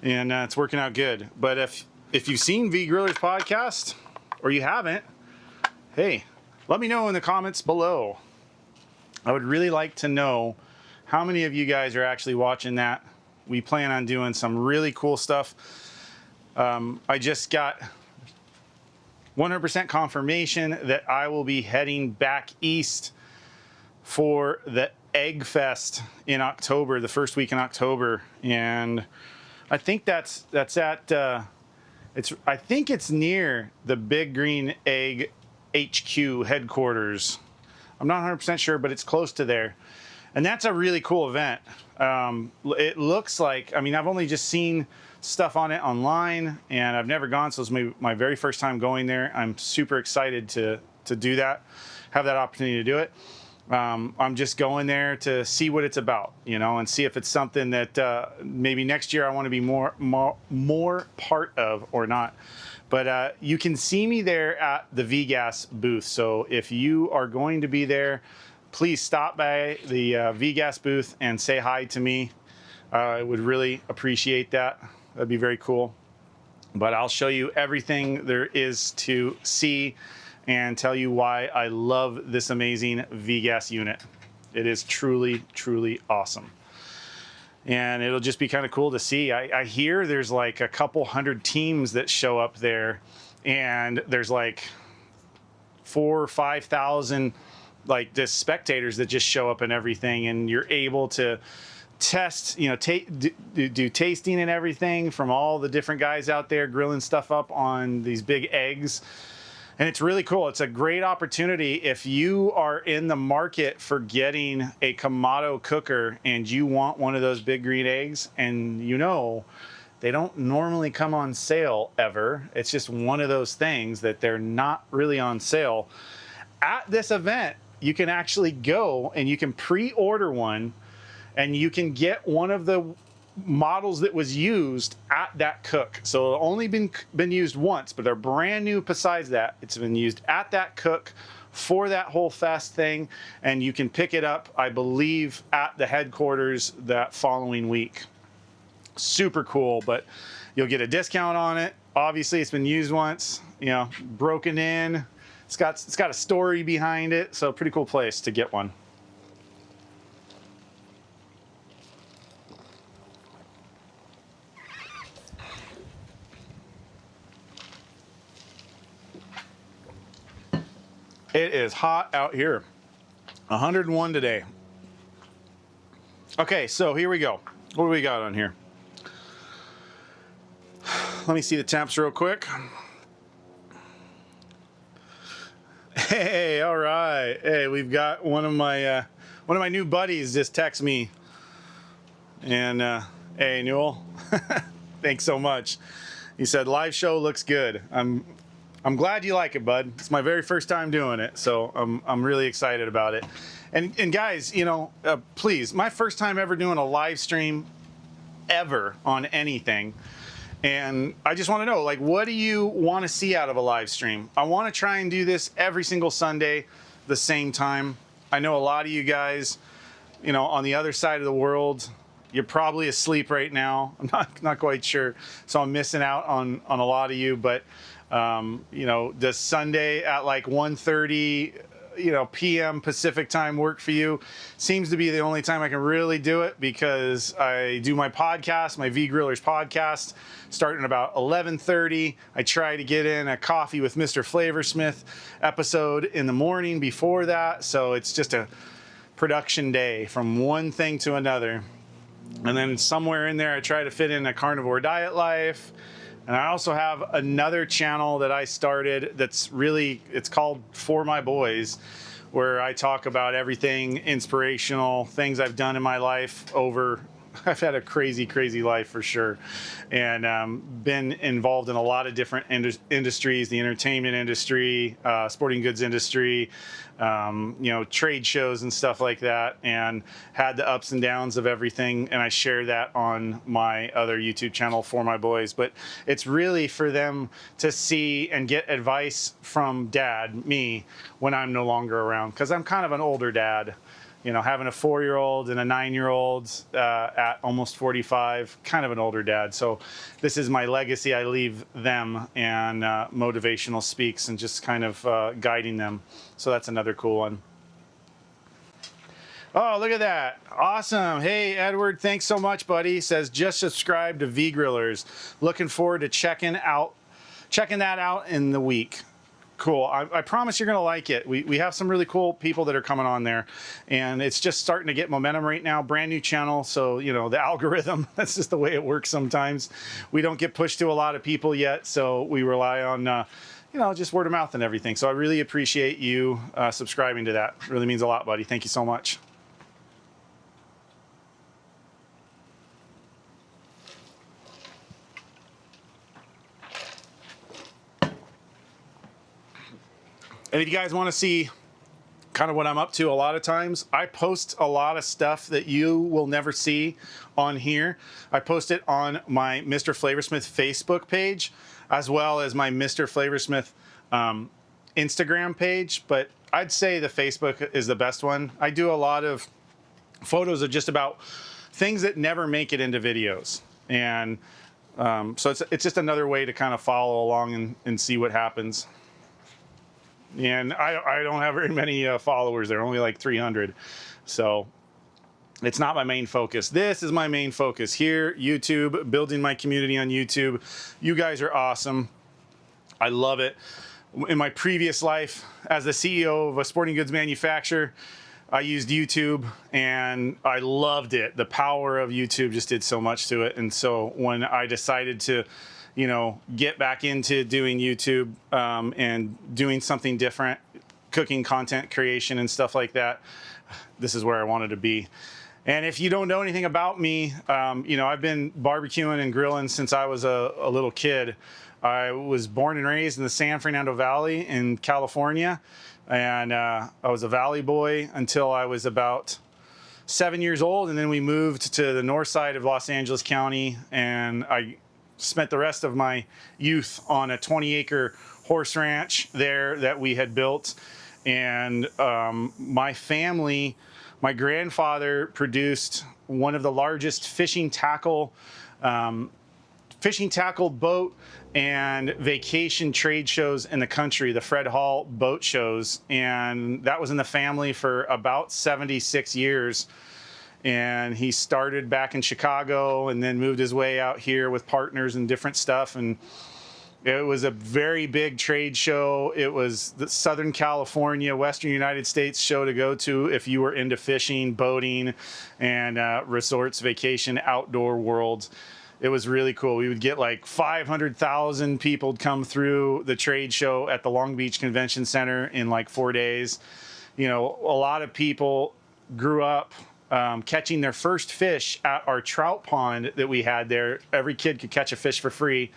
and it's working out good. But if you've seen V Grillers Podcast, or you haven't, hey, let me know in the comments below. I would really like to know how many of you guys are actually watching that. We plan on doing some really cool stuff. I just got 100% confirmation that I will be heading back east for the Egg Fest in October, the first week in October, and I think that's at I think it's near the Big Green Egg HQ headquarters. I'm not 100% sure, but it's close to there, and that's a really cool event. It looks like, I mean, I've only just seen stuff on it online, and I've never gone, so it's my very first time going there. I'm super excited to do that, have that opportunity to do it. I'm just going there to see what it's about, you know, and see if it's something that maybe next year I want to be more part of or not. But you can see me there at the VGAS booth. So if you are going to be there, please stop by the VGAS booth and say hi to me. I would really appreciate that. That'd be very cool. But I'll show you everything there is to see and tell you why I love this amazing VGAS unit. It is truly, truly awesome. And it'll just be kind of cool to see. I hear there's like a couple hundred teams that show up there, and there's like 4,000 or 5,000 like just spectators that just show up and everything, and you're able to test, you know, do tasting and everything from all the different guys out there grilling stuff up on these big eggs. And it's really cool. It's a great opportunity if you are in the market for getting a Kamado cooker and you want one of those Big Green Eggs, and you know they don't normally come on sale ever. It's just one of those things that they're not really on sale. At this event, you can actually go and you can pre-order one, and you can get one of the models that was used at that cook. So it's only been used once, but they're brand new besides that. It's been used at that cook for that whole fest thing, and you can pick it up, I believe, at the headquarters that following week. Super cool, but you'll get a discount on it. Obviously, it's been used once, you know, broken in. It's got a story behind it, so pretty cool place to get one. It is hot out here. 101 today. Okay, so here we go. What do we got on here? Let me see the temps real quick. Hey, all right. Hey, we've got one of my new buddies just text me. And hey, Newell, thanks so much. He said live show looks good. I'm glad you like it, bud. It's my very first time doing it, so I'm really excited about it. And guys, you know, please, my first time ever doing a live stream ever on anything. And I just want to know, like, what do you want to see out of a live stream? I want to try and do this every single Sunday, the same time. I know a lot of you guys, you know, on the other side of the world, you're probably asleep right now. I'm not quite sure, so I'm missing out on a lot of you. But you know, does Sunday at like 1:30, you know, p.m. Pacific time work for you? Seems to be the only time I can really do it, because I do my podcast, my V Grillers podcast, starting about 11:30. I try to get in a coffee with MrFlavorsmith episode in the morning before that, so it's just a production day from one thing to another. And then somewhere in there I try to fit in a carnivore diet life. And I also have another channel that I started that's really, it's called For My Boys, where I talk about everything inspirational, things I've done in my life over, I've had a crazy, crazy life for sure. And been involved in a lot of different industries, the entertainment industry, sporting goods industry, you know, trade shows and stuff like that, and had the ups and downs of everything. And I share that on my other YouTube channel, For My Boys. But it's really for them to see and get advice from dad, me, when I'm no longer around, because I'm kind of an older dad. You know, having a 4-year-old and a 9-year-old at almost 45, kind of an older dad. So this is my legacy. I leave them, and motivational speaks and just kind of guiding them. So that's another cool one. Oh, look at that. Awesome. Hey, Edward, thanks so much, buddy. Says, just subscribe to V Grillers. Looking forward to checking that out in the week. Cool. I promise you're going to like it. We have some really cool people that are coming on there, and it's just starting to get momentum right now. Brand new channel. So, you know, the algorithm, that's just the way it works sometimes. We don't get pushed to a lot of people yet, so we rely on, you know, just word of mouth and everything. So I really appreciate you subscribing to that. It really means a lot, buddy. Thank you so much. And if you guys want to see kind of what I'm up to, a lot of times I post a lot of stuff that you will never see on here. I post it on my MrFlavorsmith Facebook page, as well as my MrFlavorsmith Instagram page. But I'd say the Facebook is the best one. I do a lot of photos of just about things that never make it into videos. And so it's just another way to kind of follow along and see what happens. And I don't have very many followers. They're only like 300. So it's not my main focus. This is my main focus here, YouTube, building my community on YouTube. You guys are awesome. I love it. In my previous life as the CEO of a sporting goods manufacturer, I used YouTube and I loved it. The power of YouTube just did so much to it. And so when I decided to, you know, get back into doing YouTube and doing something different, cooking, content creation and stuff like that, this is where I wanted to be. And if you don't know anything about me, you know, I've been barbecuing and grilling since I was a little kid. I was born and raised in the San Fernando Valley in California, and I was a Valley boy until I was about 7 years old, and then we moved to the north side of Los Angeles County, and I spent the rest of my youth on a 20-acre horse ranch there that we had built. And my family, my grandfather produced one of the largest fishing tackle boat and vacation trade shows in the country, the Fred Hall boat shows. And that was in the family for about 76 years. And he started back in Chicago and then moved his way out here with partners and different stuff. And it was a very big trade show. It was the Southern California, Western United States show to go to if you were into fishing, boating, and resorts, vacation, outdoor worlds. It was really cool. We would get like 500,000 people come through the trade show at the Long Beach Convention Center in like 4 days. You know, a lot of people grew up catching their first fish at our trout pond that we had there. Every kid could catch a fish for free.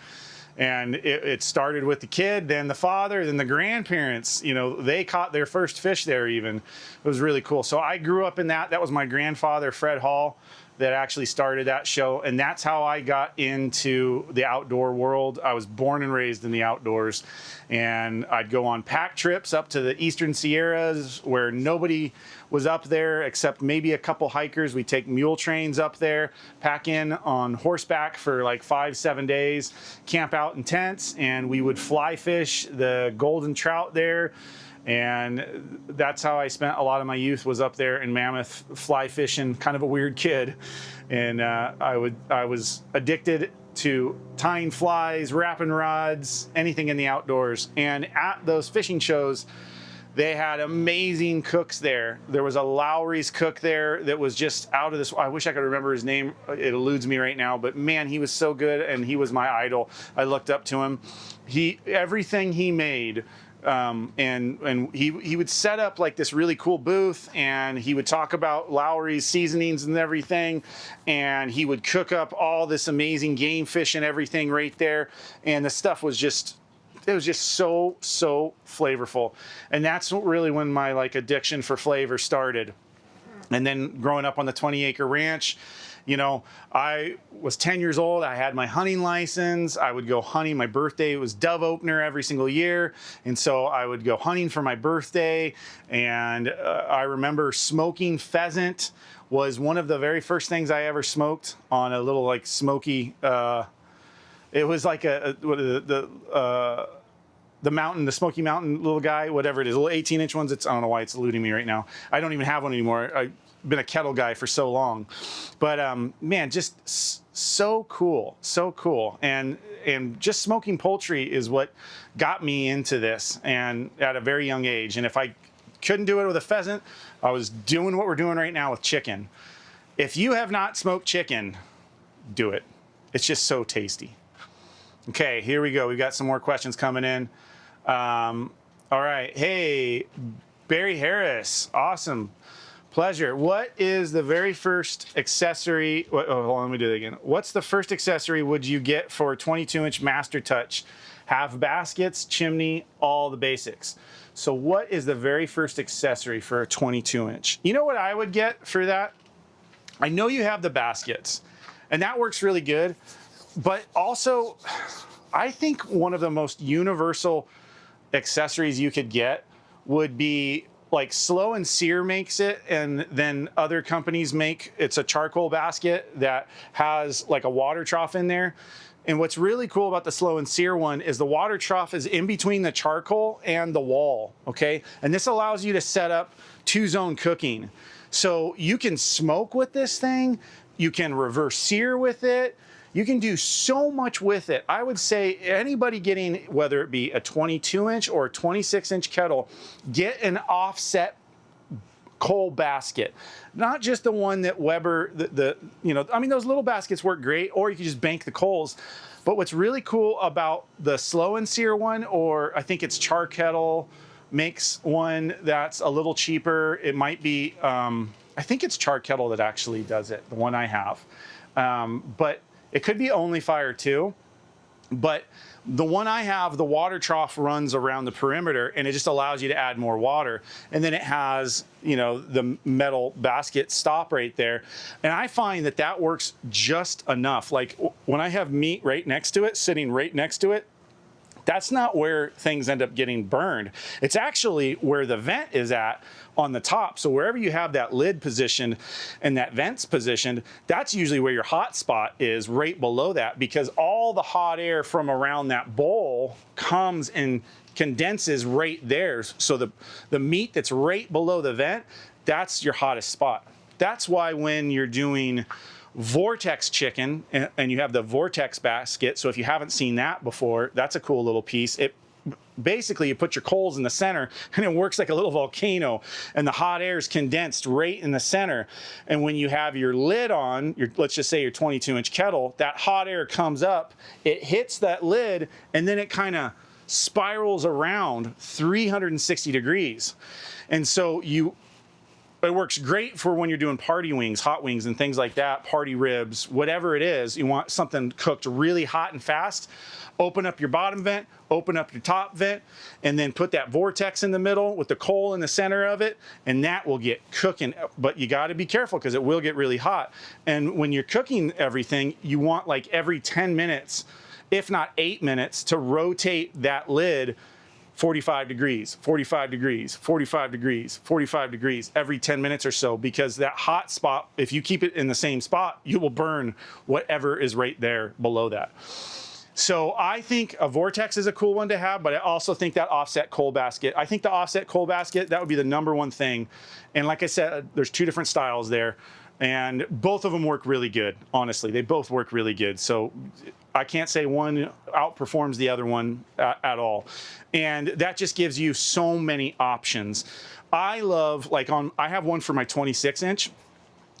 And it started with the kid, then the father, then the grandparents. You know, they caught their first fish there even. It was really cool. So I grew up in that. That was my grandfather, Fred Hall. that actually started that show, and that's how I got into the outdoor world. I was born and raised in the outdoors, and I'd go on pack trips up to the Eastern Sierras where nobody was up there except maybe a couple hikers. We'd take mule trains up there, pack in on horseback for like 5-7 days, camp out in tents, and we would fly fish the golden trout there. And that's how I spent a lot of my youth, was up there in Mammoth fly fishing, kind of a weird kid. And I was addicted to tying flies, wrapping rods, anything in the outdoors. And at those fishing shows, they had amazing cooks there. There was a Lowry's cook there that was just out of this. I wish I could remember his name. It eludes me right now, but man, he was so good, and he was my idol. I looked up to him. Everything he made, and he would set up like this really cool booth, and he would talk about Lowry's seasonings and everything, and he would cook up all this amazing game fish and everything right there, and the stuff was just, it was just so flavorful. And that's really when my like addiction for flavor started. And then growing up on the 20-acre ranch, you know, I was 10 years old. I had my hunting license. I would go hunting. My birthday was dove opener every single year. And so I would go hunting for my birthday. And I remember smoking pheasant was one of the very first things I ever smoked on a little like smoky, it was like the mountain, the Smoky Mountain little guy, whatever it is, little 18-inch ones. I don't know why it's eluding me right now. I don't even have one anymore. I've been a Kettle guy for so long. But man, just so cool, so cool. And just smoking poultry is what got me into this, and at a very young age. And if I couldn't do it with a pheasant, I was doing what we're doing right now with chicken. If you have not smoked chicken, do it. It's just so tasty. Okay, here we go. We've got some more questions coming in. All right. Hey, Barry Harris. Awesome. Pleasure. What is the very first accessory? Oh, hold on, let me do that again. What's the first accessory would you get for a 22-inch Master Touch? Have baskets, chimney, all the basics. So what is the very first accessory for a 22-inch? You know what I would get for that? I know you have the baskets, and that works really good. But also, I think one of the most universal accessories you could get would be like Slow and Sear makes it, and then other companies make, it's a charcoal basket that has like a water trough in there. And what's really cool about the Slow and Sear one is the water trough is in between the charcoal and the wall, okay? And this allows you to set up 2-zone cooking. So you can smoke with this thing, you can reverse sear with it, you can do so much with it. I would say anybody getting, whether it be a 22-inch or a 26-inch kettle, get an offset coal basket. Not just the one that Weber, you know, I mean, those little baskets work great, or you can just bank the coals. But what's really cool about the Slow and Sear one, or I think it's Char Kettle makes one that's a little cheaper. It might be, I think it's Char Kettle that actually does it, the one I have. But it could be Only Fire too, but the one I have, the water trough runs around the perimeter, and it just allows you to add more water. And then it has, you know, the metal basket stop right there. And I find that that works just enough. Like when I have meat right next to it, sitting right next to it, that's not where things end up getting burned. It's actually where the vent is at on the top. So wherever you have that lid positioned and that vent's positioned, that's usually where your hot spot is, right below that, because all the hot air from around that bowl comes and condenses right there. So the meat that's right below the vent, that's your hottest spot. That's why when you're doing Vortex chicken and you have the Vortex basket, so if you haven't seen that before, that's a cool little piece. It basically, you put your coals in the center and it works like a little volcano, and the hot air is condensed right in the center. And when you have your lid on, let's just say your 22-inch kettle, that hot air comes up, it hits that lid, and then it kind of spirals around 360 degrees. And so It works great for when you're doing party wings, hot wings, and things like that, party ribs, whatever it is. You want something cooked really hot and fast. Open up your bottom vent, open up your top vent, and then put that vortex in the middle with the coal in the center of it, and that will get cooking. But you got to be careful because it will get really hot. And when you're cooking everything, you want like every 10 minutes, if not 8 minutes, to rotate that lid 45 degrees, 45 degrees, 45 degrees, 45 degrees every 10 minutes or so, because that hot spot, if you keep it in the same spot, you will burn whatever is right there below that. So I think a vortex is a cool one to have, but I also think that offset coal basket. I think the offset coal basket, that would be the #1 thing. And like I said, there's 2 different styles there, and both of them work really good. Honestly, they both work really good. So I can't say one outperforms the other one at all. And that just gives you so many options. I love, like I have one for my 26-inch.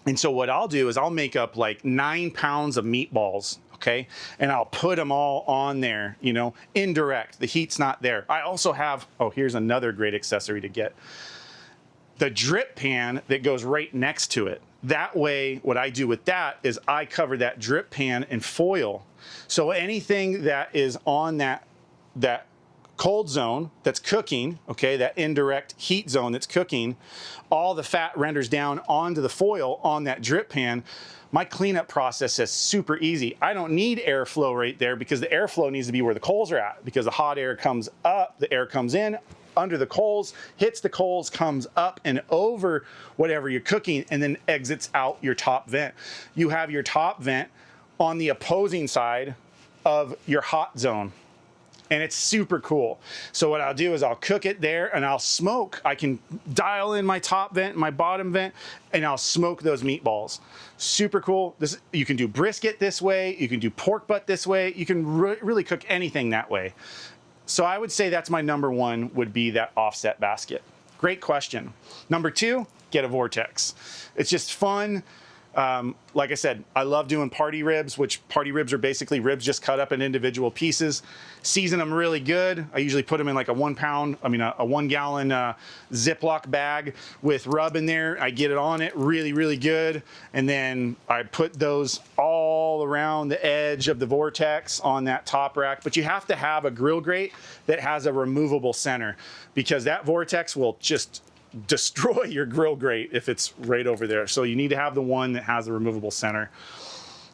And so what I'll do is I'll make up like 9 pounds of meatballs, okay? And I'll put them all on there, you know, indirect. The heat's not there. I also have, oh, here's another great accessory to get. The drip pan that goes right next to it. That way, what I do with that is I cover that drip pan in foil. So anything that is on that cold zone that's cooking, okay, that indirect heat zone that's cooking, all the fat renders down onto the foil on that drip pan. My cleanup process is super easy. I don't need airflow right there because the airflow needs to be where the coals are at, because the hot air comes up, the air comes in under the coals, hits the coals, comes up and over whatever you're cooking, and then exits out your top vent. You have your top vent on the opposing side of your hot zone. And it's super cool. So what I'll do is I'll cook it there and I'll smoke. I can dial in my top vent, my bottom vent, and I'll smoke those meatballs. Super cool. You can do brisket this way. You can do pork butt this way. You can really cook anything that way. So I would say that's my #1 would be that offset basket. Great question. #2, get a vortex. It's just fun. Like I said, I love doing party ribs, which party ribs are basically ribs just cut up in individual pieces. Season them really good. I usually put them in like a 1 gallon Ziploc bag with rub in there. I get it on it really, really good. And then I put those all around the edge of the vortex on that top rack. But you have to have a grill grate that has a removable center, because that vortex will just destroy your grill grate if it's right over there. So you need to have the one that has the removable center.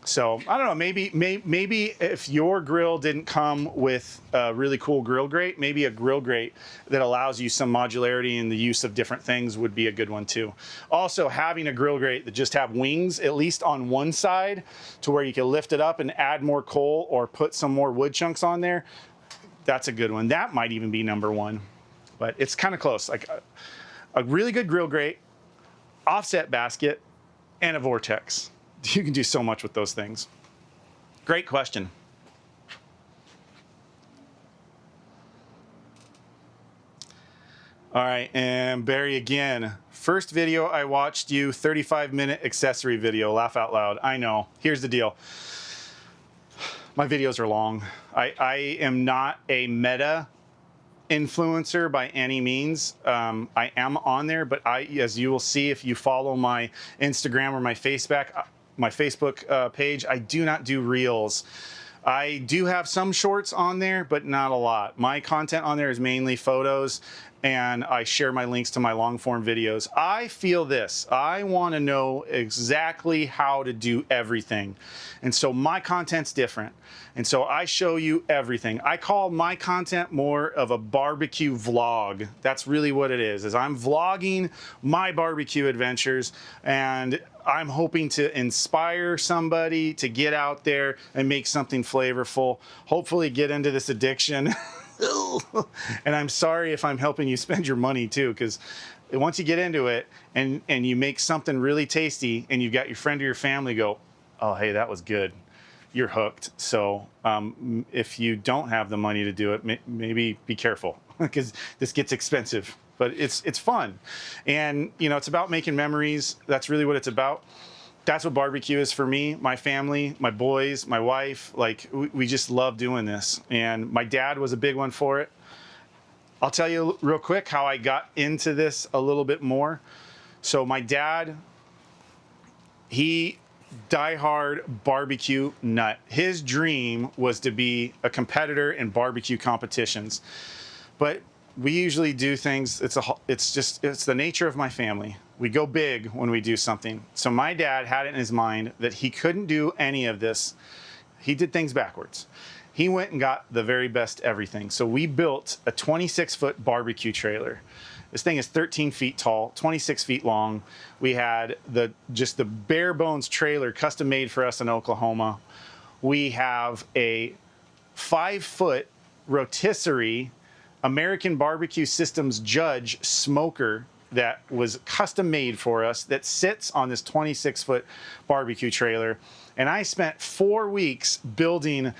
So I don't know, maybe if your grill didn't come with a really cool grill grate, maybe a grill grate that allows you some modularity in the use of different things would be a good one too. Also, having a grill grate that just have wings, at least on one side, to where you can lift it up and add more coal or put some more wood chunks on there, that's a good one. That might even be #1, but it's kind of close. Like a really good grill grate, offset basket, and a vortex. You can do so much with those things. Great question. All right, and Barry again. First video I watched you, 35-minute accessory video, laugh out loud. I know, here's the deal. My videos are long. I am not a meta influencer by any means. I am on there, but as you will see if you follow my Instagram or my Facebook page, I do not do reels. I do have some shorts on there, but not a lot. My content on there is mainly photos, and I share my links to my long form videos. I feel this. I want to know exactly how to do everything. And so my content's different. And so I show you everything. I call my content more of a barbecue vlog. That's really what it is I'm vlogging my barbecue adventures, and I'm hoping to inspire somebody to get out there and make something flavorful, hopefully get into this addiction. And I'm sorry if I'm helping you spend your money too, because once you get into it and you make something really tasty and you've got your friend or your family go, oh, hey, that was good, you're hooked. So if you don't have the money to do it, maybe be careful, because this gets expensive. But it's fun, and you know, it's about making memories. That's really what it's about. That's what barbecue is for me, my family, my boys, my wife. Like we just love doing this, and my dad was a big one for it. I'll tell you real quick how I got into this a little bit more. So my dad, he diehard barbecue nut. His dream was to be a competitor in barbecue competitions. But we usually do things, it's the nature of my family. We go big when we do something. So my dad had it in his mind that he couldn't do any of this. He did things backwards. He went and got the very best everything. So we built a 26-foot barbecue trailer. This thing is 13 feet tall, 26 feet long. We had just the bare bones trailer custom made for us in Oklahoma. We have a 5-foot rotisserie American Barbecue Systems Judge smoker that was custom made for us that sits on this 26-foot barbecue trailer. And I spent 4 weeks building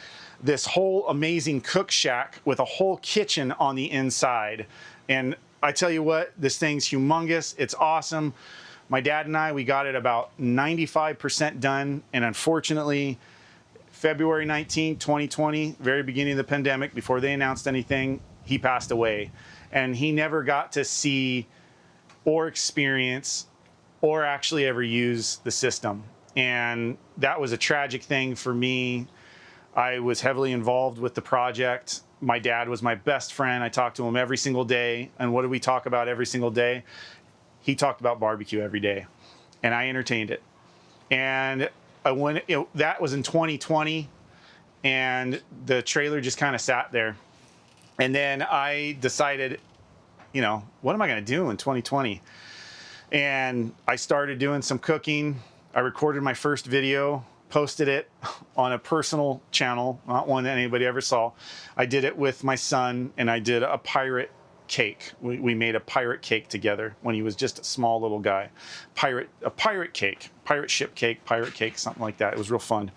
this whole amazing cook shack with a whole kitchen on the inside. And I tell you what, this thing's humongous. It's awesome. My dad and I, we got it about 95% done. And unfortunately, February 19, 2020, very beginning of the pandemic, before they announced anything, he passed away. And he never got to see or experience or actually ever use the system. And that was a tragic thing for me. I was heavily involved with the project. My dad was my best friend. I talked to him every single day. And what did we talk about every single day? He talked about barbecue every day. And I entertained it. And that was in 2020. And the trailer just kind of sat there. And then I decided, what am I going to do in 2020? And I started doing some cooking. I recorded my first video, posted it on a personal channel, not one that anybody ever saw. I did it with my son, and I did a pirate cake. We made a pirate cake together when he was just a small little guy. A pirate cake, pirate ship cake, pirate cake, something like that. It was real fun.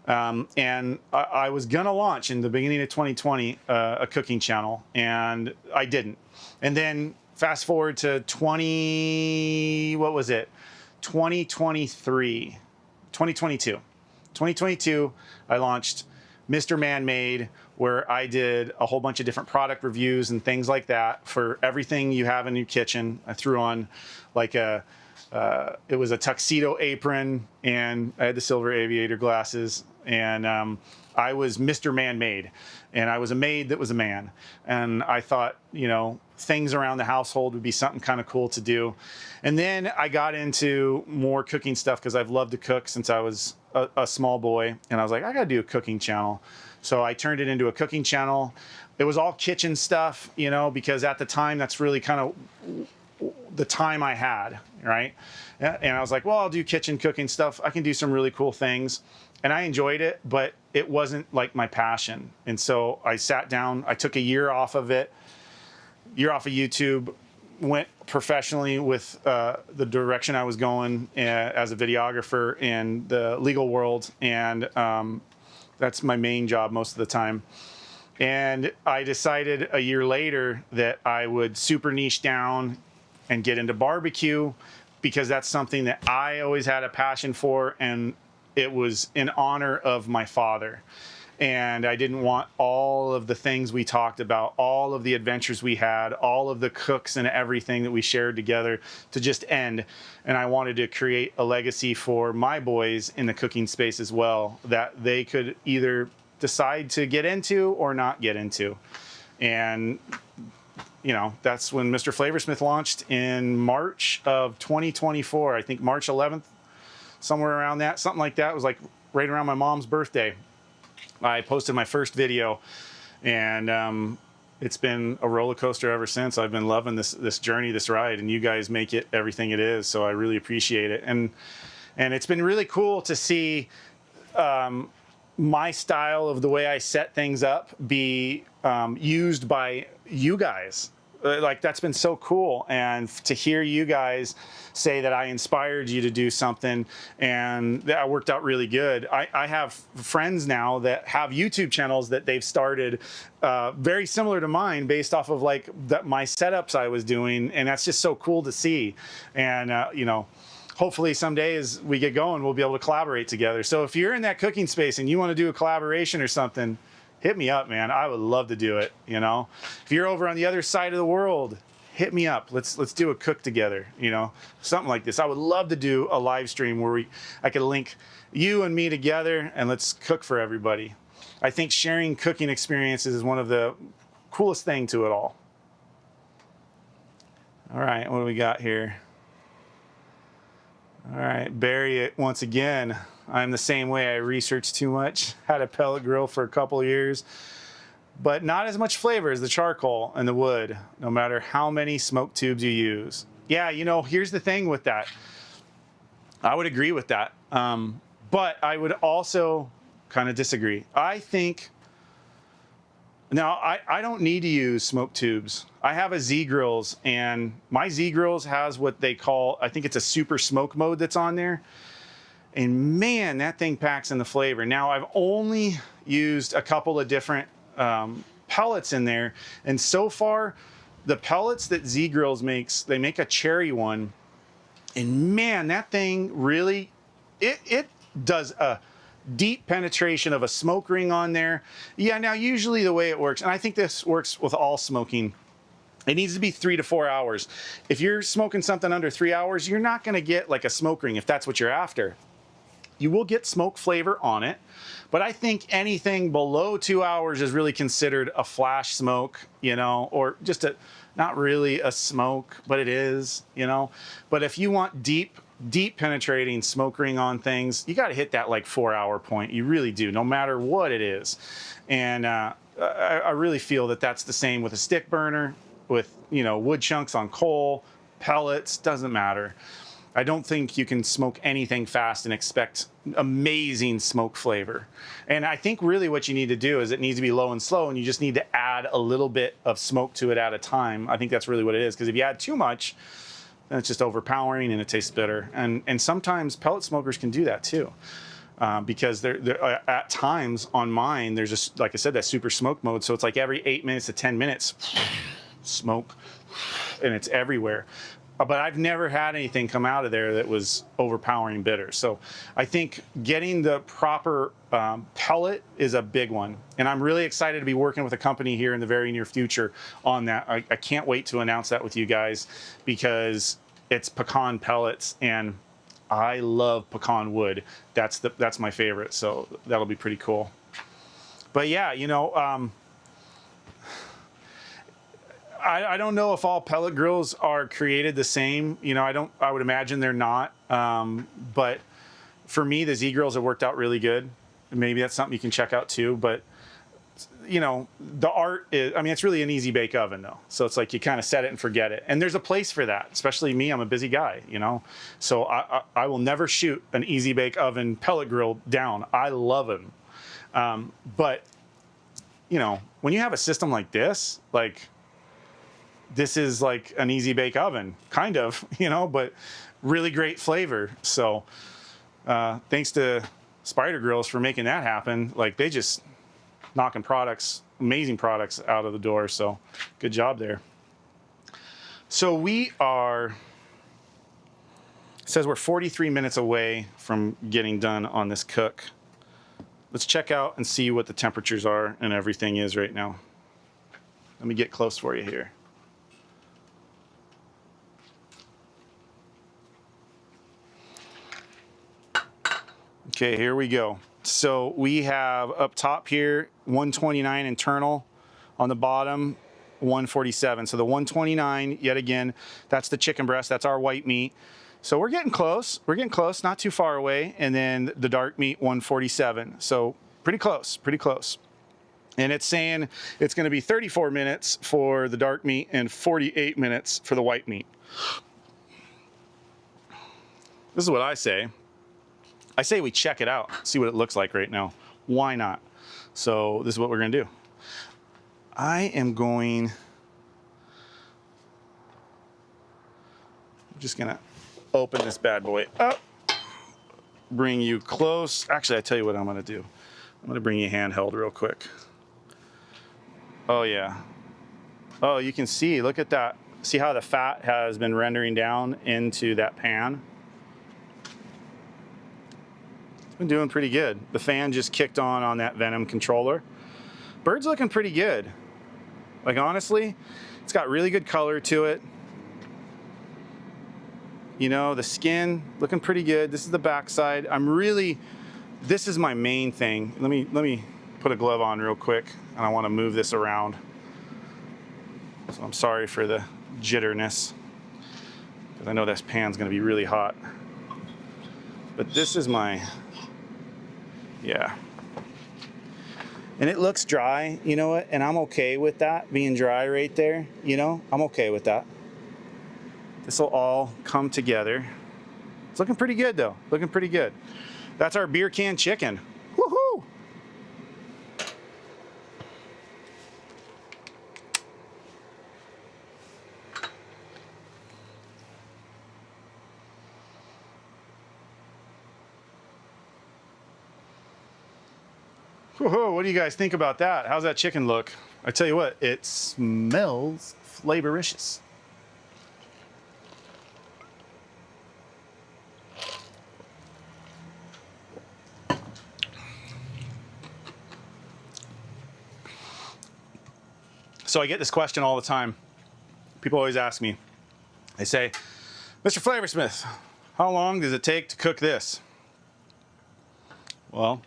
And I was gonna launch in the beginning of 2020 a cooking channel, and I didn't. And then fast forward to 2022, I launched Mr. Man-Made, where I did a whole bunch of different product reviews and things like that for everything you have in your kitchen. I threw on like it was a tuxedo apron, and I had the silver aviator glasses, and I was Mr. Man-Made, and I was a maid that was a man. And I thought, things around the household would be something kind of cool to do. And then I got into more cooking stuff because I've loved to cook since I was a small boy. And I was like, I got to do a cooking channel. So I turned it into a cooking channel. It was all kitchen stuff, because at the time, that's really kind of the time I had, right? And I was like, well, I'll do kitchen cooking stuff. I can do some really cool things. And I enjoyed it, but it wasn't like my passion. And so I sat down, I took a year off of YouTube, went professionally with the direction I was going as a videographer in the legal world. And that's my main job most of the time. And I decided a year later that I would super niche down and get into barbecue, because that's something that I always had a passion for, and it was in honor of my father. And I didn't want all of the things we talked about, all of the adventures we had, all of the cooks and everything that we shared together to just end. And I wanted to create a legacy for my boys in the cooking space as well, that they could either decide to get into or not get into. And that's when MrFlavorsmith launched in March of 2024. I think March 11th, somewhere around that, something like that. It was like right around my mom's birthday. I posted my first video, and it's been a roller coaster ever since. I've been loving this journey, this ride, and you guys make it everything it is. So I really appreciate it. And it's been really cool to see my style of the way I set things up be used by you guys. Like, that's been so cool. And to hear you guys say that I inspired you to do something, and that worked out really good. I have friends now that have YouTube channels that they've started very similar to mine, based off of like my setups I was doing. And that's just so cool to see. And, hopefully someday as we get going, we'll be able to collaborate together. So if you're in that cooking space and you want to do a collaboration or something, hit me up, man. I would love to do it, If you're over on the other side of the world, hit me up. Let's do a cook together, you know, something like this. I would love to do a live stream where I could link you and me together and let's cook for everybody. I think sharing cooking experiences is one of the coolest thing to it all. All right, what do we got here? All right, Barry it once again. I'm the same way. I researched too much. Had a pellet grill for a couple of years, but not as much flavor as the charcoal and the wood, no matter how many smoke tubes you use. Yeah, you know, here's the thing with that. I would agree with that, but I would also kind of disagree. I think, now I don't need to use smoke tubes. I have a Z Grills, and my Z Grills has what they call, I think it's a super smoke mode that's on there. And man, that thing packs in the flavor. Now I've only used a couple of different pellets in there, and so far the pellets that Z Grills makes, they make a cherry one, and man, that thing really, it does a deep penetration of a smoke ring on there. Yeah, now usually the way it works, and I think this works with all smoking, it needs to be 3 to 4 hours. If you're smoking something under 3 hours, you're not gonna get like a smoke ring if that's what you're after. You will get smoke flavor on it, but I think anything below 2 hours is really considered a flash smoke, you know, or just a, not really a smoke, but it is, you know. But if you want deep penetrating smoke ring on things, you got to hit that like 4 hour point. You really do, no matter what it is. And I really feel that that's the same with a stick burner, with, you know, wood chunks on coal, pellets, doesn't matter. I don't think you can smoke anything fast and expect amazing smoke flavor. And I think really what you need to do is it needs to be low and slow, and you just need to add a little bit of smoke to it at a time. I think that's really what it is, because if you add too much, then it's just overpowering and it tastes bitter. And sometimes pellet smokers can do that too. Because they're at times on mine, there's just, like I said, that super smoke mode. So it's like every 8 minutes to 10 minutes, smoke, and it's everywhere. But I've never had anything come out of there that was overpowering bitter. So I think getting the proper pellet is a big one. And I'm really excited to be working with a company here in the very near future on that. I can't wait to announce that with you guys, because it's pecan pellets, and I love pecan wood. That's my favorite. So that'll be pretty cool. But yeah, you know, I don't know if all pellet grills are created the same. You know, I would imagine they're not. But for me, the Z Grills have worked out really good. Maybe that's something you can check out too. But, you know, the art is, I mean, it's really an easy bake oven though. So it's like you kind of set it and forget it. And there's a place for that, especially me. I'm a busy guy, you know. So I will never shoot an easy bake oven pellet grill down. I love them. But, you know, when you have a system like this, this is like an easy bake oven, kind of, you know, but really great flavor. So thanks to Spider Grills for making that happen. Like, they just knocking products, amazing products out of the door. So good job there. So we are, it says we're 43 minutes away from getting done on this cook. Let's check out and see what the temperatures are and everything is right now. Let me get close for you here. Okay, here we go. So we have up top here 129 internal, on the bottom 147. So the 129, yet again, that's the chicken breast, that's our white meat. So we're getting close, not too far away. And then the dark meat 147. So pretty close, pretty close. And it's saying it's gonna be 34 minutes for the dark meat and 48 minutes for the white meat. This is what I say. I say we check it out, see what it looks like right now. Why not? So this is what we're gonna do. I'm just gonna open this bad boy up, bring you close. Actually, I tell you what I'm gonna do. I'm gonna bring you handheld real quick. Oh yeah. Oh, you can see, look at that. See how the fat has been rendering down into that pan? Been doing pretty good. The fan just kicked on that Venom controller. Bird's looking pretty good. Like, honestly, It's got really good color to it. You know, the skin looking pretty good. This is the backside. This is my main thing. Let me put a glove on real quick, and I want to move this around. So I'm sorry for the jitterness, because I know this pan's going to be really hot. But this is my, yeah. And it looks dry, you know what? And I'm okay with that being dry right there. You know, I'm okay with that. This will all come together. It's looking pretty good though. Looking pretty good. That's our beer can chicken. Woohoo! Whoa, what do you guys think about that? How's that chicken look? I tell you what, it smells flavoricious. So I get this question all the time. People always ask me, they say, Mr. Flavorsmith, how long does it take to cook this? Well,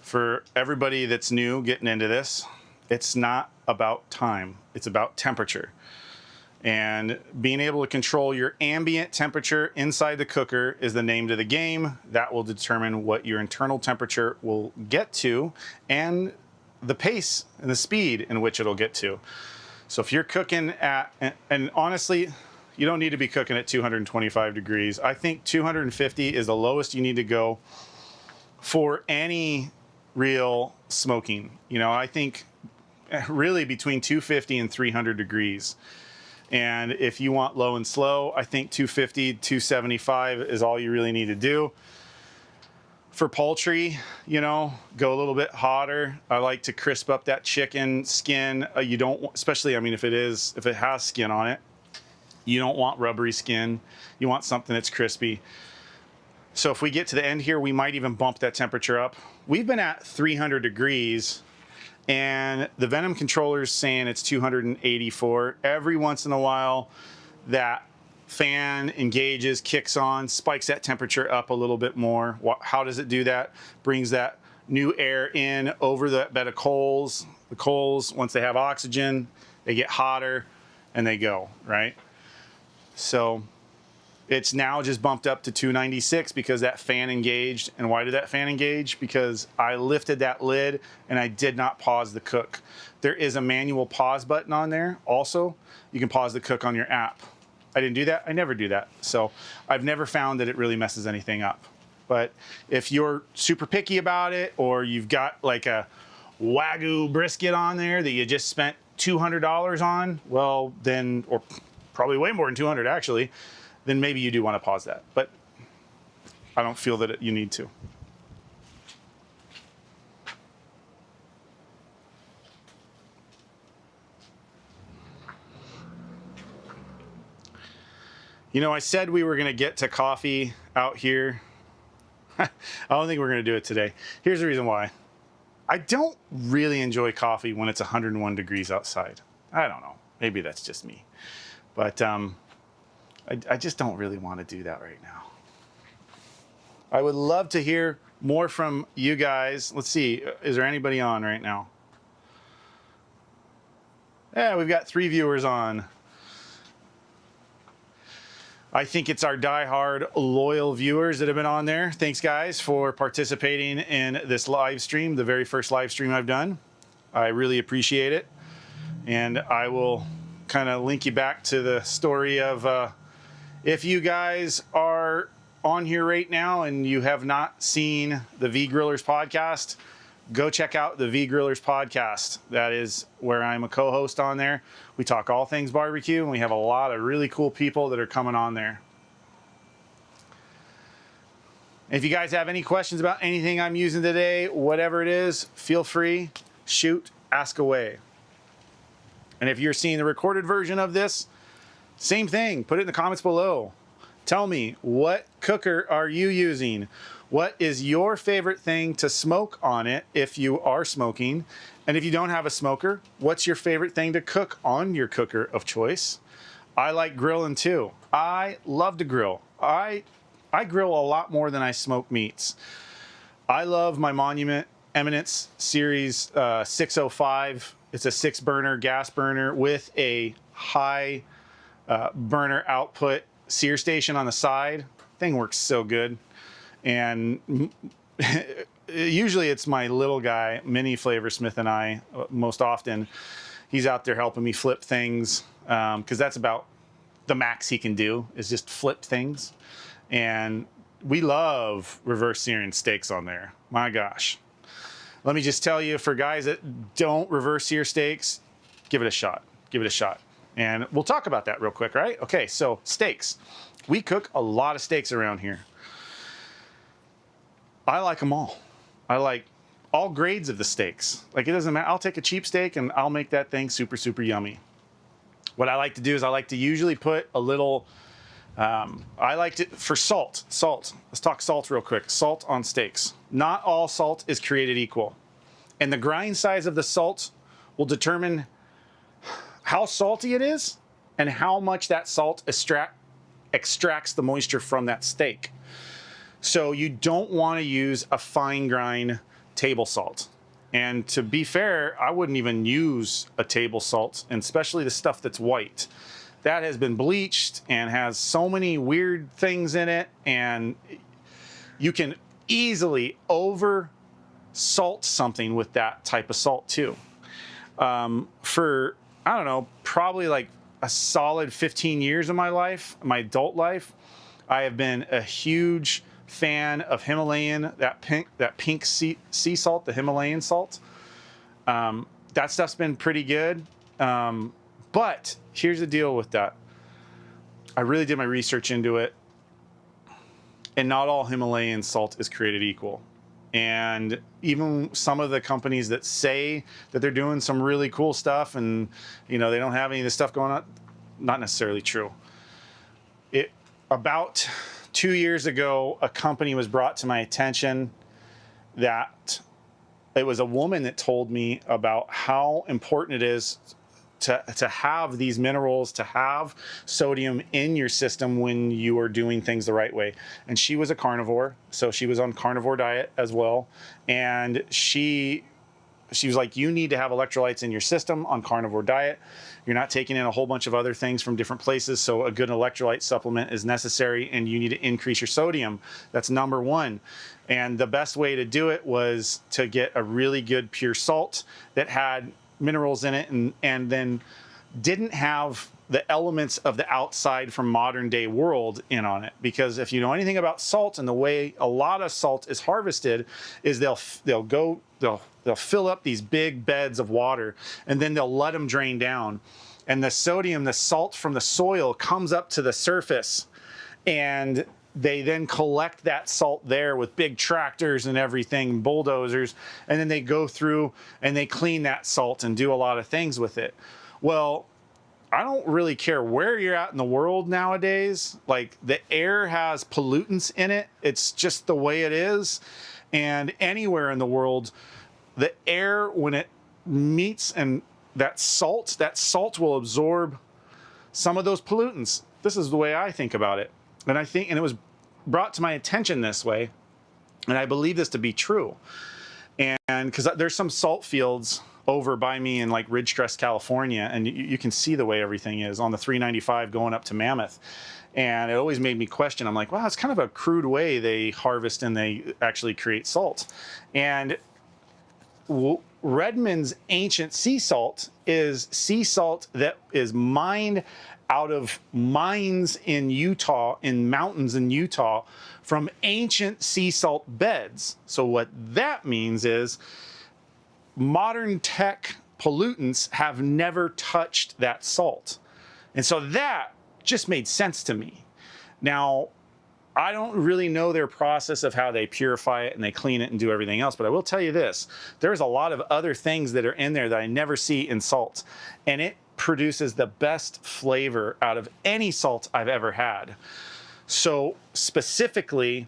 for everybody that's new getting into this, it's not about time, it's about temperature. And being able to control your ambient temperature inside the cooker is the name to the game. That will determine what your internal temperature will get to and the pace and the speed in which it'll get to. So if you're cooking at, and honestly, you don't need to be cooking at 225 degrees. I think 250 is the lowest you need to go for any real smoking. You know, I think really between 250 and 300 degrees. And if you want low and slow, I think 250, 275 is all you really need to do. For poultry, you know, go a little bit hotter. I like to crisp up that chicken skin. You don't, especially, I mean, if it has skin on it, you don't want rubbery skin. You want something that's crispy. So if we get to the end here, we might even bump that temperature up. We've been at 300 degrees and the venom controller's saying it's 284. Every once in a while, that fan engages, kicks on, spikes that temperature up a little bit more. How does it do that? Brings that new air in over the bed of coals. The coals, once they have oxygen, they get hotter and they go, right? So it's now just bumped up to 296 because that fan engaged. And why did that fan engage? Because I lifted that lid and I did not pause the cook. There is a manual pause button on there. Also, you can pause the cook on your app. I didn't do that. I never do that. So I've never found that it really messes anything up. But if you're super picky about it, or you've got like a Wagyu brisket on there that you just spent $200 on, well then, or probably way more than 200 actually, then maybe you do want to pause that. But I don't feel that you need to. You know, I said we were going to get to coffee out here. I don't think we're going to do it today. Here's the reason why. I don't really enjoy coffee when it's 101 degrees outside. I don't know. Maybe that's just me. But I just don't really want to do that right now. I would love to hear more from you guys. Let's see. Is there anybody on right now? Yeah, we've got 3 viewers on. I think it's our diehard loyal viewers that have been on there. Thanks guys for participating in this live stream, the very first live stream I've done. I really appreciate it. And I will kind of link you back to the story of if you guys are on here right now and you have not seen the V Grillers podcast, go check out the V Grillers podcast. That is where I'm a co-host on there. We talk all things barbecue, and we have a lot of really cool people that are coming on there. If you guys have any questions about anything I'm using today, whatever it is, feel free, shoot, ask away. And if you're seeing the recorded version of this, same thing, put it in the comments below. Tell me, what cooker are you using? What is your favorite thing to smoke on it if you are smoking? And if you don't have a smoker, what's your favorite thing to cook on your cooker of choice? I like grilling too. I love to grill. I grill a lot more than I smoke meats. I love my Monument Eminence Series 605. It's a 6-burner gas burner with a high burner output sear station on the side. Thing works so good. And usually it's my little guy, MrFlavorsmith, and I, most often. He's out there helping me flip things, because that's about the max he can do, is just flip things. And we love reverse searing steaks on there. My gosh. Let me just tell you, for guys that don't reverse sear steaks, give it a shot. Give it a shot. And we'll talk about that real quick, right? Okay, so steaks. We cook a lot of steaks around here. I like them all. I like all grades of the steaks. Like, it doesn't matter. I'll take a cheap steak and I'll make that thing super, super yummy. What I like to do is I like to usually put a little, I like to, for salt. Let's talk salt real quick. Salt on steaks. Not all salt is created equal. And the grind size of the salt will determine how salty it is and how much that salt extracts the moisture from that steak. So you don't want to use a fine grind table salt. And to be fair, I wouldn't even use a table salt, and especially the stuff that's white. That has been bleached and has so many weird things in it, and you can easily over salt something with that type of salt too. For, I don't know, probably like a solid 15 years of my life, my adult life, I have been a huge fan of Himalayan, that pink sea salt, the Himalayan salt. That stuff's been pretty good. But here's the deal with that. I really did my research into it, and not all Himalayan salt is created equal. And even some of the companies that say that they're doing some really cool stuff and, you know, they don't have any of this stuff going on, not necessarily true. About 2 years ago, a company was brought to my attention that it was a woman that told me about how important it is to have these minerals, to have sodium in your system when you are doing things the right way. And she was a carnivore, so she was on carnivore diet as well. And she was like, you need to have electrolytes in your system on carnivore diet. You're not taking in a whole bunch of other things from different places, so a good electrolyte supplement is necessary, and you need to increase your sodium. That's number one. And the best way to do it was to get a really good pure salt that had minerals in it and then didn't have the elements of the outside from modern day world in on it. Because if you know anything about salt and the way a lot of salt is harvested, is they'll fill up these big beds of water, and then they'll let them drain down. And the sodium, the salt from the soil, comes up to the surface, and they then collect that salt there with big tractors and everything, bulldozers, and then they go through and they clean that salt and do a lot of things with it. Well, I don't really care where you're at in the world nowadays. Like, the air has pollutants in it. It's just the way it is. And anywhere in the world, the air, when it meets and that salt will absorb some of those pollutants. This is the way I think about it. And it was brought to my attention this way, and I believe this to be true. And because there's some salt fields over by me in like Ridgecrest, California, and you can see the way everything is on the 395 going up to Mammoth. And it always made me question. I'm like, wow, it's kind of a crude way they harvest and they actually create salt. And Redmond's ancient sea salt is sea salt that is mined out of mines in Utah, in mountains in Utah, from ancient sea salt beds. So what that means is modern tech pollutants have never touched that salt. And so that just made sense to me. Now, I don't really know their process of how they purify it and they clean it and do everything else, but I will tell you this. There's a lot of other things that are in there that I never see in salt, and it produces the best flavor out of any salt I've ever had. So specifically,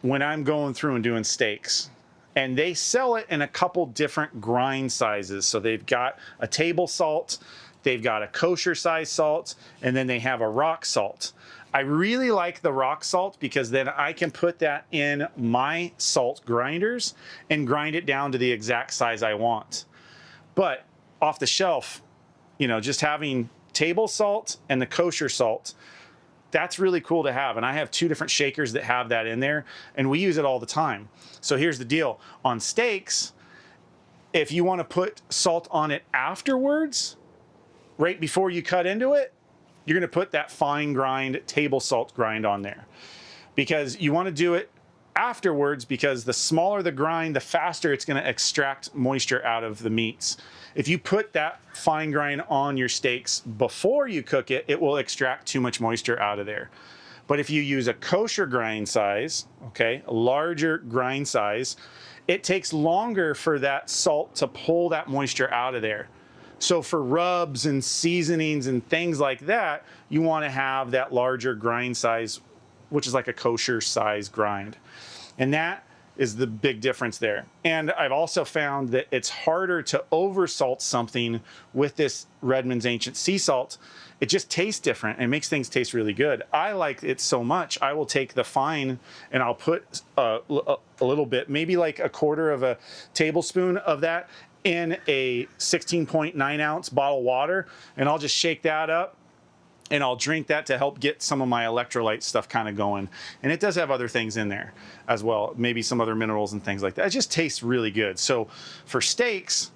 when I'm going through and doing steaks, And they sell it in a couple different grind sizes. So they've got a table salt, they've got a kosher size salt, and then they have a rock salt. I really like the rock salt because then I can put that in my salt grinders and grind it down to the exact size I want. But off the shelf, you know, just having table salt and the kosher salt, that's really cool to have. And I have 2 different shakers that have that in there, and we use it all the time. So here's the deal. On steaks, if you want to put salt on it afterwards, right before you cut into it, you're going to put that fine grind table salt grind on there, because you want to do it afterwards, because the smaller the grind, the faster it's going to extract moisture out of the meats. If you put that fine grind on your steaks before you cook it, it will extract too much moisture out of there. But if you use a kosher grind size, okay, a larger grind size, it takes longer for that salt to pull that moisture out of there. So for rubs and seasonings and things like that, you want to have that larger grind size, which is like a kosher size grind. And that is the big difference there. And I've also found that it's harder to oversalt something with this Redmond's Ancient Sea Salt. It just tastes different and makes things taste really good. I like it so much, I will take the fine and I'll put a little bit, maybe like a quarter of a tablespoon of that in a 16.9 ounce bottle of water, and I'll just shake that up and I'll drink that to help get some of my electrolyte stuff kind of going. And it does have other things in there as well, maybe some other minerals and things like that. It just tastes really good. So for steaks,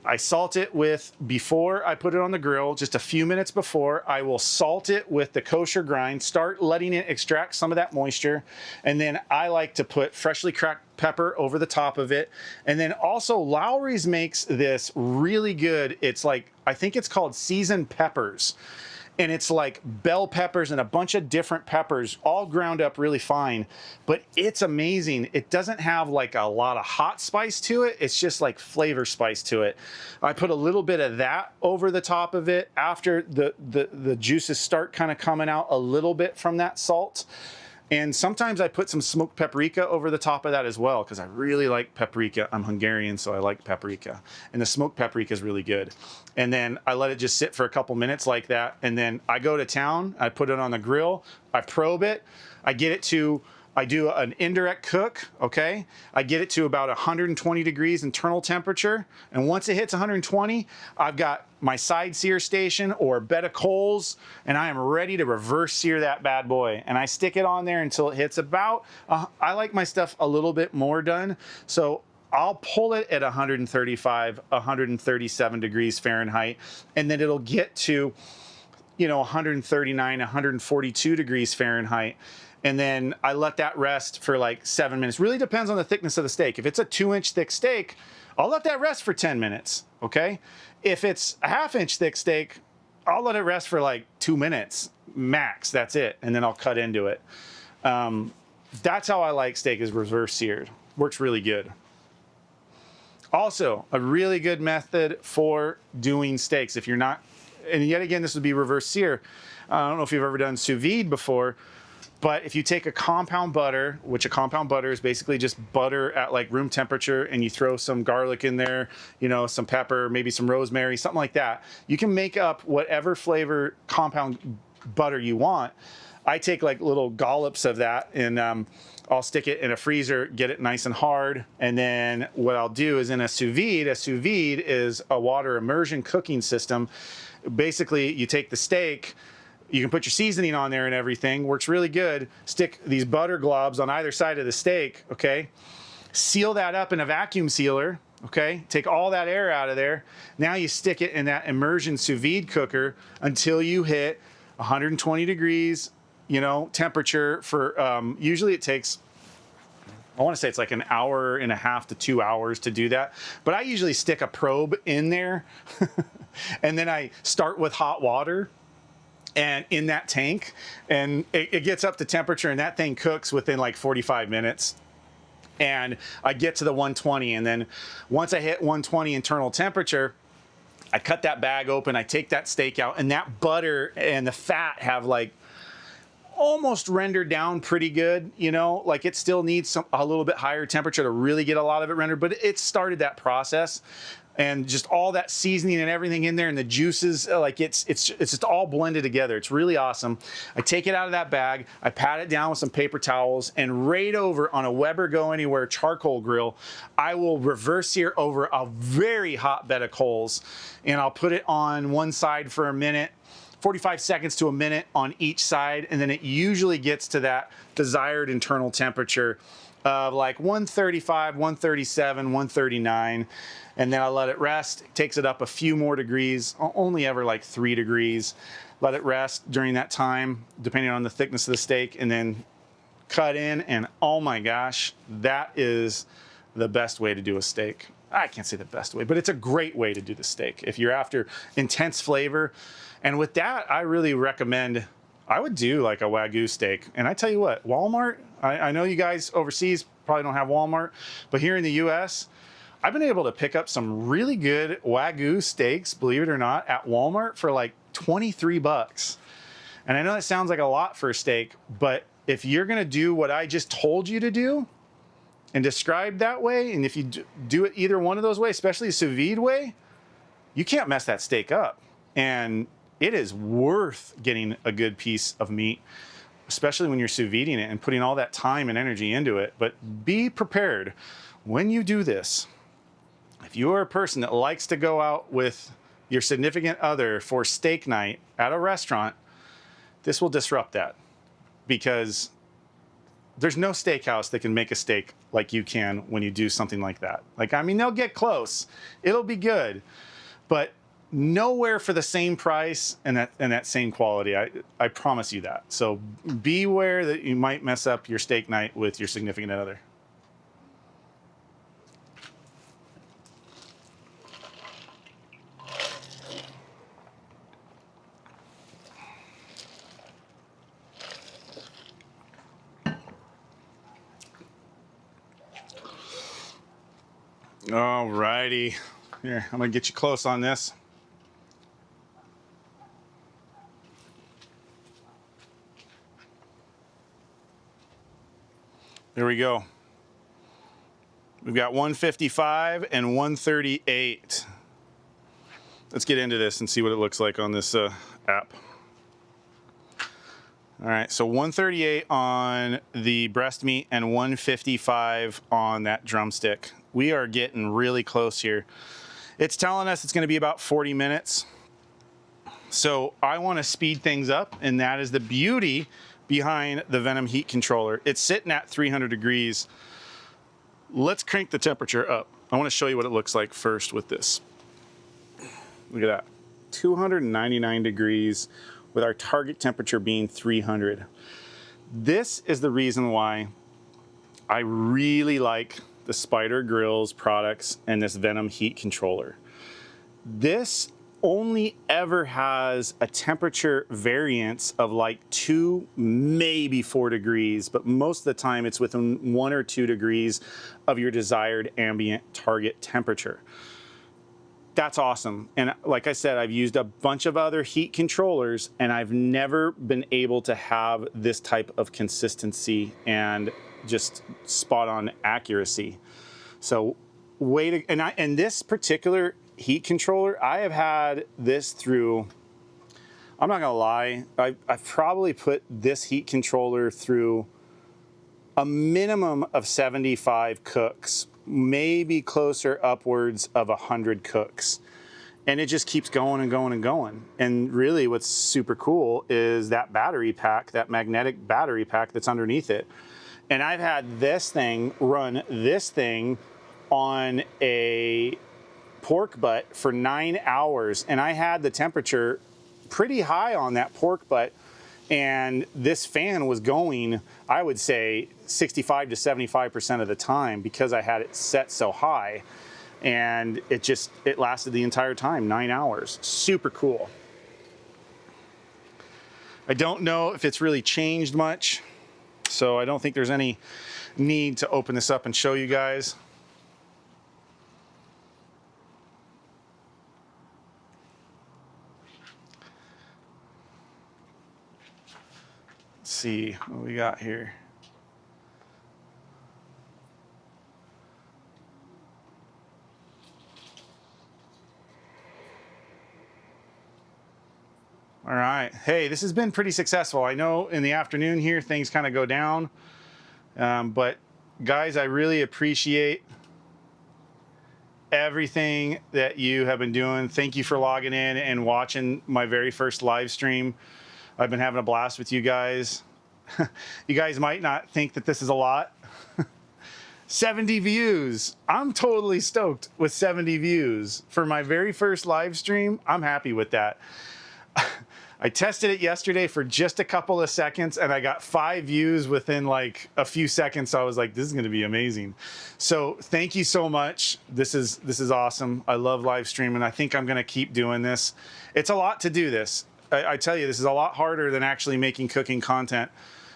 I salt it with, before I put it on the grill, just a few minutes before, I will salt it with the kosher grind, start letting it extract some of that moisture. And then I like to put freshly cracked pepper over the top of it. And then also Lowry's makes this really good. It's like, I think it's called seasoned peppers. And it's like bell peppers and a bunch of different peppers all ground up really fine, but it's amazing. It doesn't have like a lot of hot spice to it. It's just like flavor spice to it. I put a little bit of that over the top of it after the juices start kind of coming out a little bit from that salt. And sometimes I put some smoked paprika over the top of that as well, because I really like paprika. I'm Hungarian, so I like paprika. And the smoked paprika is really good. And then I let it just sit for a couple minutes like that. And then I go to town, I put it on the grill, I probe it, I get it to, I do an indirect cook, okay? I get it to about 120 degrees internal temperature. And once it hits 120, I've got my side sear station or bed of coals, and I am ready to reverse sear that bad boy. And I stick it on there until it hits about, I like my stuff a little bit more done. So I'll pull it at 135, 137 degrees Fahrenheit, and then it'll get to, you know, 139, 142 degrees Fahrenheit. And then I let that rest for like 7 minutes. Really depends on the thickness of the steak. If it's a 2-inch thick steak, I'll let that rest for 10 minutes, okay? If it's a 1/2-inch thick steak, I'll let it rest for like 2 minutes, max, that's it. And then I'll cut into it. That's how I like steak, is reverse seared. Works really good. Also, a really good method for doing steaks, if you're not, and yet again, this would be reverse sear. I don't know if you've ever done sous vide before, but if you take a compound butter, which a compound butter is basically just butter at like room temperature, and you throw some garlic in there, you know, some pepper, maybe some rosemary, something like that, you can make up whatever flavor compound butter you want. I take like little dollops of that, and I'll stick it in a freezer, get it nice and hard. And then what I'll do is in a sous vide is a water immersion cooking system. Basically, you take the steak, you can put your seasoning on there and everything, works really good. Stick these butter globs on either side of the steak, okay? Seal that up in a vacuum sealer, okay? Take all that air out of there. Now you stick it in that immersion sous vide cooker until you hit 120 degrees, you know, temperature for, usually it takes, I want to say it's like 1.5 hours to 2 hours to do that. But I usually stick a probe in there and then I start with hot water and in that tank, and it gets up to temperature, and that thing cooks within like 45 minutes. And I get to the 120, and then once I hit 120 internal temperature, I cut that bag open, I take that steak out, and that butter and the fat have like almost rendered down pretty good, you know, like it still needs a little bit higher temperature to really get a lot of it rendered, but it started that process. And just all that seasoning and everything in there, and the juices, like it's just all blended together. It's really awesome. I take it out of that bag, I pat it down with some paper towels, and right over on a Weber Go Anywhere charcoal grill, I will reverse sear over a very hot bed of coals, and I'll put it on one side for a minute, 45 seconds to a minute on each side, and then it usually gets to that desired internal temperature of like 135, 137, 139. And then I let it rest. It takes it up a few more degrees, only ever like 3 degrees. Let it rest during that time, depending on the thickness of the steak, and then cut in. And oh my gosh, that is the best way to do a steak. I can't say the best way, but it's a great way to do the steak if you're after intense flavor. And with that, I really recommend, I would do like a Wagyu steak. And I tell you what, Walmart, I know you guys overseas probably don't have Walmart, but here in the US, I've been able to pick up some really good Wagyu steaks, believe it or not, at Walmart for like 23 bucks. And I know that sounds like a lot for a steak, but if you're gonna do what I just told you to do and describe that way, and if you do it either one of those ways, especially the sous vide way, you can't mess that steak up. And it is worth getting a good piece of meat, especially when you're sous videing it and putting all that time and energy into it. But be prepared when you do this. If you are a person that likes to go out with your significant other for steak night at a restaurant, this will disrupt that, because there's no steakhouse that can make a steak like you can when you do something like that. Like, I mean, they'll get close. It'll be good, but nowhere for the same price and that same quality. I promise you that. So beware that you might mess up your steak night with your significant other. All righty. Here, I'm gonna get you close on this. There we go. We've got 155 and 138. Let's get into this and see what it looks like on this app. All right, so 138 on the breast meat and 155 on that drumstick. We are getting really close here. It's telling us it's gonna be about 40 minutes. So I wanna speed things up, and that is the beauty behind the Venom heat controller. It's sitting at 300 degrees. Let's crank the temperature up. I wanna show you what it looks like first with this. Look at that, 299 degrees with our target temperature being 300. This is the reason why I really like the Spider Grills products and this Venom heat controller. This only ever has a temperature variance of like 2, maybe 4 degrees, but most of the time it's within 1 or 2 degrees of your desired ambient target temperature. That's awesome. And like I said, I've used a bunch of other heat controllers, and I've never been able to have this type of consistency and just spot on accuracy. So and this particular heat controller, I have had this through, I'm not gonna lie, I've probably put this heat controller through a minimum of 75 cooks, maybe closer upwards of 100 cooks. And it just keeps going and going and going. And really what's super cool is that battery pack, that magnetic battery pack that's underneath it. And I've had this thing run this thing on a pork butt for 9 hours. And I had the temperature pretty high on that pork butt. And this fan was going, I would say, 65 to 75% of the time, because I had it set so high. And it lasted the entire time, 9 hours. Super cool. I don't know if it's really changed much, so I don't think there's any need to open this up and show you guys. Let's see what we got here. All right. Hey, this has been pretty successful. I know in the afternoon here, things kind of go down. But guys, I really appreciate everything that you have been doing. Thank you for logging in and watching my very first live stream. I've been having a blast with you guys. You guys might not think that this is a lot. 70 views. I'm totally stoked with 70 views. For my very first live stream, I'm happy with that. I tested it yesterday for just a couple of seconds and I got 5 views within like a few seconds. So I was like, this is going to be amazing. So thank you so much. This is awesome. I love live streaming. I think I'm going to keep doing this. It's a lot to do this. I tell you, this is a lot harder than actually making cooking content,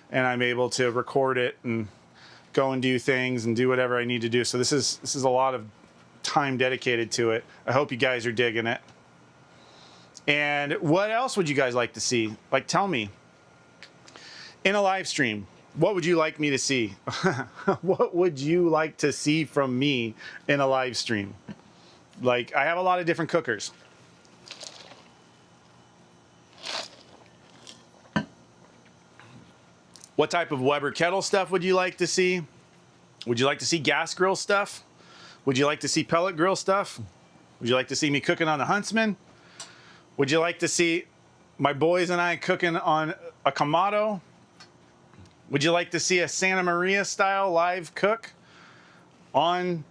and I'm able to record it and go and do things and do whatever I need to do. So this is a lot of time dedicated to it. I hope you guys are digging it. And what else would you guys like to see? Like, tell me. In a live stream, what would you like me to see? What would you like to see from me in a live stream? Like, I have a lot of different cookers. What type of Weber Kettle stuff would you like to see? Would you like to see gas grill stuff? Would you like to see pellet grill stuff? Would you like to see me cooking on the Huntsman? Would you like to see my boys and I cooking on a Kamado? Would you like to see a Santa Maria style live cook on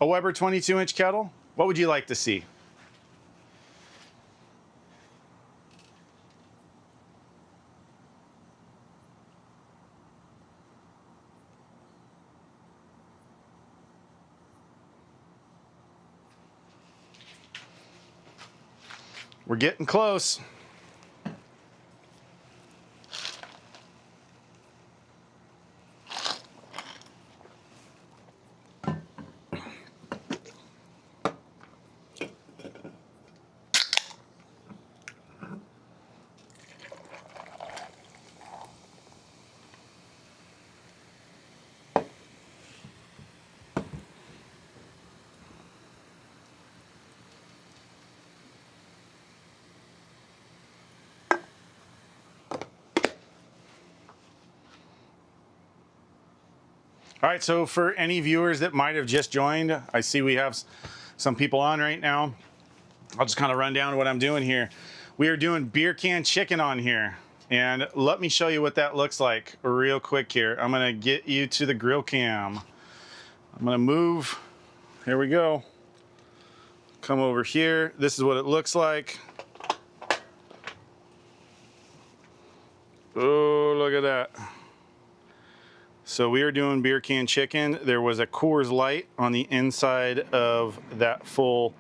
a Weber 22-inch kettle? What would you like to see? We're getting close. All right, so for any viewers that might have just joined, I see we have some people on right now. I'll just kind of run down what I'm doing here. We are doing beer can chicken on here. And let me show you what that looks like real quick here. I'm gonna get you to the grill cam. I'm gonna move, here we go. Come over here, this is what it looks like. Oh, look at that. So we are doing beer can chicken. There was a Coors Light on the inside of that full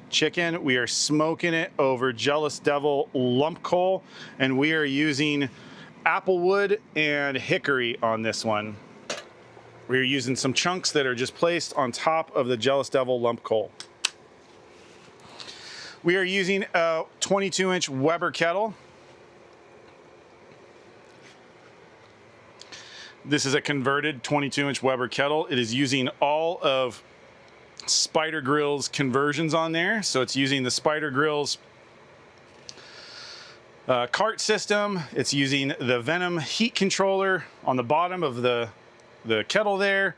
chicken. We are smoking it over Jealous Devil lump coal, and we are using applewood and hickory on this one. We're using some chunks that are just placed on top of the Jealous Devil lump coal. We are using a 22-inch Weber kettle. This is a converted 22-inch Weber kettle. It is using all of Spider Grill's conversions on there. So it's using the Spider Grill's cart system. It's using the Venom heat controller on the bottom of the kettle there.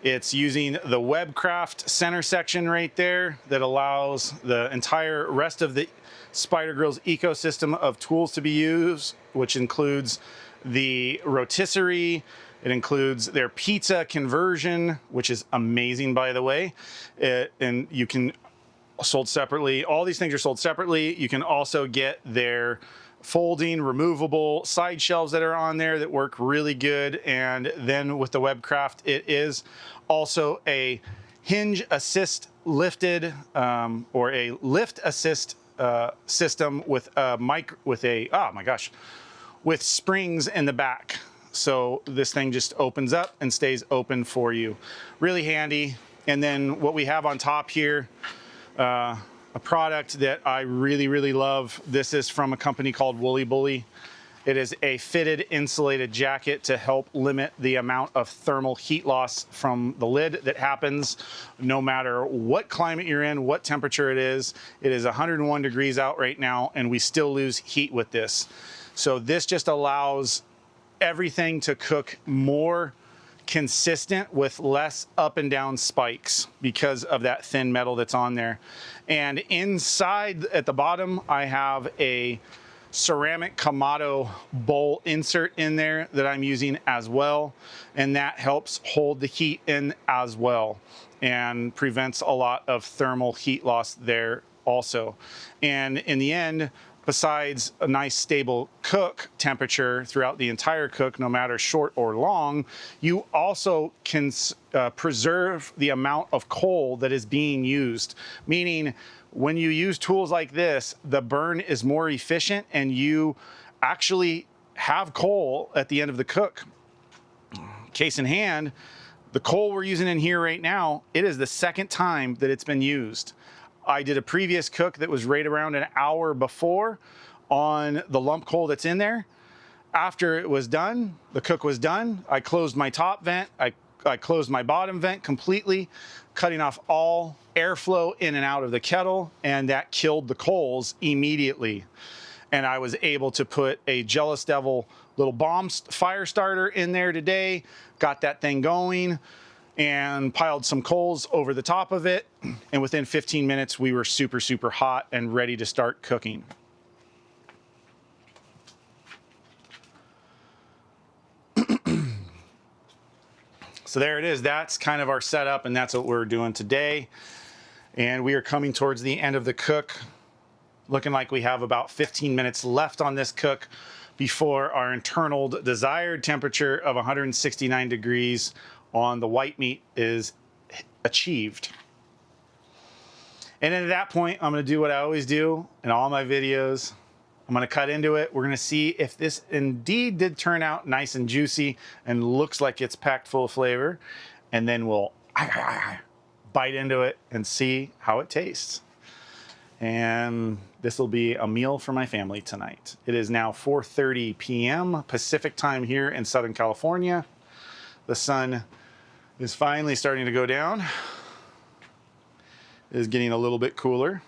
It's using the Webcraft center section right there that allows the entire rest of the Spider Grill's ecosystem of tools to be used, which includes the rotisserie. It includes their pizza conversion, which is amazing, by the way. And you can sold separately. All these things are sold separately. You can also get their folding, removable side shelves that are on there that work really good. And then with the Webcraft, it is also a hinge assist lifted or a lift assist system with a with springs in the back. So this thing just opens up and stays open for you. Really handy. And then what we have on top here, a product that I really, really love. This is from a company called Woolly Bully. It is a fitted insulated jacket to help limit the amount of thermal heat loss from the lid that happens no matter what climate you're in, what temperature it is. It is 101 degrees out right now, and we still lose heat with this. So this just allows everything to cook more consistent with less up and down spikes because of that thin metal that's on there. And inside at the bottom, I have a ceramic Kamado bowl insert in there that I'm using as well, and that helps hold the heat in as well and prevents a lot of thermal heat loss there also. And in the end, besides a nice stable cook temperature throughout the entire cook, no matter short or long, you also can preserve the amount of coal that is being used, meaning when you use tools like this, the burn is more efficient and you actually have coal at the end of the cook. Case in hand, the coal we're using in here right now, it is the second time that it's been used. I did a previous cook that was right around an hour before on the lump coal that's in there. After it was done, the cook was done, I closed my top vent, I closed my bottom vent completely, cutting off all airflow in and out of the kettle, and that killed the coals immediately. And I was able to put a Jealous Devil little bomb fire starter in there today, got that thing going, and piled some coals over the top of it. And within 15 minutes, we were super, super hot and ready to start cooking. So there it is. That's kind of our setup, and that's what we're doing today. And we are coming towards the end of the cook. Looking like we have about 15 minutes left on this cook before our internal desired temperature of 169 degrees on the white meat is achieved. And then at that point, I'm going to do what I always do in all my videos. I'm going to cut into it. We're going to see if this indeed did turn out nice and juicy and looks like it's packed full of flavor. And then we'll bite into it and see how it tastes. And this will be a meal for my family tonight. It is now 4:30 p.m. Pacific time here in Southern California. The sun is finally starting to go down. It is getting a little bit cooler.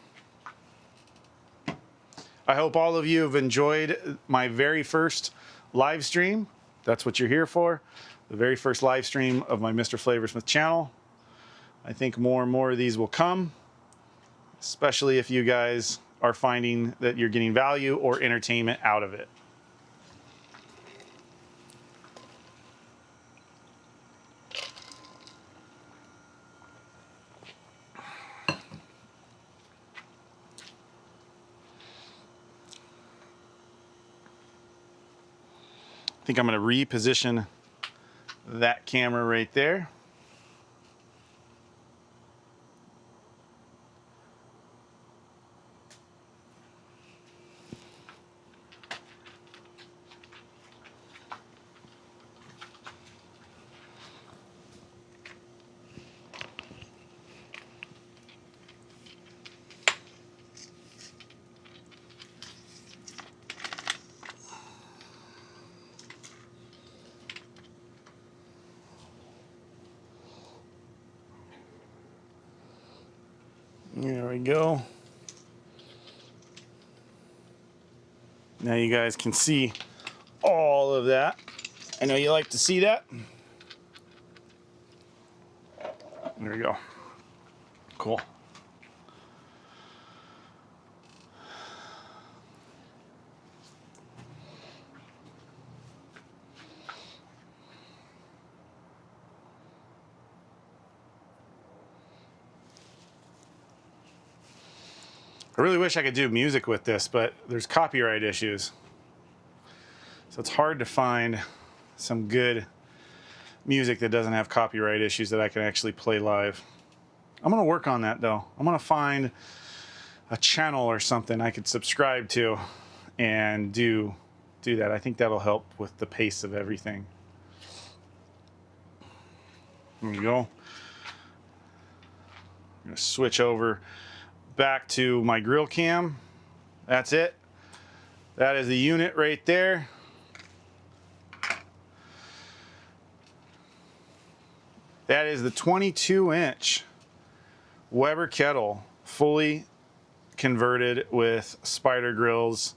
I hope all of you have enjoyed my very first live stream. That's what you're here for. The very first live stream of my MrFlavorsmith channel. I think more and more of these will come, especially if you guys are finding that you're getting value or entertainment out of it. I think I'm going to reposition that camera right there. There we go. Now you guys can see all of that. I know you like to see that. There we go. Cool. I really wish I could do music with this, but there's copyright issues. So it's hard to find some good music that doesn't have copyright issues that I can actually play live. I'm gonna work on that though. I'm gonna find a channel or something I could subscribe to and do that. I think that'll help with the pace of everything. There we go. I'm gonna switch over back to my grill cam. That's it. That is the unit right there. That is the 22-inch Weber kettle, fully converted with Spider Grills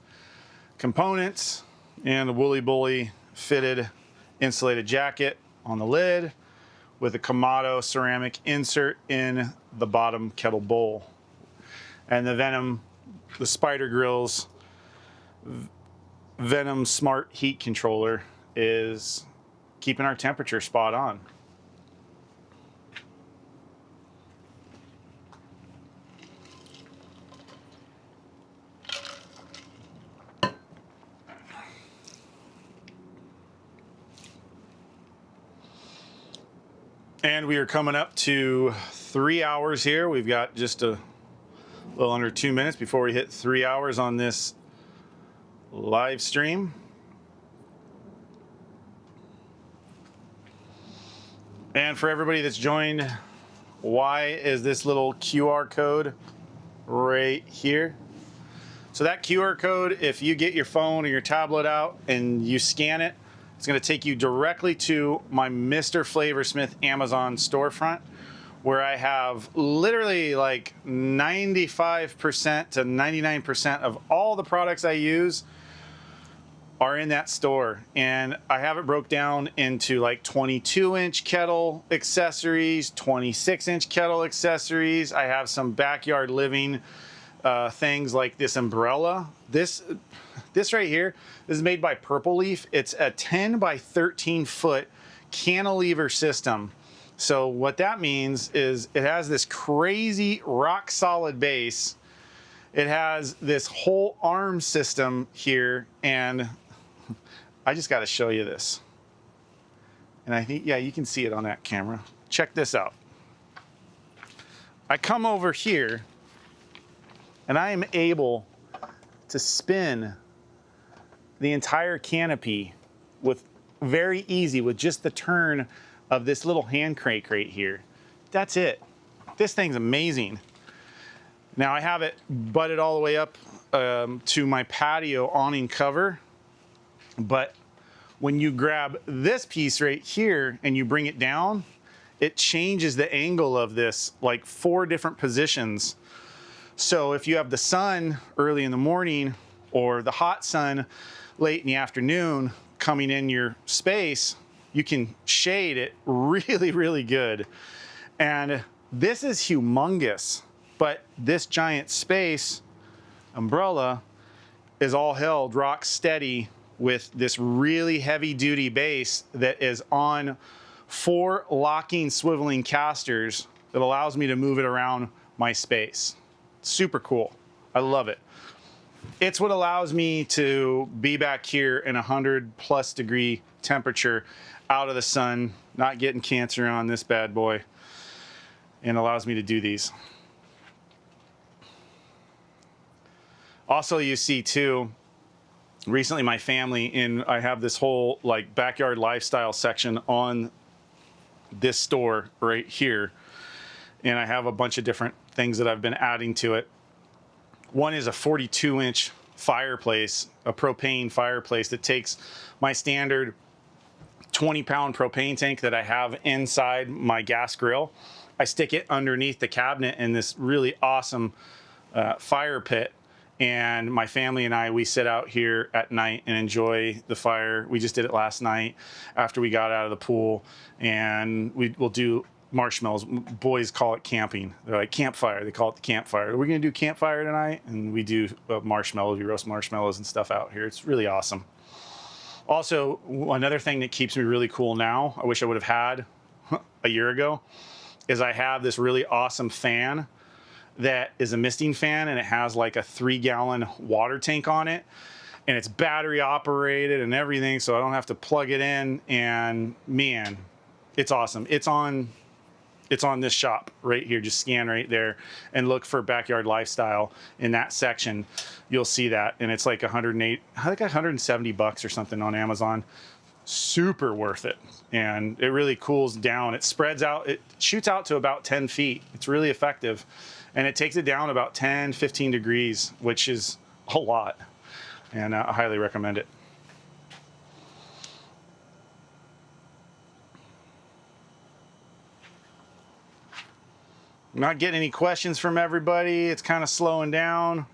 components and the Woolly Bully fitted insulated jacket on the lid with a Kamado ceramic insert in the bottom kettle bowl. And the Spider Grills Venom Smart Heat Controller is keeping our temperature spot on. And we are coming up to 3 hours here. We've got just a little under 2 minutes before we hit 3 hours on this live stream. And for everybody that's joined, why is this little QR code right here? So that QR code, if you get your phone or your tablet out and you scan it, it's going to take you directly to my MrFlavorsmith Amazon storefront, where I have literally like 95% to 99% of all the products I use are in that store. And I have it broke down into like 22-inch kettle accessories, 26-inch kettle accessories. I have some backyard living things like this umbrella. This right here, this is made by Purple Leaf. It's a 10 by 13 foot cantilever system. So what that means is it has this crazy rock solid base. It has this whole arm system here, and I just got to show you this. And I think, yeah, you can see it on that camera. Check this out. I come over here and I am able to spin the entire canopy with very easy with just the turn of this little hand crank right here. That's it. This thing's amazing. Now I have it butted all the way up to my patio awning cover, but when you grab this piece right here and you bring it down, it changes the angle of this like 4 different positions. So if you have the sun early in the morning or the hot sun late in the afternoon coming in your space, you can shade it really, really good. And this is humongous, but this giant space umbrella is all held rock steady with this really heavy duty base that is on 4 locking swiveling casters that allows me to move it around my space. Super cool. I love it. It's what allows me to be back here in 100+ degree temperature out of the sun, not getting cancer on this bad boy, and allows me to do these. Also, you see too, recently my family, and I have this whole like backyard lifestyle section on this store right here, and I have a bunch of different things that I've been adding to it. One is a 42-inch fireplace, a propane fireplace that takes my standard 20-pound propane tank that I have inside my gas grill. I stick it underneath the cabinet in this really awesome fire pit, and my family and I, we sit out here at night and enjoy the fire. We just did it last night after we got out of the pool, and we'll do marshmallows. Boys call it camping. They're like campfire. They call it the campfire. We're gonna do campfire tonight, and we do marshmallows. We roast marshmallows and stuff out here. It's really awesome. Also, another thing that keeps me really cool now, I wish I would have had a year ago, is I have this really awesome fan that is a misting fan, and it has like a 3-gallon water tank on it, and it's battery operated and everything, so I don't have to plug it in. And man, it's awesome. It's on this shop right here. Just scan right there and look for Backyard Lifestyle in that section. You'll see that, and it's like 108, I think $170 or something on Amazon. Super worth it, and it really cools down. It spreads out. It shoots out to about 10 feet. It's really effective, and it takes it down about 10, 15 degrees, which is a lot, and I highly recommend it. I'm not getting any questions from everybody. It's kind of slowing down.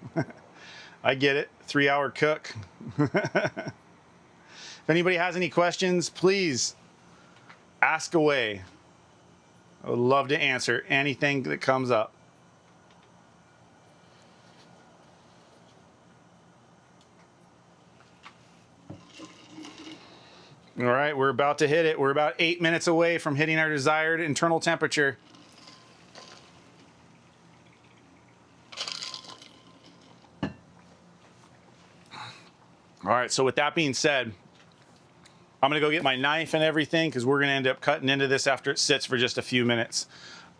I get it. 3-hour cook. If anybody has any questions, please ask away. I would love to answer anything that comes up. All right, we're about to hit it. We're about 8 minutes away from hitting our desired internal temperature. All right, so with that being said, I'm gonna go get my knife and everything because we're gonna end up cutting into this after it sits for just a few minutes.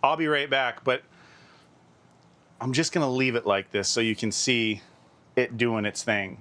I'll be right back, but I'm just gonna leave it like this so you can see it doing its thing.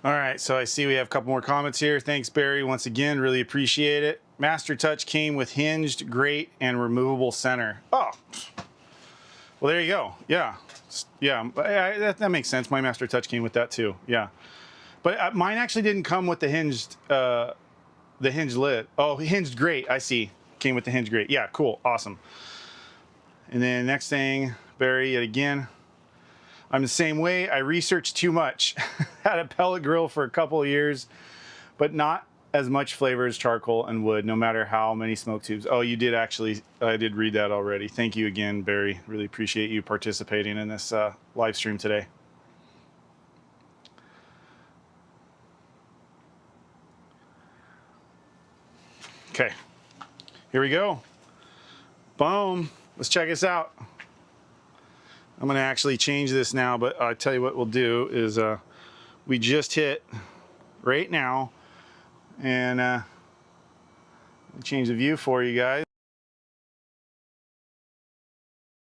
All right, so I see we have a couple more comments here. Thanks, Barry, once again. Really appreciate it. Master Touch came with hinged, grate, and removable center. Oh, well, there you go. Yeah, yeah, that makes sense. My Master Touch came with that too. Yeah, but mine actually didn't come with the hinged lid. Oh, hinged grate. I see. Came with the hinged grate. Yeah, cool, awesome. And then next thing, Barry, yet again. I'm the same way. I researched too much. Had a pellet grill for a couple of years, but not as much flavor as charcoal and wood, no matter how many smoke tubes. Oh, you did actually. I did read that already. Thank you again, Barry. Really appreciate you participating in this live stream today. Okay, here we go. Boom. Let's check this out. I'm going to actually change this now, but I'll tell you what we'll do is we just hit right now, and change the view for you guys.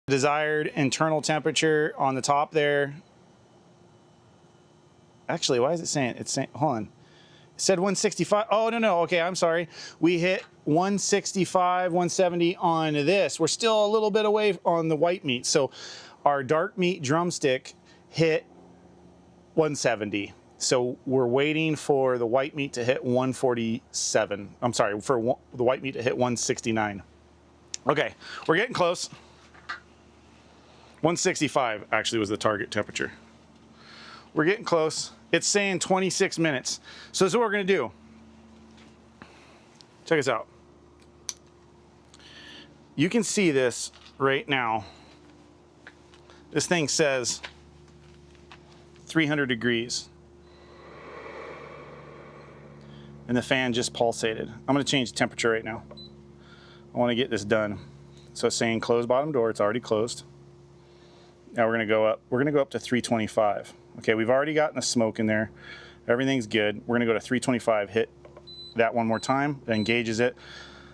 Desired internal temperature on the top there. Actually, why is it saying, hold on. It said 165. Oh, no. Okay, I'm sorry. We hit 165, 170 on this. We're still a little bit away on the white meat. So our dark meat drumstick hit 170. So we're waiting for the white meat to hit 147. I'm sorry, for the white meat to hit 169. Okay, we're getting close. 165 actually was the target temperature. We're getting close. It's saying 26 minutes. So this is what we're gonna do. Check this out. You can see this right now. This thing says 300 degrees. And the fan just pulsated. I'm gonna change the temperature right now. I wanna get this done. So it's saying close bottom door, it's already closed. Now we're gonna go up. We're gonna go up to 325. Okay, we've already gotten the smoke in there. Everything's good. We're gonna go to 325, hit that one more time, that engages it.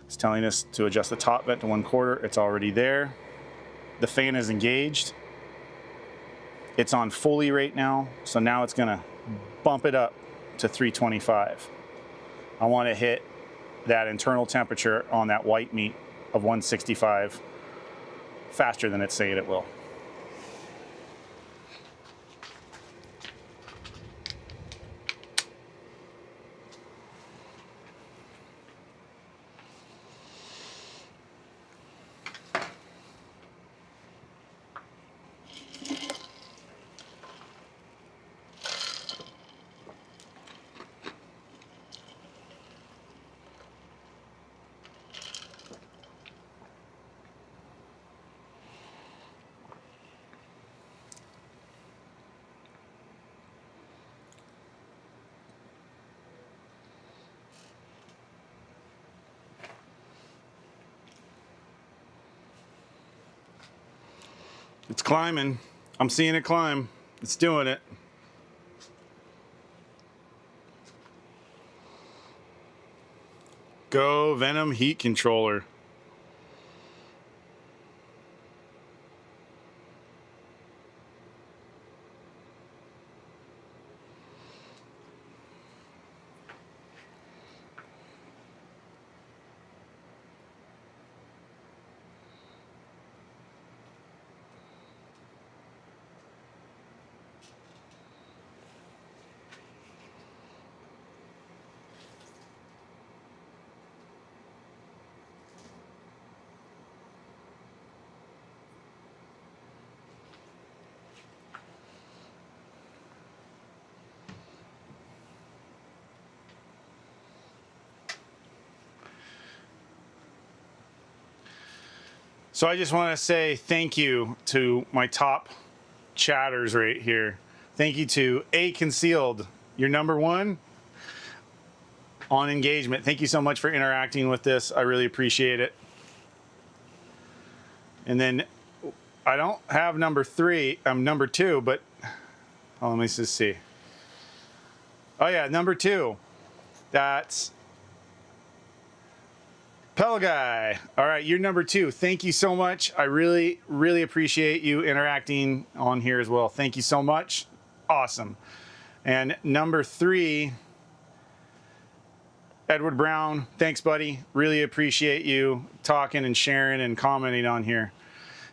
It's telling us to adjust the top vent to 1/4. It's already there. The fan is engaged. It's on fully right now, so now it's gonna bump it up to 325. I wanna hit that internal temperature on that white meat of 165 faster than it's saying it will. It's climbing. I'm seeing it climb. It's doing it. Go Venom Heat Controller. So I just want to say thank you to my top chatters right here. Thank you to A Concealed, your #1 on engagement. Thank you so much for interacting with this. I really appreciate it. And then I don't have #3. I'm #2, but let me just see. Oh yeah, #2. That's Pell Guy. All right, you're #2. Thank you so much. I really, really appreciate you interacting on here as well. Thank you so much. Awesome. And #3, Edward Brown. Thanks, buddy. Really appreciate you talking and sharing and commenting on here.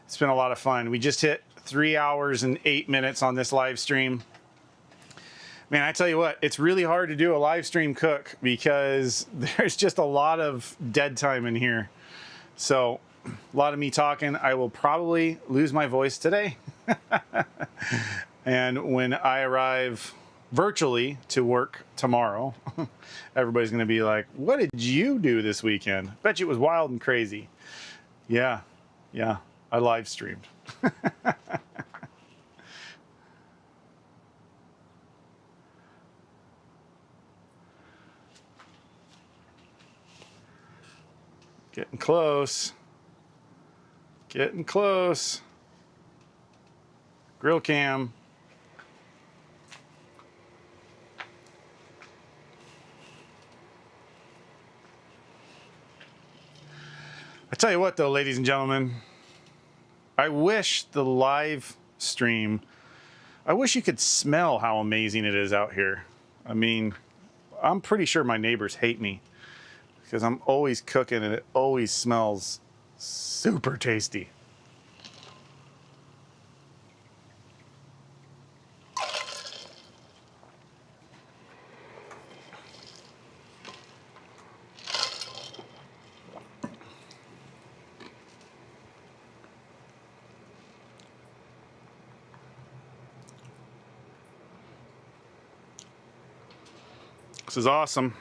It's been a lot of fun. We just hit 3 hours and 8 minutes on this live stream. Man, I tell you what, it's really hard to do a live stream cook because there's just a lot of dead time in here. So a lot of me talking. I will probably lose my voice today. And when I arrive virtually to work tomorrow, everybody's going to be like, what did you do this weekend? Bet you it was wild and crazy. Yeah, I live streamed. Getting close. Getting close. Grill cam. I tell you what though, ladies and gentlemen, I wish the live stream, I wish you could smell how amazing it is out here. I mean, I'm pretty sure my neighbors hate me because I'm always cooking and it always smells super tasty. This is awesome.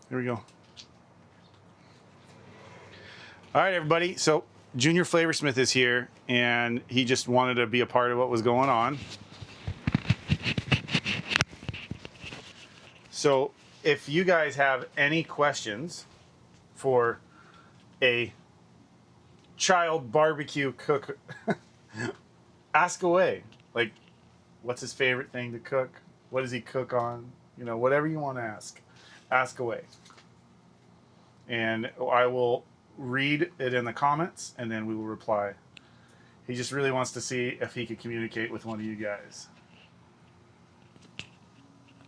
Here we go. All right, everybody. So Junior Flavorsmith is here, and he just wanted to be a part of what was going on. So if you guys have any questions for a child barbecue cook, ask away. Like, what's his favorite thing to cook? What does he cook on? You know, whatever you want to ask away. And I will read it in the comments, and then we will reply. He just really wants to see if he could communicate with one of you guys.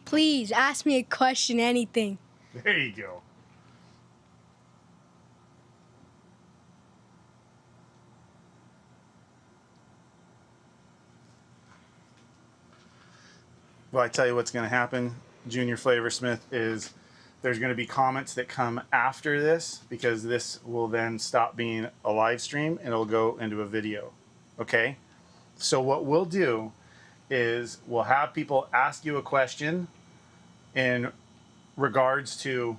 Please ask me a question, anything. There you go. Well, I tell you what's going to happen, Junior Flavorsmith, is there's going to be comments that come after this, because this will then stop being a live stream and it'll go into a video. Okay? So what we'll do is we'll have people ask you a question in regards to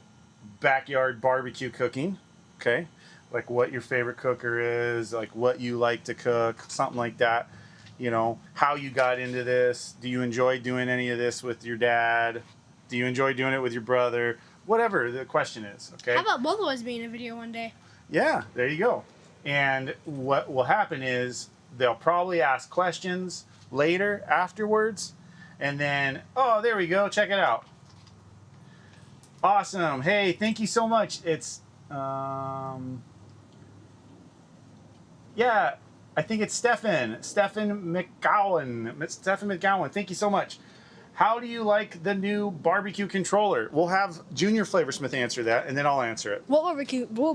backyard barbecue cooking. Okay? Like what your favorite cooker is, like what you like to cook, something like that. You know, how you got into this. Do you enjoy doing any of this with your dad? Do you enjoy doing it with your brother? Whatever the question is, okay? How about both of us being in a video one day? Yeah, there you go. And what will happen is they'll probably ask questions later, afterwards, and then, oh, there we go, check it out. Awesome. Hey, thank you so much. It's, yeah, I think it's Stefan McGowan. Thank you so much. How do you like the new barbecue controller? We'll have Junior Flavorsmith answer that, and then I'll answer it. What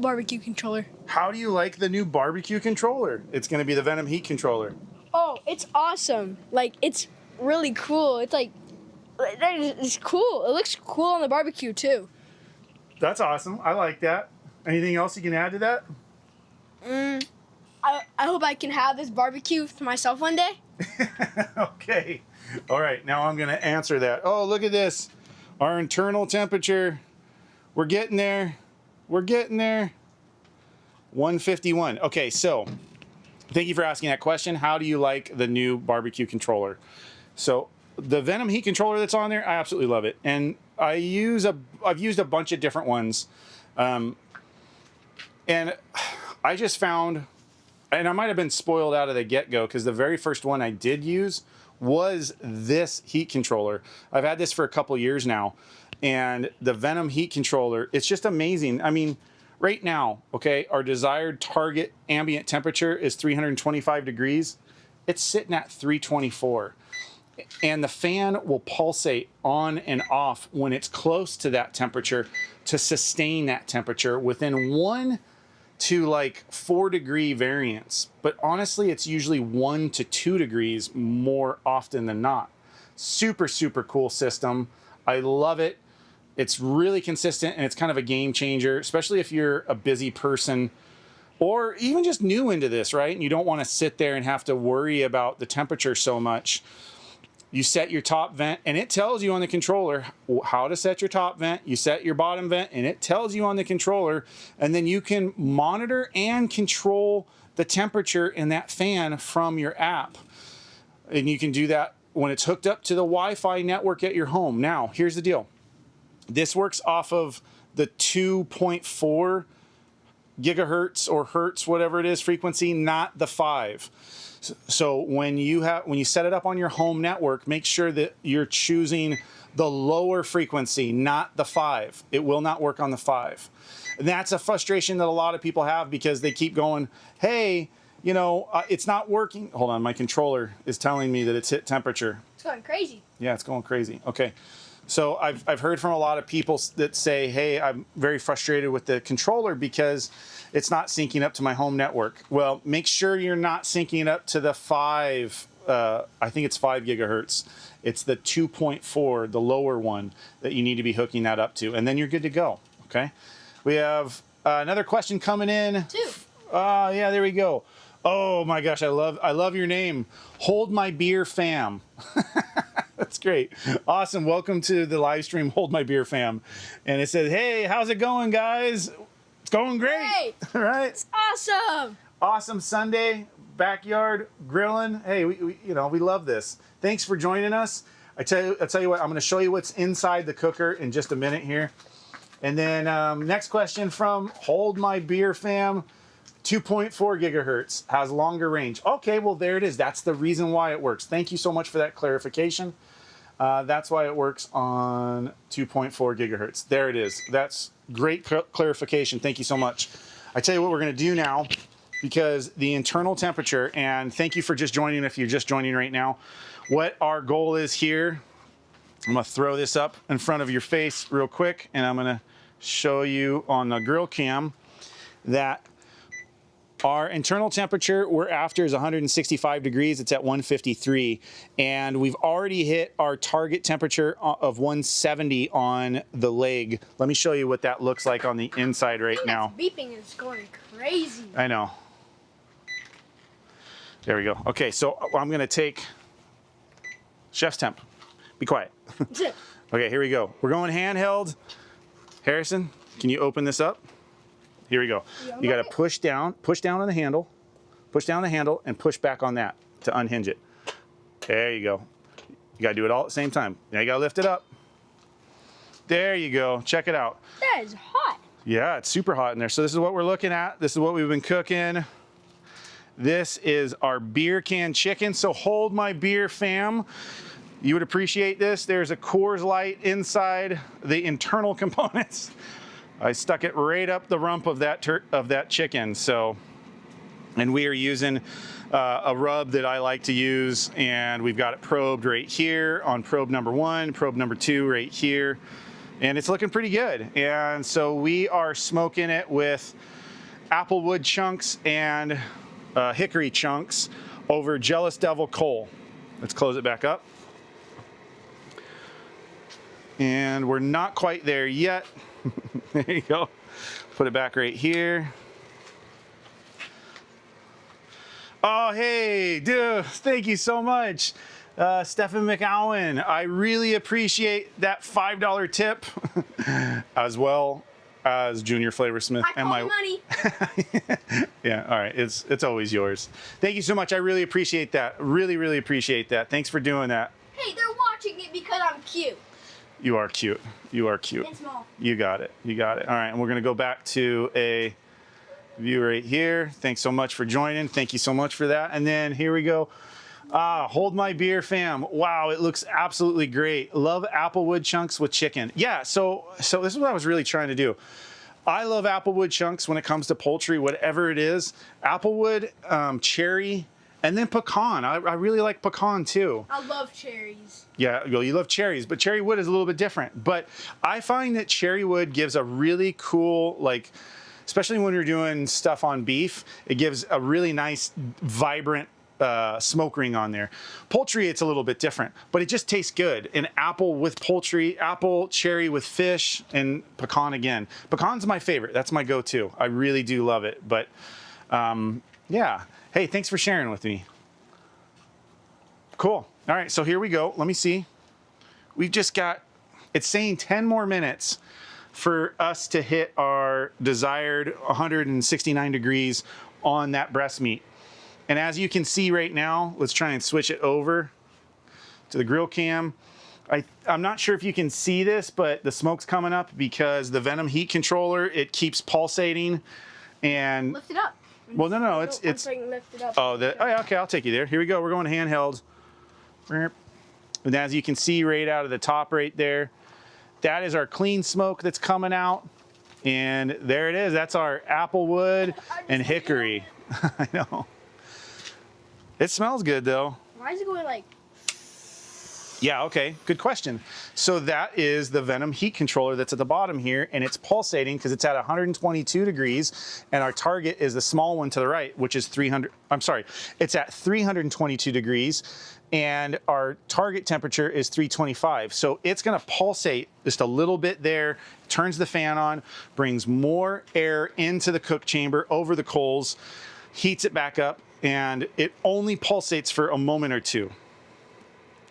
barbecue controller? How do you like the new barbecue controller? It's going to be the Venom Heat controller. Oh, it's awesome. Like, it's really cool. It's like, it's cool. It looks cool on the barbecue, too. That's awesome. I like that. Anything else you can add to that? I hope I can have this barbecue to myself one day. Okay. All right. Now I'm going to answer that. Oh, look at this. Our internal temperature. We're getting there. We're getting there. 151. Okay. So thank you for asking that question. How do you like the new barbecue controller? So the Venom Heat controller that's on there, I absolutely love it. And I've used a bunch of different ones. And I just found, and I might have been spoiled out of the get-go, because the very first one I did use was this heat controller. I've had this for a couple years now, and the Venom Heat controller, it's just amazing. I mean, right now, okay, our desired target ambient temperature is 325 degrees. It's sitting at 324. And the fan will pulsate on and off when it's close to that temperature to sustain that temperature within 1 to like 4 degree variance. But honestly, it's usually 1 to 2 degrees more often than not. Super, super cool system. I love it. It's really consistent, and it's kind of a game changer, especially if you're a busy person or even just new into this, right? And you don't want to sit there and have to worry about the temperature so much. You set your top vent, and it tells you on the controller how to set your top vent. You set your bottom vent, and it tells you on the controller. And then you can monitor and control the temperature in that fan from your app. And you can do that when it's hooked up to the Wi-Fi network at your home. Now, here's the deal. This works off of the 2.4 gigahertz or hertz, whatever it is, frequency, not the 5. So when you set it up on your home network, make sure that you're choosing the lower frequency, not the 5. It will not work on the 5. And that's a frustration that a lot of people have, because they keep going, hey, you know, it's not working. Hold on, my controller is telling me that it's hit temperature. It's going crazy. Yeah, it's going crazy. Okay. So I've heard from a lot of people that say, hey, I'm very frustrated with the controller because it's not syncing up to my home network. Well, make sure you're not syncing up to the 5, I think it's 5 gigahertz. It's the 2.4, the lower one, that you need to be hooking that up to. And then you're good to go, okay? We have another question coming in. 2. Yeah, there we go. Oh my gosh, I love your name. Hold My Beer Fam. That's great. Awesome. Welcome to the live stream, Hold My Beer fam. And it says, hey, how's it going, guys? It's going great. Right? It's awesome. Awesome Sunday, backyard grilling. Hey, we love this. Thanks for joining us. I'll tell you what, I'm going to show you what's inside the cooker in just a minute here. And then next question from Hold My Beer fam. 2.4 gigahertz, has longer range. Okay, well, there it is. That's the reason why it works. Thank you so much for that clarification. That's why it works on 2.4 gigahertz. There it is. That's great clarification. Thank you so much. I tell you what we're going to do now, because the internal temperature, and thank you for just joining if you're just joining right now. What our goal is here, I'm going to throw this up in front of your face real quick, and I'm going to show you on the grill cam that our internal temperature we're after is 165 degrees. It's at 153. And we've already hit our target temperature of 170 on the leg. Let me show you what that looks like on the inside right now. Beeping is going crazy. I know. There we go. Okay, so I'm going to take chef's temp. Be quiet. Okay, here we go. We're going handheld. Harrison, can you open this up? Here we go. You got to push down on the handle, and push back on that to unhinge it. There you go. You got to do it all at the same time. Now you got to lift it up. There you go. Check it out. That is hot. Yeah, it's super hot in there. So this is what we're looking at. This is what we've been cooking. This is our beer can chicken. So Hold My Beer fam, you would appreciate this. There's a Coors Light inside the internal components. I stuck it right up the rump of that chicken. So, and we are using a rub that I like to use, and we've got it probed right here on probe number 1, probe number 2 right here, and it's looking pretty good. And so we are smoking it with applewood chunks and hickory chunks over Jealous Devil coal. Let's close it back up. And we're not quite there yet. There you go. Put it back right here. Oh, hey, dude, thank you so much. Stephen McAllen, I really appreciate that $5 tip, as well as Junior Flavorsmith. I call money. Yeah, all right, it's always yours. Thank you so much. I really appreciate that. Really, really appreciate that. Thanks for doing that. Hey, they're watching it because I'm cute. You are cute. You are cute. And small. You got it. You got it. All right, and we're going to go back to a view right here. Thanks so much for joining. Thank you so much for that. And then here we go. Hold My Beer fam. Wow, it looks absolutely great. Love applewood chunks with chicken. Yeah, so this is what I was really trying to do. I love applewood chunks when it comes to poultry, whatever it is. Applewood, cherry, and then pecan. I really like pecan too. I love cherries. Yeah, well, you love cherries, but cherry wood is a little bit different. But I find that cherry wood gives a really cool, like, especially when you're doing stuff on beef, it gives a really nice, vibrant smoke ring on there. Poultry, it's a little bit different, but it just tastes good. And apple with poultry, apple, cherry with fish, and pecan again. Pecan's my favorite. That's my go-to. I really do love it. But yeah. Hey, thanks for sharing with me. Cool. All right, so here we go. Let me see. We've just got, it's saying 10 more minutes for us to hit our desired 169 degrees on that breast meat. And as you can see right now, let's try and switch it over to the grill cam. I'm not sure if you can see this, but the smoke's coming up because the Venom heat controller, it keeps pulsating. And lift it up. Well, no, it's. Lift it up. Oh, yeah, okay, I'll take you there. Here we go. We're going handheld. And as you can see right out of the top right there, that is our clean smoke that's coming out. And there it is. That's our applewood and hickory. I know. It smells good though. Why is it going like? Yeah, okay, good question. So that is the Venom heat controller that's at the bottom here, and it's pulsating because it's at 122 degrees, and our target is the small one to the right, which is 300, I'm sorry, it's at 322 degrees, and our target temperature is 325. So it's gonna pulsate just a little bit there, turns the fan on, brings more air into the cook chamber over the coals, heats it back up, and it only pulsates for a moment or two.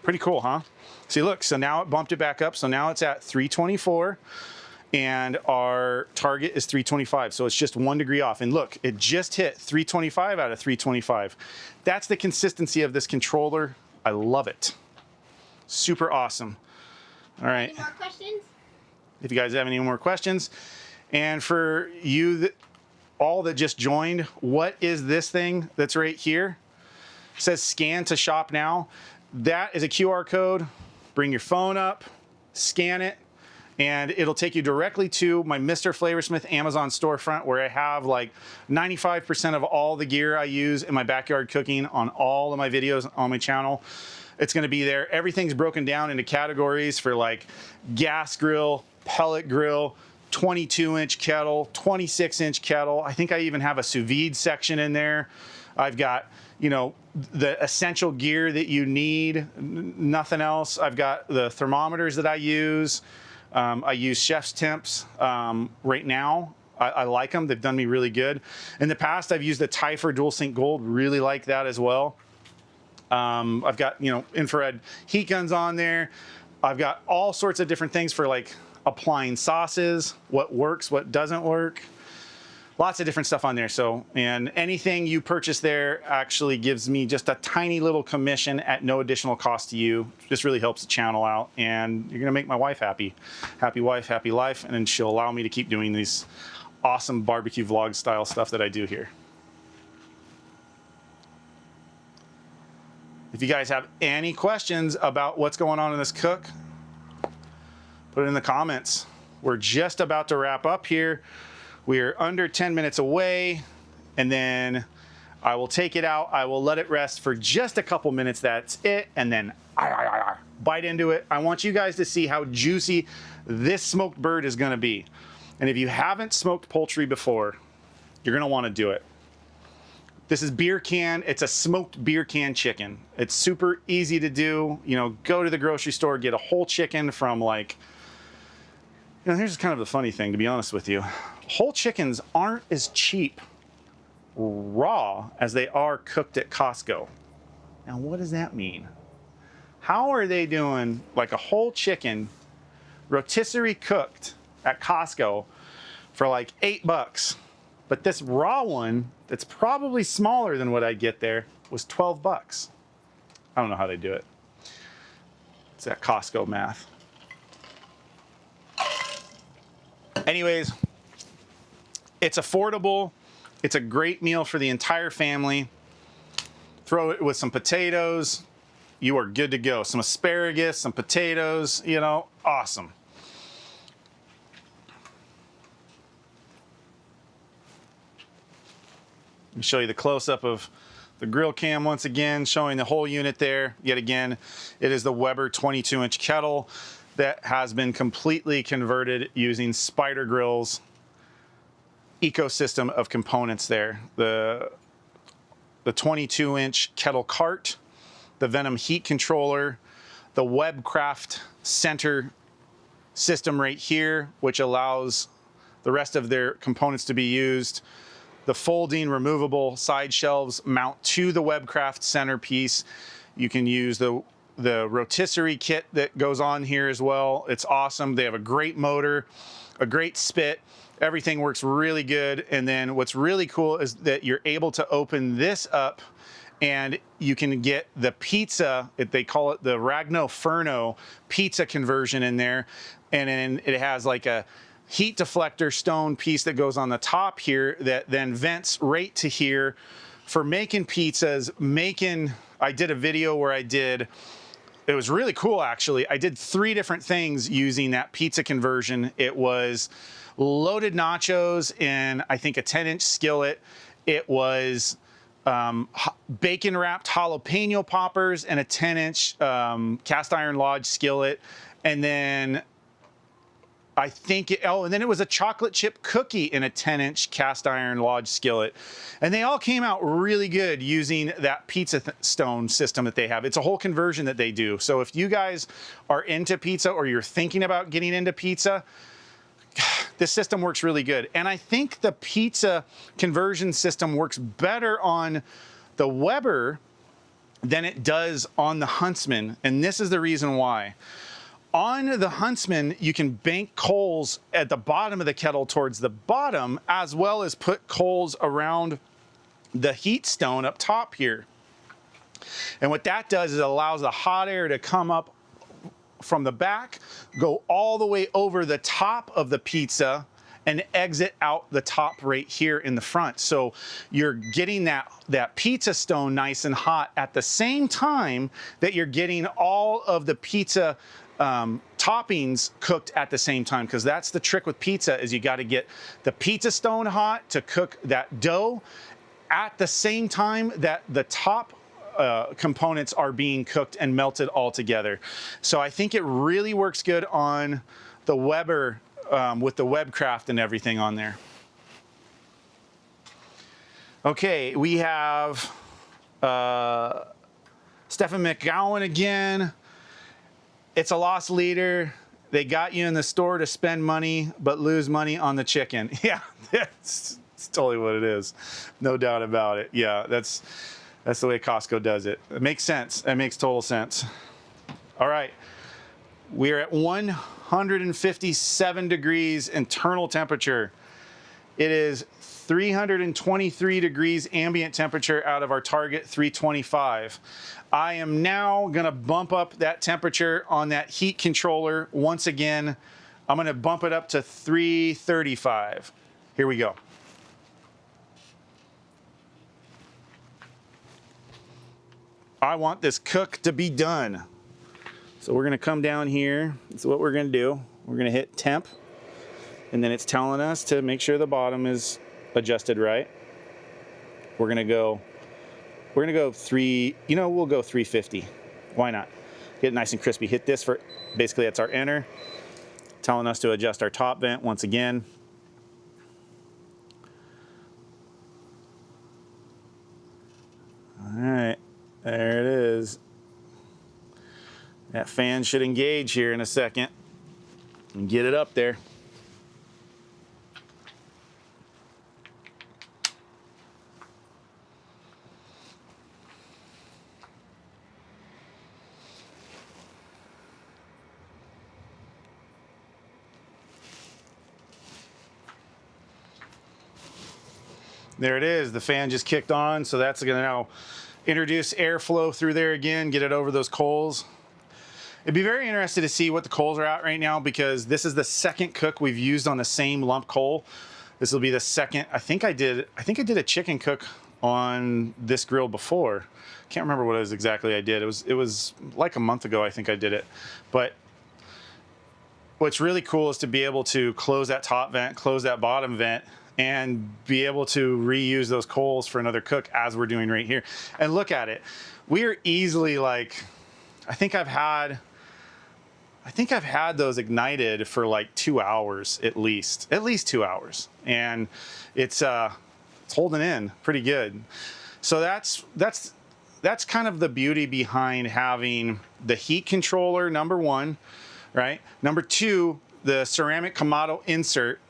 Pretty cool, huh? See, look, so now it bumped it back up. So now it's at 324 and our target is 325. So it's just 1 degree off. And look, it just hit 325 out of 325. That's the consistency of this controller. I love it. Super awesome. All right. Any more questions? If you guys have any more questions. And for you all that just joined, what is this thing that's right here? It says scan to shop now. That is a QR code. Bring your phone up, scan it, and it'll take you directly to my MrFlavorsmith Amazon storefront, where I have like 95% of all the gear I use in my backyard cooking on all of my videos on my channel. It's gonna be there. Everything's broken down into categories for like gas grill, pellet grill, 22-inch kettle, 26-inch kettle. I think I even have a sous vide section in there. I've got, you know, the essential gear that you need, nothing else. I've got the thermometers that I use. I use Chef's Temps right now. I like them. They've done me really good. In the past, I've used the Typher Dual Sync Gold. Really like that as well. I've got, you know, infrared heat guns on there. I've got all sorts of different things for like applying sauces, what works, what doesn't work. Lots of different stuff on there. So, and anything you purchase there actually gives me just a tiny little commission at no additional cost to you. Just really helps the channel out, and you're gonna make my wife happy. Happy wife, happy life, and then she'll allow me to keep doing these awesome barbecue vlog style stuff that I do here. If you guys have any questions about what's going on in this cook, put it in the comments. We're just about to wrap up here. We're under 10 minutes away, and then I will take it out. I will let it rest for just a couple minutes. That's it. And then bite into it. I want you guys to see how juicy this smoked bird is gonna be. And if you haven't smoked poultry before, you're gonna wanna do it. This is beer can. It's a smoked beer can chicken. It's super easy to do. You know, go to the grocery store, get a whole chicken from like, you know, here's kind of the funny thing, to be honest with you. Whole chickens aren't as cheap raw as they are cooked at Costco. Now, what does that mean? How are they doing like a whole chicken rotisserie cooked at Costco for like $8? But this raw one, that's probably smaller than what I get there, was $12. I don't know how they do it. It's that Costco math. Anyways, it's affordable. It's a great meal for the entire family. Throw it with some potatoes. You are good to go. Some asparagus, some potatoes, you know, awesome. Let me show you the close-up of the grill cam once again, showing the whole unit there. Yet again, it is the Weber 22-inch kettle that has been completely converted using Spider Grill's ecosystem of components there. The 22-inch kettle cart, the Venom heat controller, the Webcraft center system right here, which allows the rest of their components to be used. The folding removable side shelves mount to the Webcraft centerpiece. You can use the rotisserie kit that goes on here as well. It's awesome. They have a great motor, a great spit. Everything works really good. And then what's really cool is that you're able to open this up and you can get the pizza, they call it the Ragno Furno pizza conversion in there. And then it has like a heat deflector stone piece that goes on the top here that then vents right to here for making pizzas, I did a video where it was really cool actually. I did 3 different things using that pizza conversion. It was loaded nachos in, I think, a 10-inch skillet. It was bacon wrapped jalapeno poppers in a 10-inch cast iron lodge skillet. And then I think, and then it was a chocolate chip cookie in a 10-inch cast iron lodge skillet. And they all came out really good using that pizza stone system that they have. It's a whole conversion that they do. So if you guys are into pizza or you're thinking about getting into pizza, this system works really good. And I think the pizza conversion system works better on the Weber than it does on the Huntsman, and this is the reason why. On the Huntsman, you can bank coals at the bottom of the kettle towards the bottom, as well as put coals around the heat stone up top here. And what that does is it allows the hot air to come up from the back, go all the way over the top of the pizza, and exit out the top right here in the front. So you're getting that pizza stone nice and hot at the same time that you're getting all of the pizza toppings cooked at the same time, because that's the trick with pizza, is you got to get the pizza stone hot to cook that dough at the same time that the top components are being cooked and melted all together. So I think it really works good on the Weber with the Webcraft and everything on there. Okay, we have Stephen McGowan again. It's a loss leader. They got you in the store to spend money, but lose money on the chicken. Yeah, it's totally what it is. No doubt about it. Yeah, that's the way Costco does it. It makes sense. It makes total sense. All right. We're at 157 degrees internal temperature. It is 323 degrees ambient temperature out of our target 325. I am now going to bump up that temperature on that heat controller once again. I'm going to bump it up to 335. Here we go. I want this cook to be done. So we're going to come down here. That's what we're going to do. We're going to hit temp, and then it's telling us to make sure the bottom is adjusted right. We're going to go 3, we'll go 350. Why not? Get it nice and crispy. Hit this for, basically that's our enter. Telling us to adjust our top vent once again. All right, there it is. That fan should engage here in a second and get it up there. There it is. The fan just kicked on, so that's going to now introduce airflow through there again, get it over those coals. It'd be very interesting to see what the coals are at right now, because this is the second cook we've used on the same lump coal. This will be the second. I think I did a chicken cook on this grill before. Can't remember what it was exactly I did. It was like a month ago I think I did it. But what's really cool is to be able to close that top vent, close that bottom vent, and be able to reuse those coals for another cook, as we're doing right here. And look at it. We are easily like, I think I've had those ignited for like 2 hours at least 2 hours, and it's holding in pretty good. So that's kind of the beauty behind having the heat controller, number one, right? Number two, the ceramic Kamado insert,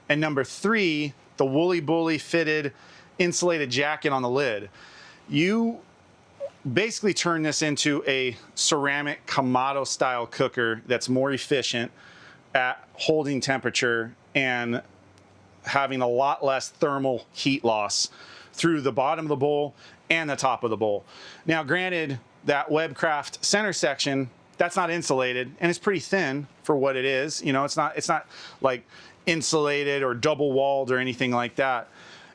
and number three, the Woolly Bully fitted insulated jacket on the lid. You basically turn this into a ceramic Kamado style cooker that's more efficient at holding temperature and having a lot less thermal heat loss through the bottom of the bowl and the top of the bowl. Now, granted, that Webcraft center section, that's not insulated, and it's pretty thin for what it is. You know, it's not like insulated or double walled or anything like that.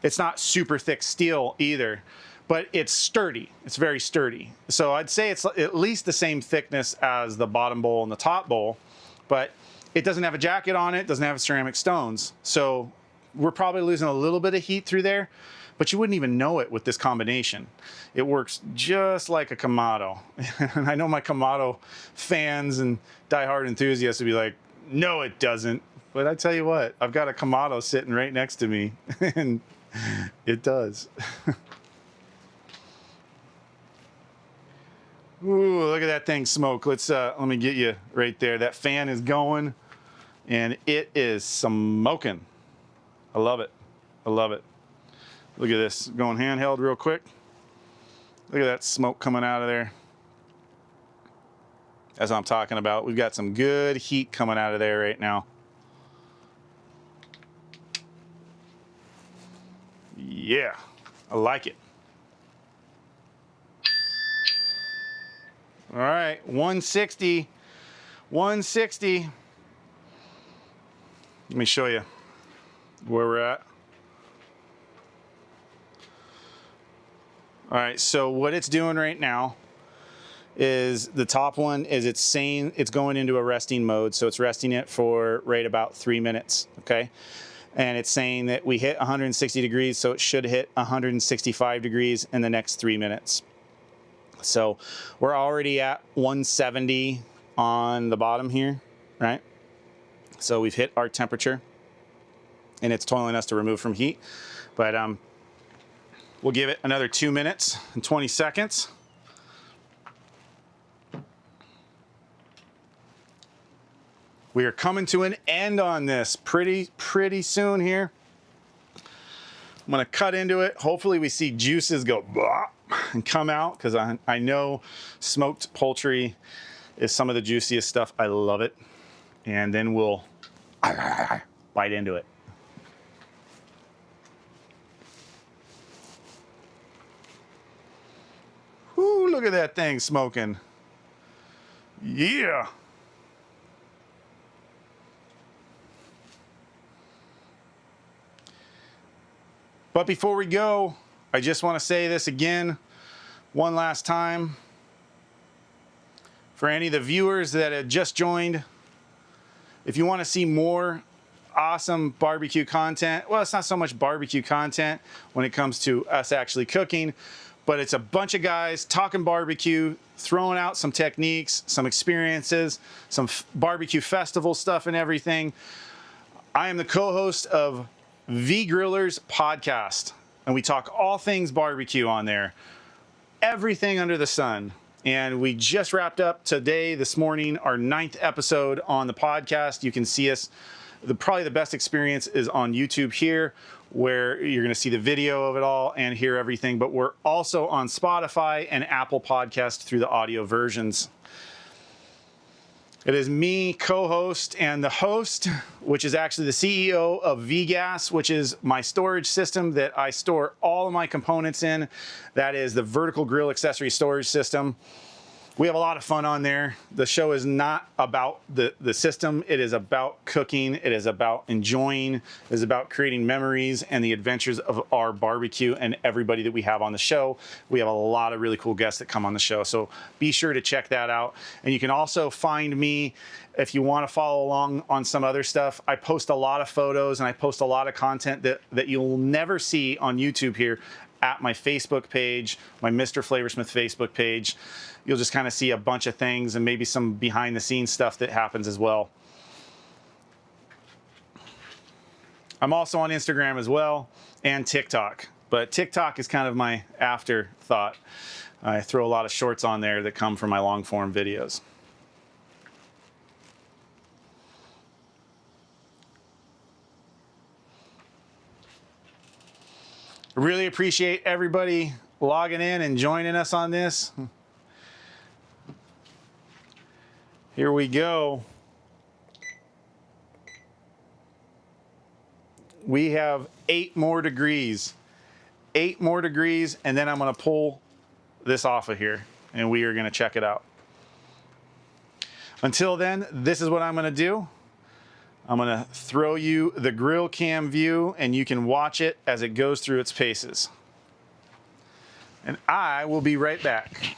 It's not super thick steel either, but it's sturdy. It's very sturdy. So I'd say it's at least the same thickness as the bottom bowl and the top bowl, but it doesn't have a jacket on it, doesn't have ceramic stones. So we're probably losing a little bit of heat through there, but you wouldn't even know it with this combination. It works just like a Kamado. And I know my Kamado fans and diehard enthusiasts would be like, no, it doesn't. But I tell you what, I've got a Kamado sitting right next to me, and it does. Ooh, look at that thing smoke. Let me get you right there. That fan is going, and it is smoking. I love it. I love it. Look at this, going handheld real quick. Look at that smoke coming out of there. That's what I'm talking about. We've got some good heat coming out of there right now. Yeah, I like it. All right, 160. 160. Let me show you where we're at. All right, so what it's doing right now is the top one is it's saying it's going into a resting mode. So it's resting it for right about 3 minutes, okay? And it's saying that we hit 160 degrees, so it should hit 165 degrees in the next 3 minutes. So we're already at 170 on the bottom here, right? So we've hit our temperature, and it's telling us to remove from heat. But we'll give it another 2 minutes and 20 seconds. We are coming to an end on this pretty soon here. I'm gonna cut into it. Hopefully we see juices go blah and come out, because I know smoked poultry is some of the juiciest stuff. I love it. And then we'll bite into it. Whoo, look at that thing smoking. Yeah. But before we go, I just want to say this again, one last time. For any of the viewers that have just joined, if you want to see more awesome barbecue content, well, it's not so much barbecue content when it comes to us actually cooking, but it's a bunch of guys talking barbecue, throwing out some techniques, some experiences, some barbecue festival stuff and everything. I am the co-host of V-Grillers podcast, and we talk all things barbecue on there, everything under the sun. And we just wrapped up today, this morning, our 9th episode on the podcast. You can see us. Probably the best experience is on YouTube here, where you're going to see the video of it all and hear everything. But we're also on Spotify and Apple Podcast through the audio versions. It is me, co-host, and the host, which is actually the CEO of VGAS, which is my storage system that I store all of my components in. That is the vertical grill accessory storage system. We have a lot of fun on there. The show is not about the system. It is about cooking. It is about enjoying. It is about creating memories and the adventures of our barbecue and everybody that we have on the show. We have a lot of really cool guests that come on the show. So be sure to check that out. And you can also find me if you want to follow along on some other stuff. I post a lot of photos and I post a lot of content that you'll never see on YouTube here at my Facebook page, my MrFlavorsmith Facebook page. You'll just kind of see a bunch of things and maybe some behind the scenes stuff that happens as well. I'm also on Instagram as well and TikTok, but TikTok is kind of my afterthought. I throw a lot of shorts on there that come from my long form videos. Really appreciate everybody logging in and joining us on this. Here we go. We have 8 more degrees. 8 more degrees, and then I'm going to pull this off of here, and we are going to check it out. Until then, this is what I'm going to do. I'm going to throw you the grill cam view, and you can watch it as it goes through its paces. And I will be right back.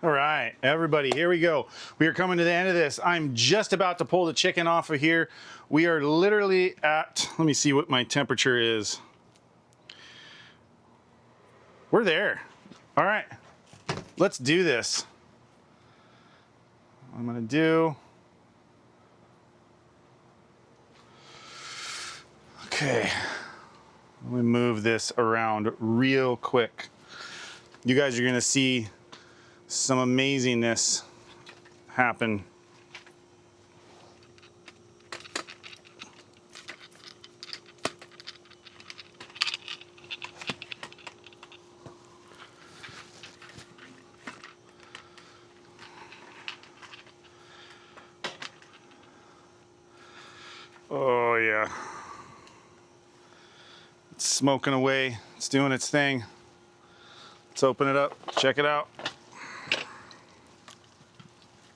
All right, everybody, here we go. We are coming to the end of this. I'm just about to pull the chicken off of here. We are literally at, let me see what my temperature is. We're there. All right, let's do this. What I'm gonna do. Okay, let me move this around real quick. You guys are gonna see some amazingness happen. Oh yeah. It's smoking away. It's doing its thing. Let's open it up. Check it out.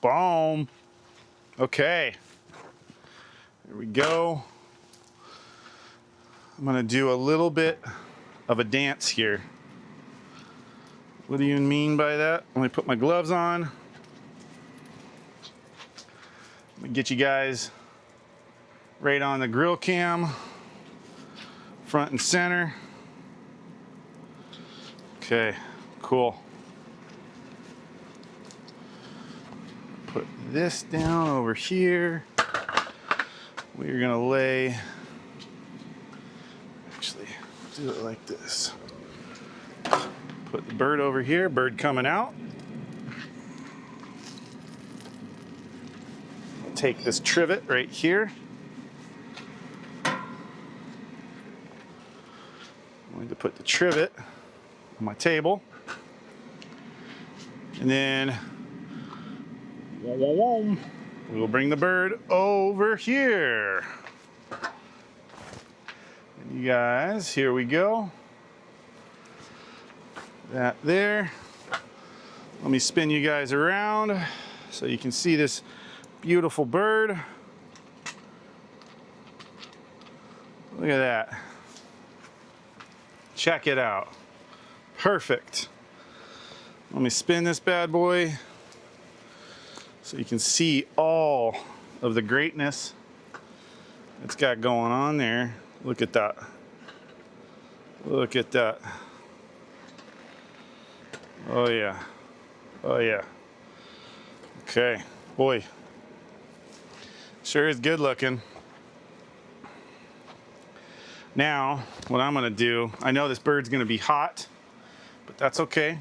Boom. Okay. Here we go. I'm gonna do a little bit of a dance here. What do you mean by that? Let me put my gloves on. Let me get you guys right on the grill cam, front and center. Okay, cool. Put this down over here. We're gonna lay, actually, do it like this. Put the bird over here, bird coming out. Take this trivet right here. I'm going to put the trivet on my table. And then we will bring the bird over here. And you guys, here we go. That there. Let me spin you guys around so you can see this beautiful bird. Look at that. Check it out. Perfect. Let me spin this bad boy so you can see all of the greatness it's got going on there. Look at that. Look at that. Oh yeah. Oh yeah. Okay. Boy. Sure is good looking. Now, what I'm gonna do, I know this bird's gonna be hot, but that's okay.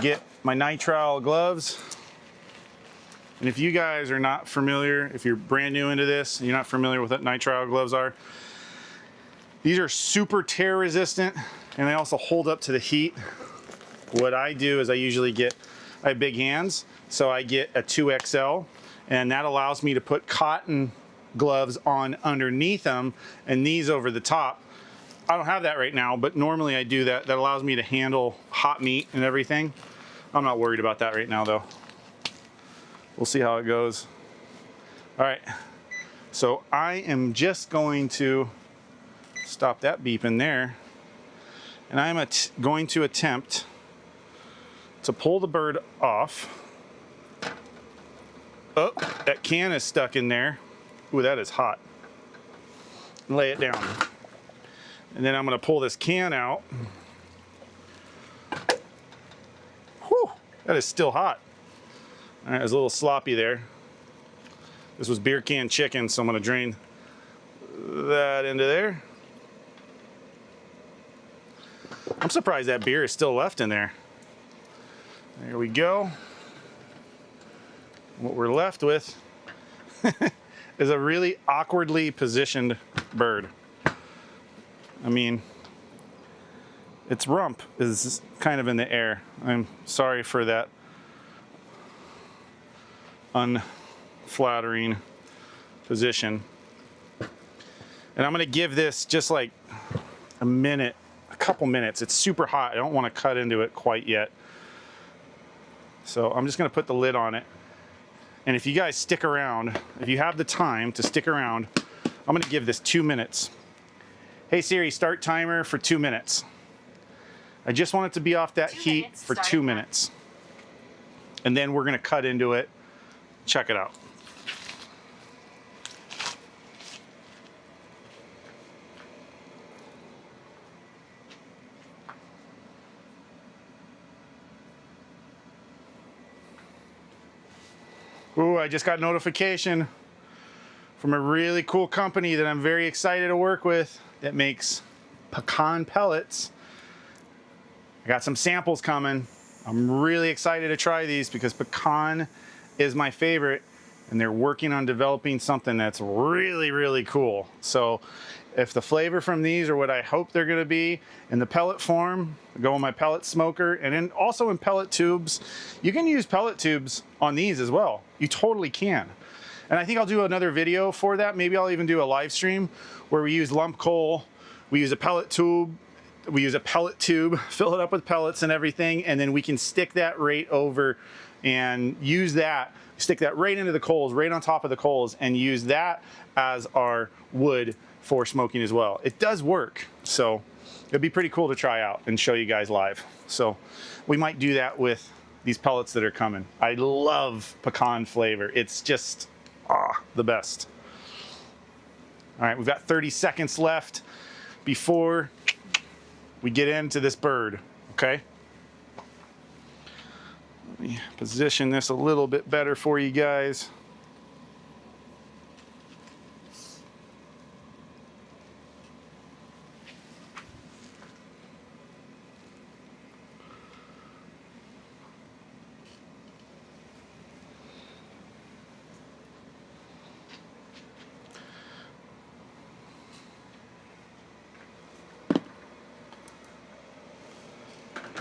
Get my nitrile gloves. And if you guys are not familiar, if you're brand new into this, and you're not familiar with what nitrile gloves are, these are super tear resistant and they also hold up to the heat. What I do is I usually I have big hands, so I get a 2XL, and that allows me to put cotton gloves on underneath them and these over the top. I don't have that right now, but normally I do that. That allows me to handle hot meat and everything. I'm not worried about that right now though. We'll see how it goes. All right, so I am just going to stop that beeping there. And I'm going to attempt to pull the bird off. Oh, that can is stuck in there. Ooh, that is hot. Lay it down. And then I'm gonna pull this can out. Whew, that is still hot. All right, it was a little sloppy there. This was beer can chicken, so I'm gonna drain that into there. I'm surprised that beer is still left in there. There we go. What we're left with is a really awkwardly positioned bird. I mean, its rump is kind of in the air. I'm sorry for that unflattering position. And I'm gonna give this just like a minute, a couple minutes. It's super hot. I don't want to cut into it quite yet. So I'm just gonna put the lid on it. And if you guys stick around, if you have the time to stick around, I'm gonna give this 2 minutes. Hey Siri, start timer for 2 minutes. I just want it to be off that heat for 2 minutes. And then we're gonna cut into it. Check it out. Ooh, I just got notification from a really cool company that I'm very excited to work with that makes pecan pellets. I got some samples coming. I'm really excited to try these because pecan is my favorite, and they're working on developing something that's really, really cool. So if the flavor from these are what I hope they're gonna be in the pellet form, go in my pellet smoker, and then also in pellet tubes. You can use pellet tubes on these as well. You totally can. And I think I'll do another video for that. Maybe I'll even do a live stream where we use lump coal, we use a pellet tube, we use a pellet tube, fill it up with pellets and everything, and then we can stick that right over and use that, stick that right into the coals, right on top of the coals, and use that as our wood for smoking as well. It does work, so it'd be pretty cool to try out and show you guys live. So we might do that with these pellets that are coming. I love pecan flavor. It's just the best. All right, we've got 30 seconds left before we get into this bird, okay? Let me position this a little bit better for you guys.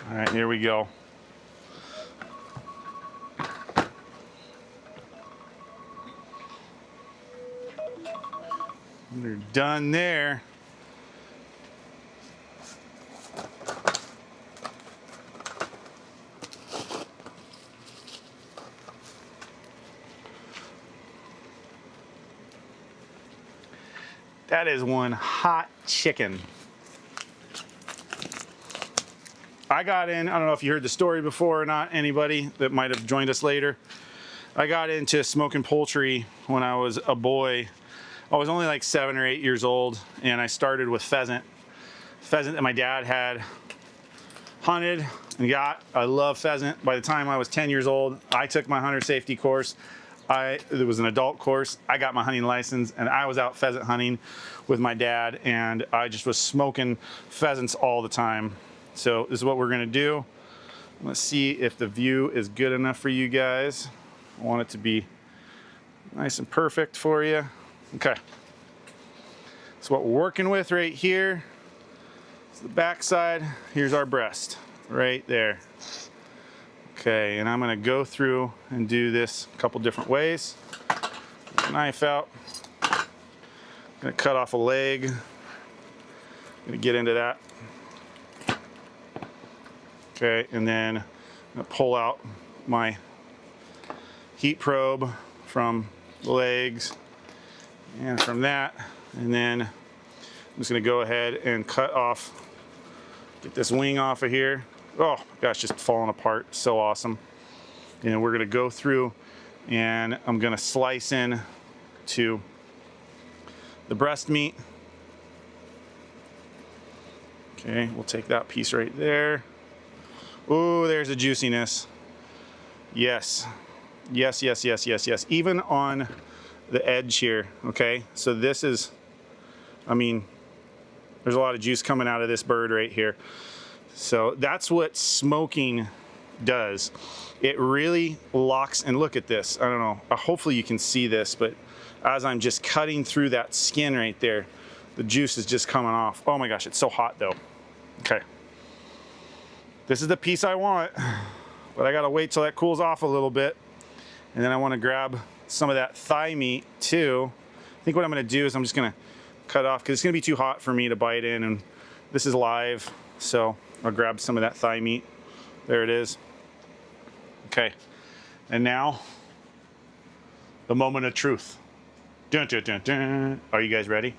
All right, here we go. They're done there. That is one hot chicken. I got in, I don't know if you heard the story before or not, anybody that might have joined us later. I got into smoking poultry when I was a boy. I was only like 7 or 8 years old, and I started with pheasant. Pheasant that my dad had hunted and got. I love pheasant. By the time I was 10 years old, I took my hunter safety course. It was an adult course. I got my hunting license, and I was out pheasant hunting with my dad, and I just was smoking pheasants all the time. So this is what we're gonna do. Let's see if the view is good enough for you guys. I want it to be nice and perfect for you. Okay. So what we're working with right here is the back side. Here's our breast, right there. Okay, and I'm gonna go through and do this a couple different ways. Knife out. Gonna cut off a leg. Gonna get into that. Okay, and then I'm gonna pull out my heat probe from the legs and from that, and then I'm just gonna go ahead and cut off, get this wing off of here. Oh my gosh, just falling apart, so awesome. And we're gonna go through and I'm gonna slice in to the breast meat. Okay, we'll take that piece right there. Oh, there's a juiciness. Yes. Yes, yes, yes, yes, yes. Even on the edge here, okay? So this is, I mean, there's a lot of juice coming out of this bird right here. So that's what smoking does. It really locks, and look at this. I don't know, hopefully you can see this, but as I'm just cutting through that skin right there, the juice is just coming off. Oh my gosh, it's so hot though. Okay. This is the piece I want, but I gotta wait till that cools off a little bit. And then I wanna grab some of that thigh meat too. I think what I'm gonna do is I'm just gonna cut off, because it's gonna be too hot for me to bite in, and this is live, so I'll grab some of that thigh meat. There it is. Okay, and now, the moment of truth. Dun, dun, dun, dun. Are you guys ready?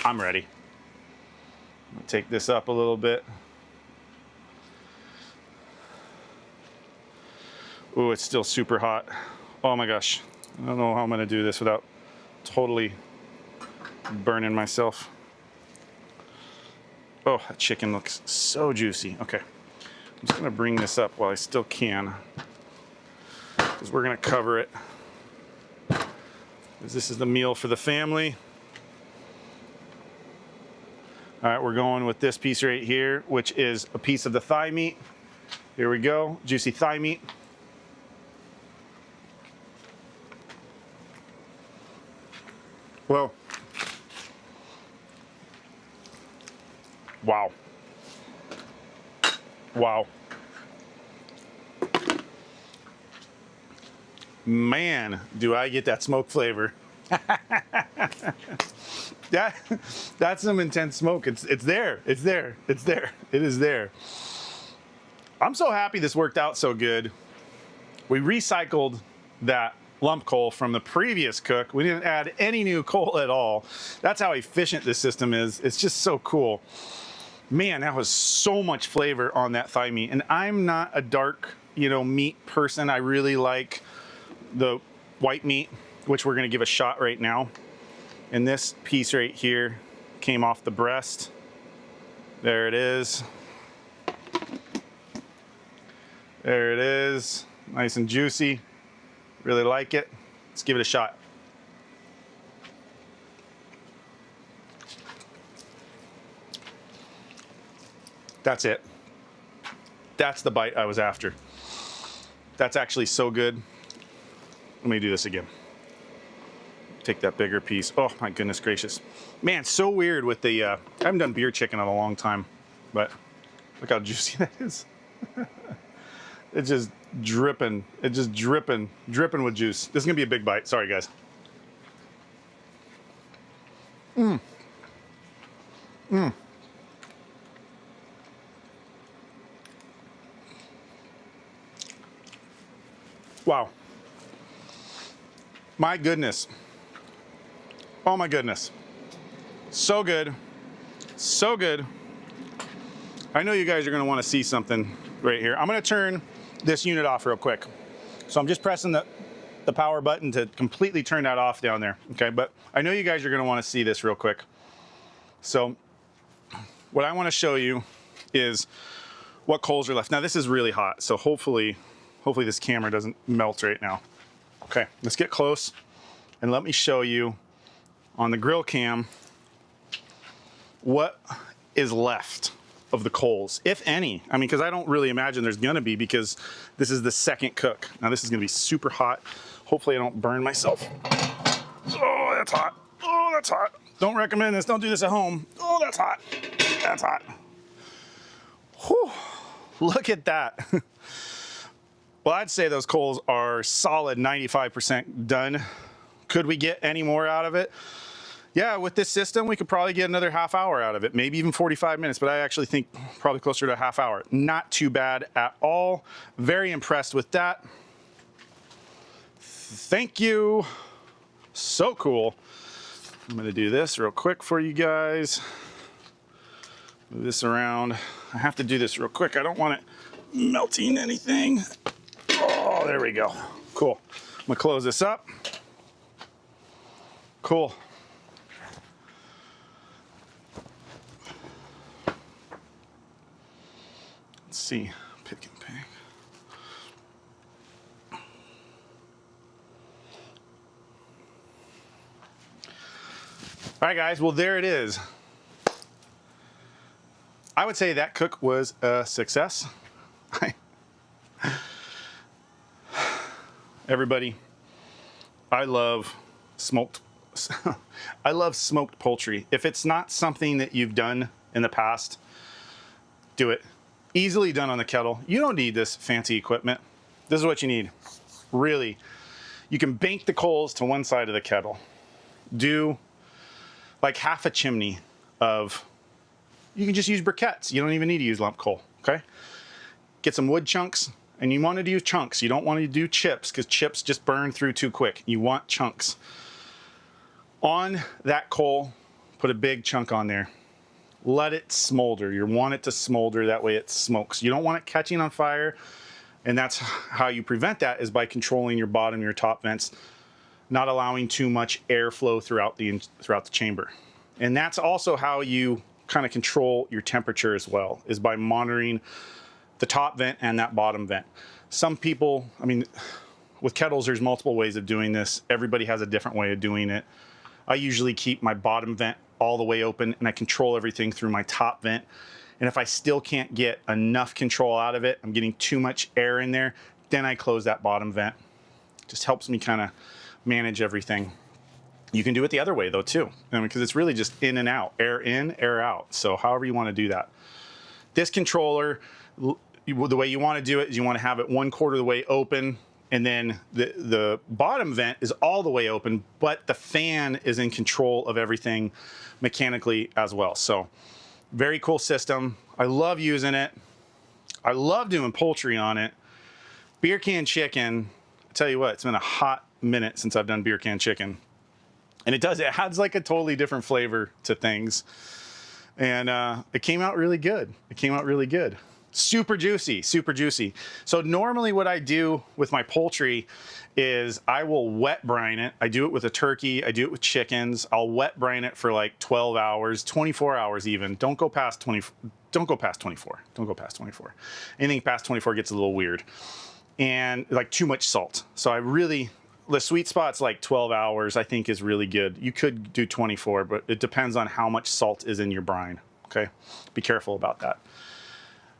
I'm ready. Take this up a little bit. Ooh, it's still super hot. Oh my gosh. I don't know how I'm gonna do this without totally burning myself. Oh, that chicken looks so juicy. Okay, I'm just gonna bring this up while I still can, because we're gonna cover it. This is the meal for the family. All right, we're going with this piece right here, which is a piece of the thigh meat. Here we go, juicy thigh meat. Well, wow. Wow. Man, do I get that smoke flavor. That's some intense smoke. It's there. It's there. It's there. It is there. I'm so happy this worked out so good. We recycled that lump coal from the previous cook. We didn't add any new coal at all. That's how efficient this system is. It's just so cool. Man, that was so much flavor on that thigh meat. And I'm not a dark, meat person. I really like the white meat, which we're gonna give a shot right now. And this piece right here came off the breast. There it is. There it is, nice and juicy. Really like it. Let's give it a shot. That's it. That's the bite I was after. That's actually so good. Let me do this again. Take that bigger piece. Oh my goodness gracious. Man, so weird with the, I haven't done beer chicken in a long time, but look how juicy that is. It's just dripping. It's just dripping with juice. This is gonna be a big bite. Sorry, guys. Wow. My goodness. Oh my goodness. So good. So good. I know you guys are gonna wanna see something right here. I'm gonna turn this unit off real quick. So I'm just pressing the power button to completely turn that off down there, okay? But I know you guys are gonna wanna see this real quick. So what I wanna show you is what coals are left. Now this is really hot, so hopefully this camera doesn't melt right now. Okay, let's get close and let me show you on the grill cam what is left of the coals, if any. I mean, because I don't really imagine there's gonna be, because this is the second cook. Now this is gonna be super hot. Hopefully I don't burn myself. Oh, that's hot. Oh, that's hot. Don't recommend this. Don't do this at home. Oh, that's hot. That's hot. Whew. Look at that. Well, I'd say those coals are solid 95% done. Could we get any more out of it? Yeah, with this system, we could probably get another half hour out of it, maybe even 45 minutes, but I actually think probably closer to a half hour. Not too bad at all. Very impressed with that. Thank you. So cool. I'm gonna do this real quick for you guys. Move this around. I have to do this real quick. I don't want it melting anything. Oh, there we go. Cool. I'm gonna close this up. Cool. Let's see. Pick and pick. All right, guys. Well, there it is. I would say that cook was a success. Everybody, I love smoked poultry. If it's not something that you've done in the past, do it. Easily done on the kettle. You don't need this fancy equipment. This is what you need. Really. You can bank the coals to one side of the kettle. Do like half a chimney of, you can just use briquettes. You don't even need to use lump coal, okay? Get some wood chunks, and you want to use chunks. You don't want to do chips, because chips just burn through too quick. You want chunks. On that coal, put a big chunk on there. let it smolder. You want it to smolder, that way it smokes. You don't want it catching on fire, and that's how you prevent that, is by controlling your bottom, your top vents, not allowing too much airflow throughout the chamber. And that's also how you kind of control your temperature as well, is by monitoring the top vent and that bottom vent. Some people, I mean, with kettles, there's multiple ways of doing this. Everybody has a different way of doing it. I usually keep my bottom vent all the way open, and I control everything through my top vent. And if I still can't get enough control out of it, I'm getting too much air in there, then I close that bottom vent. Just helps me kind of manage everything. You can do it the other way though too, because it's really just in and out, air in, air out. So however you want to do that. This controller, the way you want to do it is you want to have it 1/4 of the way open, and then the bottom vent is all the way open, but the fan is in control of everything mechanically as well. So very cool system. I love using it. I love doing poultry on it. Beer can chicken, I tell you what, it's been a hot minute since I've done beer can chicken. And it adds like a totally different flavor to things. And it came out really good. It came out really good. Super juicy, super juicy. So normally what I do with my poultry is I will wet brine it. I do it with a turkey. I do it with chickens. I'll wet brine it for like 12 hours, 24 hours even. Don't go past 24. Don't go past 24. Don't go past 24. Anything past 24 gets a little weird. And like too much salt. So the sweet spot's like 12 hours, I think, is really good. You could do 24, but it depends on how much salt is in your brine, okay? Be careful about that.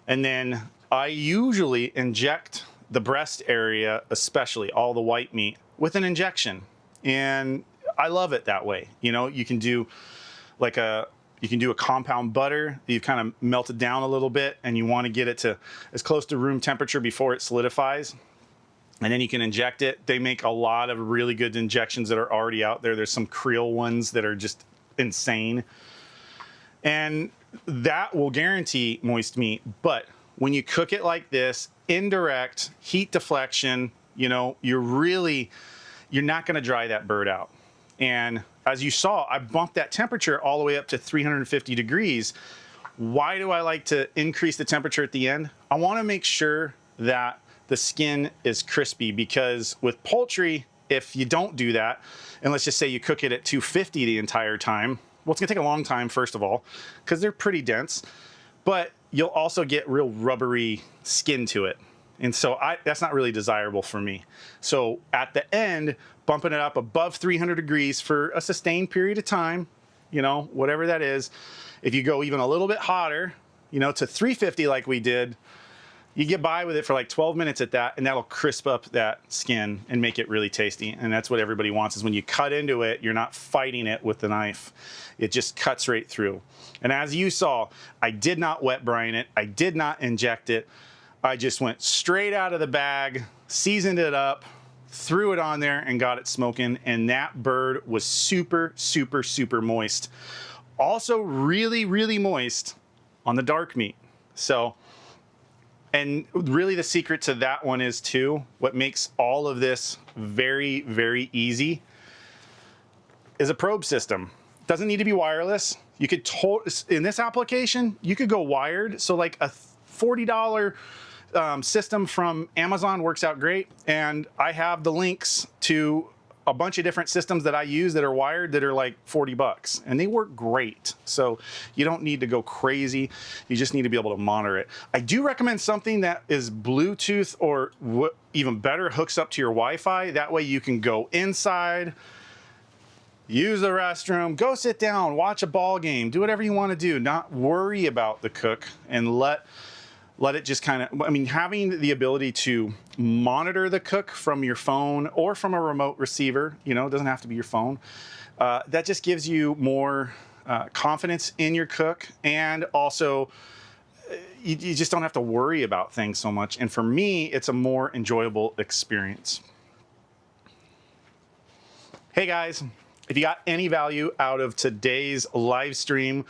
And then I usually inject the breast area, especially all the white meat, with an injection. And I love it that way. You know, you can do like a compound butter that you've kind of melted down a little bit, and you want to get it to as close to room temperature before it solidifies. And then you can inject it. They make a lot of really good injections that are already out there. There's some Creole ones that are just insane. And that will guarantee moist meat. But when you cook it like this, indirect heat deflection, you know, you're not going to dry that bird out. And as you saw, I bumped that temperature all the way up to 350 degrees. Why do I like to increase the temperature at the end? I want to make sure that the skin is crispy, because with poultry, if you don't do that, and let's just say you cook it at 250 the entire time, well, it's gonna take a long time, first of all, because they're pretty dense, but you'll also get real rubbery skin to it. And so that's not really desirable for me. So at the end, bumping it up above 300 degrees for a sustained period of time, you know, whatever that is. If you go even a little bit hotter, you know, to 350 like we did, you get by with it for like 12 minutes at that, and that'll crisp up that skin and make it really tasty. And that's what everybody wants, is when you cut into it, you're not fighting it with the knife. It just cuts right through. And as you saw, I did not wet brine it. I did not inject it. I just went straight out of the bag, seasoned it up, threw it on there, and got it smoking. And that bird was super, super, super moist. Also really, really moist on the dark meat. So, and really the secret to that one is too, what makes all of this very, very easy is a probe system. Doesn't need to be wireless. You could, in this application, you could go wired. So like a $40 system from Amazon works out great. And I have the links to a bunch of different systems that I use that are wired that are like 40 bucks, and they work great. So you don't need to go crazy. You just need to be able to monitor it. I do recommend something that is Bluetooth, or even better, hooks up to your Wi-Fi. That way you can go inside, use the restroom, go sit down, watch a ball game, do whatever you want to do, not worry about the cook, and let it just kind of, I mean, having the ability to monitor the cook from your phone or from a remote receiver, you know, it doesn't have to be your phone. That just gives you more confidence in your cook, and also you just don't have to worry about things so much. And for me, it's a more enjoyable experience. Hey guys, if you got any value out of today's live stream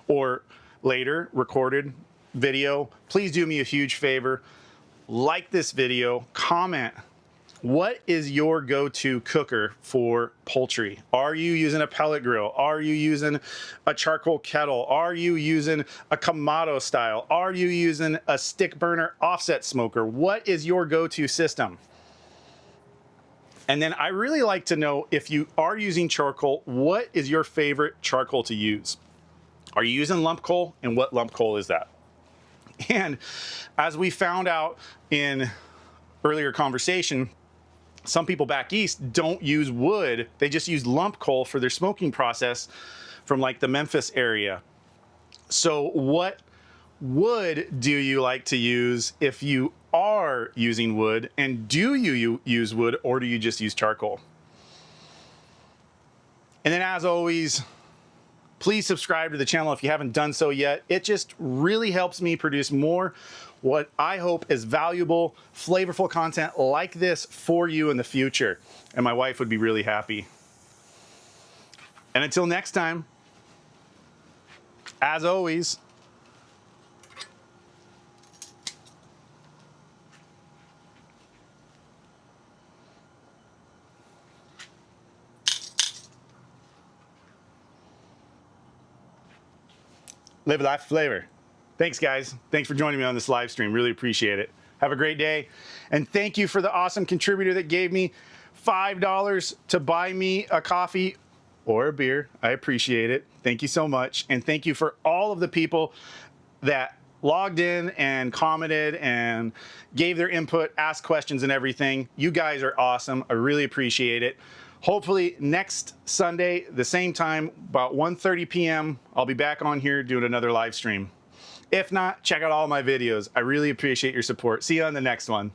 or later recorded video, please do me a huge favor. Like this video, comment What is your go-to cooker for poultry? Are you using a pellet grill? Are you using a charcoal kettle? Are you using a Kamado style? Are you using a stick burner offset smoker? What is your go-to system? And then I really like to know, if you are using charcoal, what is your favorite charcoal to use? Are you using lump coal, and what lump coal is that? And as we found out in earlier conversation, some people back east don't use wood. They just use lump coal for their smoking process from like the Memphis area. So what wood do you like to use if you are using wood? And do you use wood, or do you just use charcoal? And then, as always, please subscribe to the channel if you haven't done so yet. It just really helps me produce more what I hope is valuable, flavorful content like this for you in the future. And my wife would be really happy. And until next time, as always, live life flavor. Thanks, guys. Thanks for joining me on this live stream. Really appreciate it. Have a great day. And thank you for the awesome contributor that gave me $5 to buy me a coffee or a beer. I appreciate it. Thank you so much. And thank you for all of the people that logged in and commented and gave their input, asked questions and everything. You guys are awesome. I really appreciate it. Hopefully next Sunday, the same time, about 1:30 p.m., I'll be back on here doing another live stream. If not, check out all my videos. I really appreciate your support. See you on the next one.